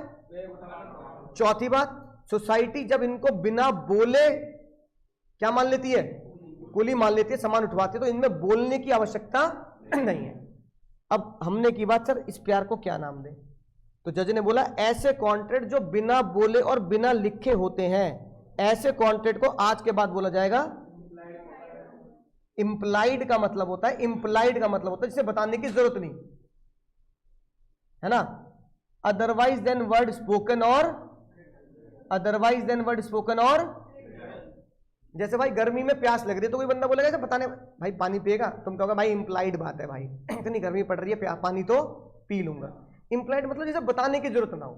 चौथी बात सोसाइटी जब इनको बिना बोले क्या मान लेती है? कुली मान लेती है, सामान उठवाती है, तो इनमें बोलने की आवश्यकता नहीं है। अब हमने की बात सर इस प्यार को क्या नाम दें? तो जज ने बोला ऐसे कॉन्ट्रैक्ट जो बिना बोले और बिना लिखे होते हैं, ऐसे कॉन्ट्रैक्ट को आज के बाद बोला जाएगा इंप्लाइड का मतलब होता है, इंप्लाइड का मतलब होता है जिसे बताने की जरूरत नहीं है ना, अदरवाइज देन वर्ड स्पोकन, और अदरवाइज देन वर्ड स्पोकन, और जैसे भाई गर्मी में प्यास लग रही है तो कोई बंदा बोलेगा ऐसे बताने भाई पानी पिएगा, तुम कहोगे भाई इंप्लाइड बात है भाई, इतनी गर्मी पड़ रही है पानी तो पी लूंगा। इंप्लाइड मतलब जैसे बताने की जरूरत ना हो।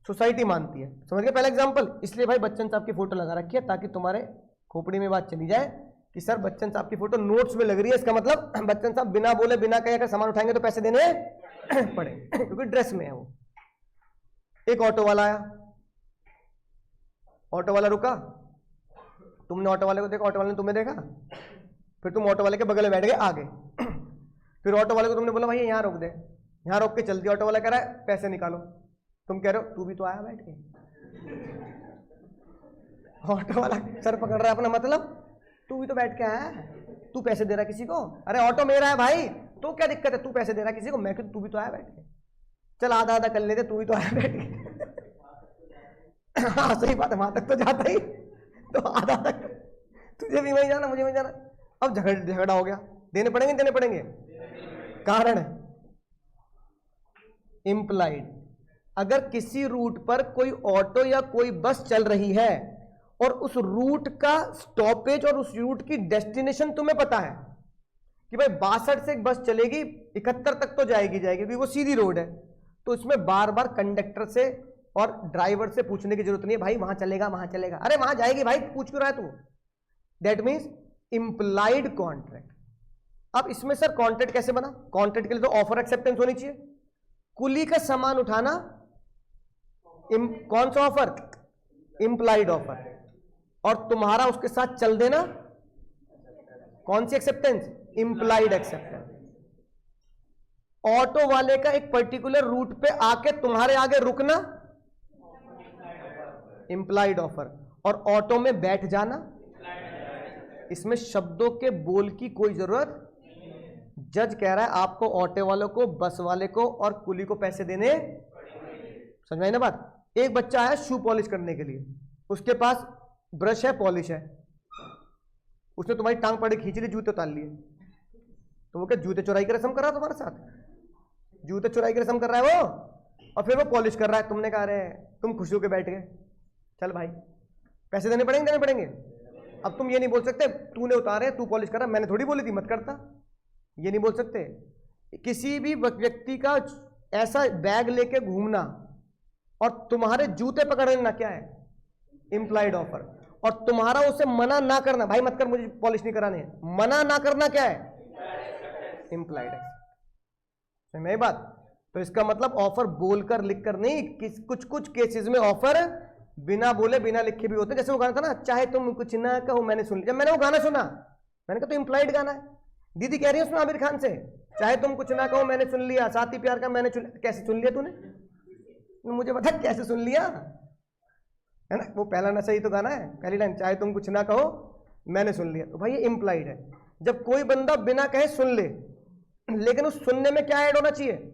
सोसाइटी मानती है। समझ गए पहला एग्जांपल। इसलिए भाई बच्चन साहब की फोटो लगा रखी है ताकि तुम्हारे खोपड़ी में बात चली जाए कि सर बच्चन साहब की फोटो नोट्स में लग रही है, इसका मतलब बच्चन साहब बिना बोले बिना कहे अगर सामान उठाएंगे तो पैसे देने पड़े क्योंकि ड्रेस में है वो। एक ऑटो वाला आया, ऑटो वाला रुका, तुमने ऑटो वाले को देखा, ऑटो वाले ने तुम्हें देखा, फिर तुम ऑटो वाले के बगल में बैठ गए आगे। फिर ऑटो वाले को तुमने बोला भाई यहाँ रोक दे, यहाँ रोक के चल दिया। ऑटो वाला कह रहा है पैसे निकालो, तुम कह रहे हो तू भी तो आया बैठ के। ऑटो वाला सर पकड़ रहा है अपना, मतलब तू भी तो बैठ के आया, तू पैसे दे रहा है किसी को। अरे ऑटो मेरा है भाई, तो क्या दिक्कत है, तू पैसे दे रहा है किसी को, मैं क्यों, तू भी तो आया बैठ के, चल आधा आधा कर लेते, तू भी तो आया बैठ के। हाँ सही बात है, वहां तक तो जाता ही, तो आधा आधा तुझे भी वहीं जाना मुझे वहीं जाना। अब झगड़ा हो गया, देने पड़ेंगे देने पड़ेंगे। कारण इंप्लाइड, अगर किसी रूट पर कोई ऑटो या कोई बस चल रही है और उस रूट का स्टॉपेज और उस रूट की डेस्टिनेशन तुम्हें पता है कि भाई 62 से एक बस चलेगी 71 तक तो जाएगी क्योंकि वो सीधी रोड है, तो इसमें बार बार कंडक्टर से और ड्राइवर से पूछने की जरूरत नहीं है भाई वहां चलेगा वहां चलेगा, अरे वहां जाएगी भाई पूछ क्यों रहा है तू। That means implied contract. अब इसमें सर कॉन्ट्रैक्ट कैसे बना? कॉन्ट्रैक्ट के लिए तो ऑफर एक्सेप्टेंस होनी चाहिए। कुली का सामान उठाना कौन सा ऑफर? Implied offer. और तुम्हारा उसके साथ चल देना कौन सी एक्सेप्टेंस? Implied acceptance. ऑटो वाले का एक पर्टिकुलर रूट पे आके तुम्हारे आगे रुकना इंप्लाइड ऑफर, और ऑटो में बैठ जाना, इसमें शब्दों के बोल की कोई जरूरत। जज कह रहा है आपको ऑटो वालों को, बस वाले को और कुली को पैसे देने। समझ में आई ना बात? एक बच्चा आया शू पॉलिश करने के लिए, उसके पास ब्रश है, पॉलिश है, उसने तुम्हारी टांग पड़े खींच ली, जूते उतार लिए, तो वो क्या जूते चुराई की रस्म कर रहा है तुम्हारे साथ? जूते चुराई की रस्म कर रहा है वो, और फिर वो पॉलिश कर रहा है। तुमने कहा अरे तुम खुशी होकर बैठ गए, चल भाई पैसे देने पड़ेंगे देने पड़ेंगे। अब तुम ये नहीं बोल सकते तूने उतारे तू पॉलिश कर रहा, मैंने थोड़ी बोली थी मत करता, ये नहीं बोल सकते। किसी भी व्यक्ति का ऐसा बैग लेके घूमना और तुम्हारे जूते पकड़ लेना क्या है? Implied offer. और तुम्हारा उसे मना ना करना, भाई मत कर मुझे पॉलिश नहीं कराने, मना ना करना क्या है? इंप्लाइड है। समझ में बात? तो इसका मतलब ऑफर बोलकर लिखकर नहीं, कुछ कुछ केसेस में ऑफर बिना बोले बिना लिखे भी होते हैं। जैसे वो गाना था ना, चाहे तुम कुछ ना कहो मैंने सुन लिया। जब मैंने वो गाना सुना मैंने कहा तो इंप्लाइड गाना है। दीदी कह रही है उसमें आमिर खान से, चाहे तुम कुछ ना कहो मैंने सुन लिया, साथी प्यार का मैंने कैसे सुन लिया तूने? मुझे बता कैसे सुन लिया, है ना? वो पहला नशा ही तो गाना है, पहली लाइन चाहे तुम कुछ ना कहो मैंने सुन लिया, तो भाई ये इंप्लाइड है। जब कोई बंदा बिना कहे सुन ले, लेकिन उस सुनने में क्या ऐड होना चाहिए?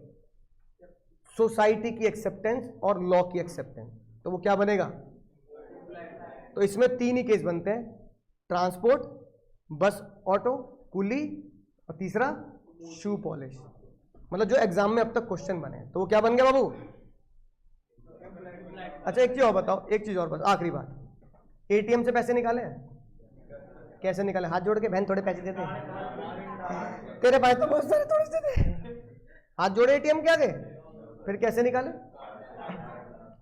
सोसाइटी की एक्सेप्टेंस और लॉ की एक्सेप्टेंस, तो वो क्या बनेगा? तो इसमें तीन ही केस बनते हैं, ट्रांसपोर्ट, बस ऑटो, कुली, और तीसरा शू पॉलिश। मतलब जो एग्जाम में अब तक क्वेश्चन बने, तो वो क्या बन गया बाबू? अच्छा एक चीज और बताओ, एक चीज और बस आखिरी बात, एटीएम से पैसे निकाले? कैसे निकाले? हाथ जोड़ के, बहन थोड़े पैसे देते हैं तेरे पास तो बहुत सारे, थोड़े से देते, हाथ जोड़े एटीएम के आगे, फिर कैसे निकाले?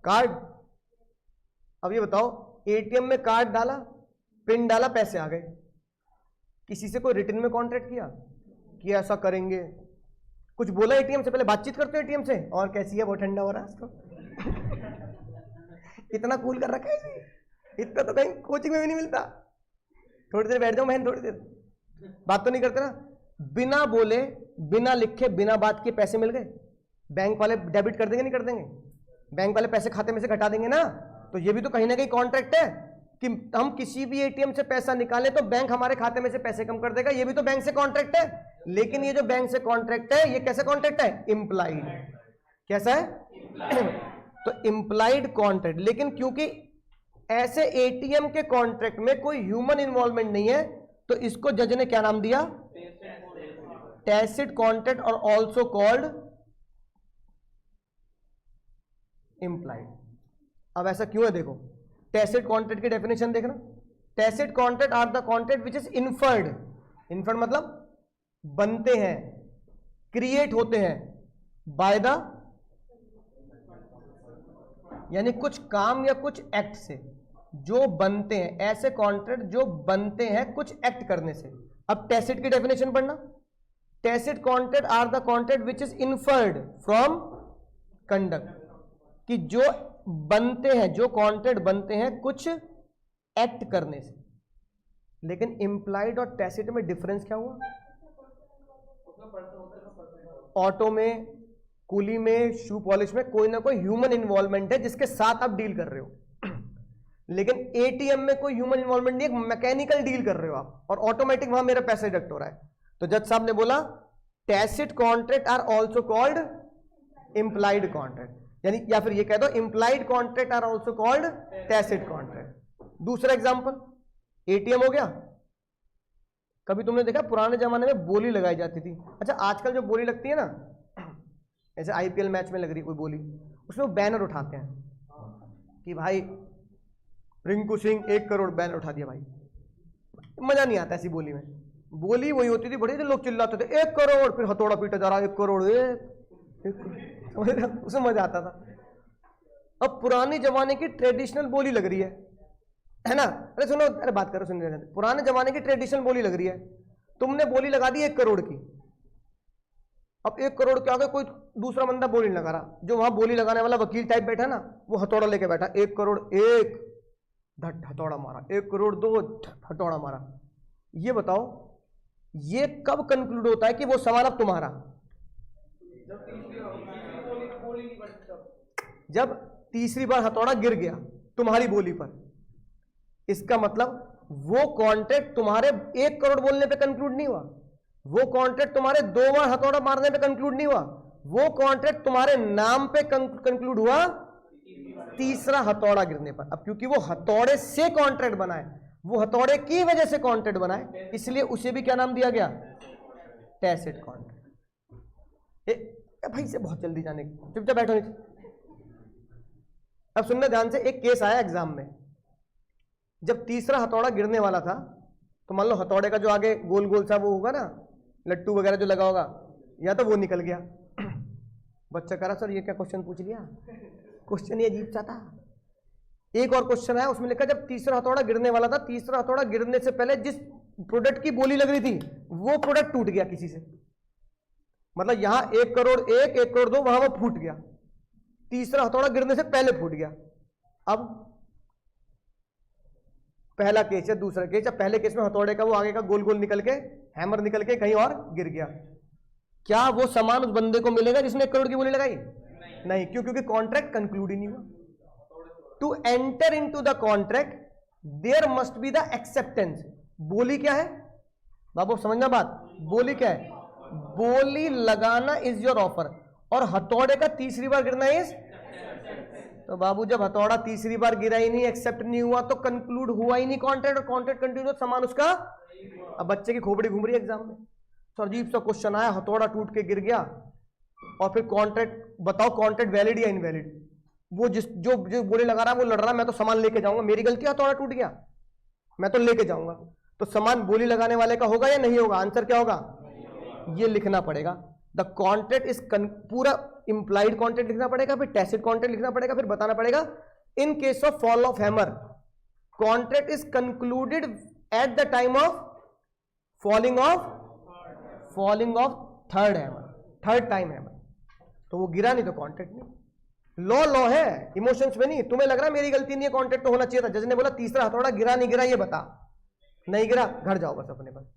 कार्ड। अब ये बताओ, एटीएम में कार्ड डाला, पिन डाला, पैसे आ गए, किसी से कोई रिटर्न में कॉन्ट्रैक्ट किया कि ऐसा करेंगे? कुछ बोला एटीएम से? पहले बातचीत करते हो एटीएम से, और कैसी है, बहुत ठंडा हो रहा है इसको इतना कूल कर रखा है, इतना तो कहीं कोचिंग में भी नहीं मिलता। थोड़ी देर बैठ जाओ बहन, थोड़ी देर बात तो नहीं करते ना। बिना बोले बिना लिखे बिना बात के पैसे मिल गए। बैंक वाले डेबिट कर देंगे नहीं कर देंगे? बैंक वाले पैसे खाते में से घटा देंगे ना, तो ये भी तो कहीं ना कहीं कॉन्ट्रैक्ट है कि हम किसी भी एटीएम से पैसा निकाले तो बैंक हमारे खाते में से पैसे कम कर देगा, ये भी तो बैंक से कॉन्ट्रैक्ट है। लेकिन ये जो बैंक से कॉन्ट्रैक्ट है, ये कैसे कॉन्ट्रैक्ट है? इंप्लाइड। कैसा है? तो इंप्लाइड कॉन्ट्रैक्ट। लेकिन क्योंकि ऐसे एटीएम के कॉन्ट्रैक्ट में कोई ह्यूमन इन्वॉल्वमेंट नहीं है, तो इसको जज ने क्या नाम दिया? टैसिट कॉन्ट्रैक्ट, और ऑल्सो कॉल्ड इंप्लाइड। अब ऐसा क्यों है देखो, टैसिट कॉन्ट्रैक्ट की डेफिनेशन देखना, tacit contract are the contract which is inferred. Inferred मतलब बनते हैं, क्रिएट होते हैं बाय द यानी कुछ काम या कुछ एक्ट से जो बनते हैं, ऐसे कॉन्ट्रैक्ट जो बनते हैं कुछ एक्ट करने से। अब टैसिट की डेफिनेशन पढ़ना। Tacit contract are the contract which is inferred from conduct, कि जो बनते हैं, जो कॉन्ट्रैक्ट बनते हैं कुछ एक्ट करने से। लेकिन इंप्लाइड और टैसिट में डिफरेंस क्या हुआ? ऑटो में, कूली में, शू पॉलिश में कोई ना कोई ह्यूमन इन्वॉल्वमेंट है जिसके साथ आप डील कर रहे हो। लेकिन एटीएम में कोई ह्यूमन इन्वॉल्वमेंट नहीं, एक मैकेनिकल डील कर रहे हो आप, और ऑटोमेटिक वहां मेरा पैसा डिडक्ट हो रहा है। तो जज साहब ने बोला tacit contract are also called implied contract, यानी या फिर ये कह दो implied contract are also called tacit contract. दूसरा एग्जांपल एटीएम हो गया। कभी तुमने देखा पुराने जमाने में बोली लगाई जाती थी? अच्छा, आजकल जो बोली लगती है ना, ऐसे आईपीएल मैच में लग रही कोई बोली, उसमें वो बैनर उठाते हैं कि भाई रिंकू सिंह 1 करोड़, बैनर उठा दिया भाई। मजा नहीं आता ऐसी बोली में। बोली वही होती थी, बड़े लोग चिल्लाते थे 1 करोड़, फिर हथौड़ा पीटा जा रहा 1 करोड़, उसमें मजा आता था। अब पुराने जमाने की ट्रेडिशनल बोली लग रही है ना? अरे सुनो, अरे बात करो, सुन रहे हैं। पुराने जमाने की ट्रेडिशनल बोली लग रही है, तुमने बोली लगा दी 1 करोड़ की। अब 1 करोड़ के आगे कोई दूसरा बंदा बोली नहीं लगा रहा, जो वहां बोली लगाने वाला वकील टाइप बैठा ना, वो हथौड़ा लेके बैठा, 1 करोड़ 1, धट हथौड़ा मारा, 1 करोड़ 2, हथौड़ा मारा। ये बताओ ये कब कंक्लूड होता है कि वो सवाल अब तुम्हारा? जब तीसरी बार हथौड़ा गिर गया तुम्हारी बोली पर। इसका मतलब वो कॉन्ट्रैक्ट तुम्हारे 1 करोड़ बोलने पे कंक्लूड नहीं हुआ, वो कॉन्ट्रैक्ट तुम्हारे 2 बार हथौड़ा मारने पे कंक्लूड नहीं हुआ, वो कॉन्ट्रैक्ट तुम्हारे नाम पे कंक्लूड हुआ तीसरा हथौड़ा गिरने पर। अब क्योंकि वो हथौड़े से कॉन्ट्रैक्ट बना है, वो हथौड़े की वजह से कॉन्ट्रैक्ट बना है, इसलिए उसे भी क्या नाम दिया गया? Tacit contract. भाई से बहुत जल्दी जाने, चुपचाप बैठो नीचे। अब सुनना ध्यान से, एक केस आया एग्जाम में। जब तीसरा हथौड़ा गिरने वाला था, तो मान लो हथौड़े का जो आगे गोल गोल सा वो होगा ना, लट्टू वगैरह जो लगा होगा, या तो वो निकल गया। बच्चा कह रहा सर ये क्या क्वेश्चन पूछ लिया, क्वेश्चन ये अजीब सा था। एक और क्वेश्चन आया, उसमें लिखा जब तीसरा हथौड़ा गिरने वाला था, तीसरा हथौड़ा गिरने से पहले जिस प्रोडक्ट की बोली लग रही थी वो प्रोडक्ट टूट गया किसी से। मतलब यहां 1 करोड़ 1, 1 करोड़ 2, वहां वो फूट गया, तीसरा हथौड़ा गिरने से पहले फूट गया। अब पहला केस या दूसरा केस, या पहले केस में हथौड़े का वो आगे का गोल गोल निकल के, हैमर निकल के कहीं और गिर गया, क्या वो सामान उस बंदे को मिलेगा जिसने 1 करोड़ की बोली लगाई? नहीं। क्यों? क्योंकि कॉन्ट्रैक्ट कंक्लूड ही नहीं हुआ। To enter into the contract there must be the acceptance. बोली क्या है बाबू, समझना बात? बोली क्या है? बोली लगाना इज योर ऑफर, और हथौड़े का तीसरी बार गिरना इज। तो बाबू जब हथौड़ा तीसरी बार गिरा ही नहीं, एक्सेप्ट नहीं हुआ, तो कंक्लूड हुआ ही नहीं कॉन्ट्रैक्ट, और कॉन्ट्रैक्ट कंटिन्यू सामान उसका। अब बच्चे की खोपड़ी घूम रही है एग्जाम में, तो अजीब सा क्वेश्चन आया, हथौड़ा टूट के गिर गया, और फिर कॉन्ट्रैक्ट बताओ, कॉन्ट्रैक्ट वैलिड या इनवैलिड? वो जो बोले लगा रहा है वो लड़ रहा, मैं तो सामान लेके जाऊंगा, मेरी गलती है हथौड़ा टूट गया, मैं तो लेके जाऊंगा। तो सामान बोली लगाने वाले का होगा या नहीं होगा? आंसर क्या होगा? ये लिखना पड़ेगा। द कॉन्ट्रैक्ट इज, पूरा इंप्लाइड कॉन्ट्रैक्ट लिखना पड़ेगा, फिर टैसिट कॉन्ट्रैक्ट लिखना पड़ेगा, फिर बताना पड़ेगा इन case of fall of hammer contract is concluded at the time of falling of third hammer, third time hammer. तो वो गिरा नहीं तो कॉन्ट्रैक्ट नहीं। लॉ है, इमोशंस में नहीं। तुम्हें लग रहा है मेरी गलती नहीं है, कॉन्ट्रैक्ट तो होना चाहिए था। जज ने बोला तीसरा हथौड़ा गिरा नहीं गिरा ये बता, नहीं गिरा, घर जाओ बस अपने पर,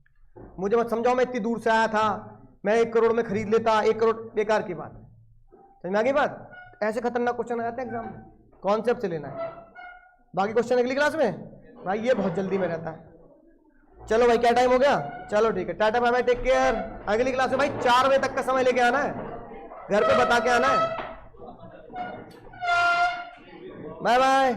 मुझे मत समझाओ मैं इतनी दूर से आया था, मैं 1 करोड़ में खरीद लेता, 1 करोड़ बेकार की बात। समझ में आ गई बात? ऐसे खतरनाक क्वेश्चन आ जाते हैं एग्जाम में, कॉन्सेप्ट से लेना है। बाकी क्वेश्चन अगली क्लास में भाई, ये बहुत जल्दी में रहता है। चलो भाई क्या टाइम हो गया? चलो ठीक है, tata bye bye, take care. अगली क्लास में भाई 4 बजे तक का समय लेके आना है, घर पे बता के आना है। Bye bye.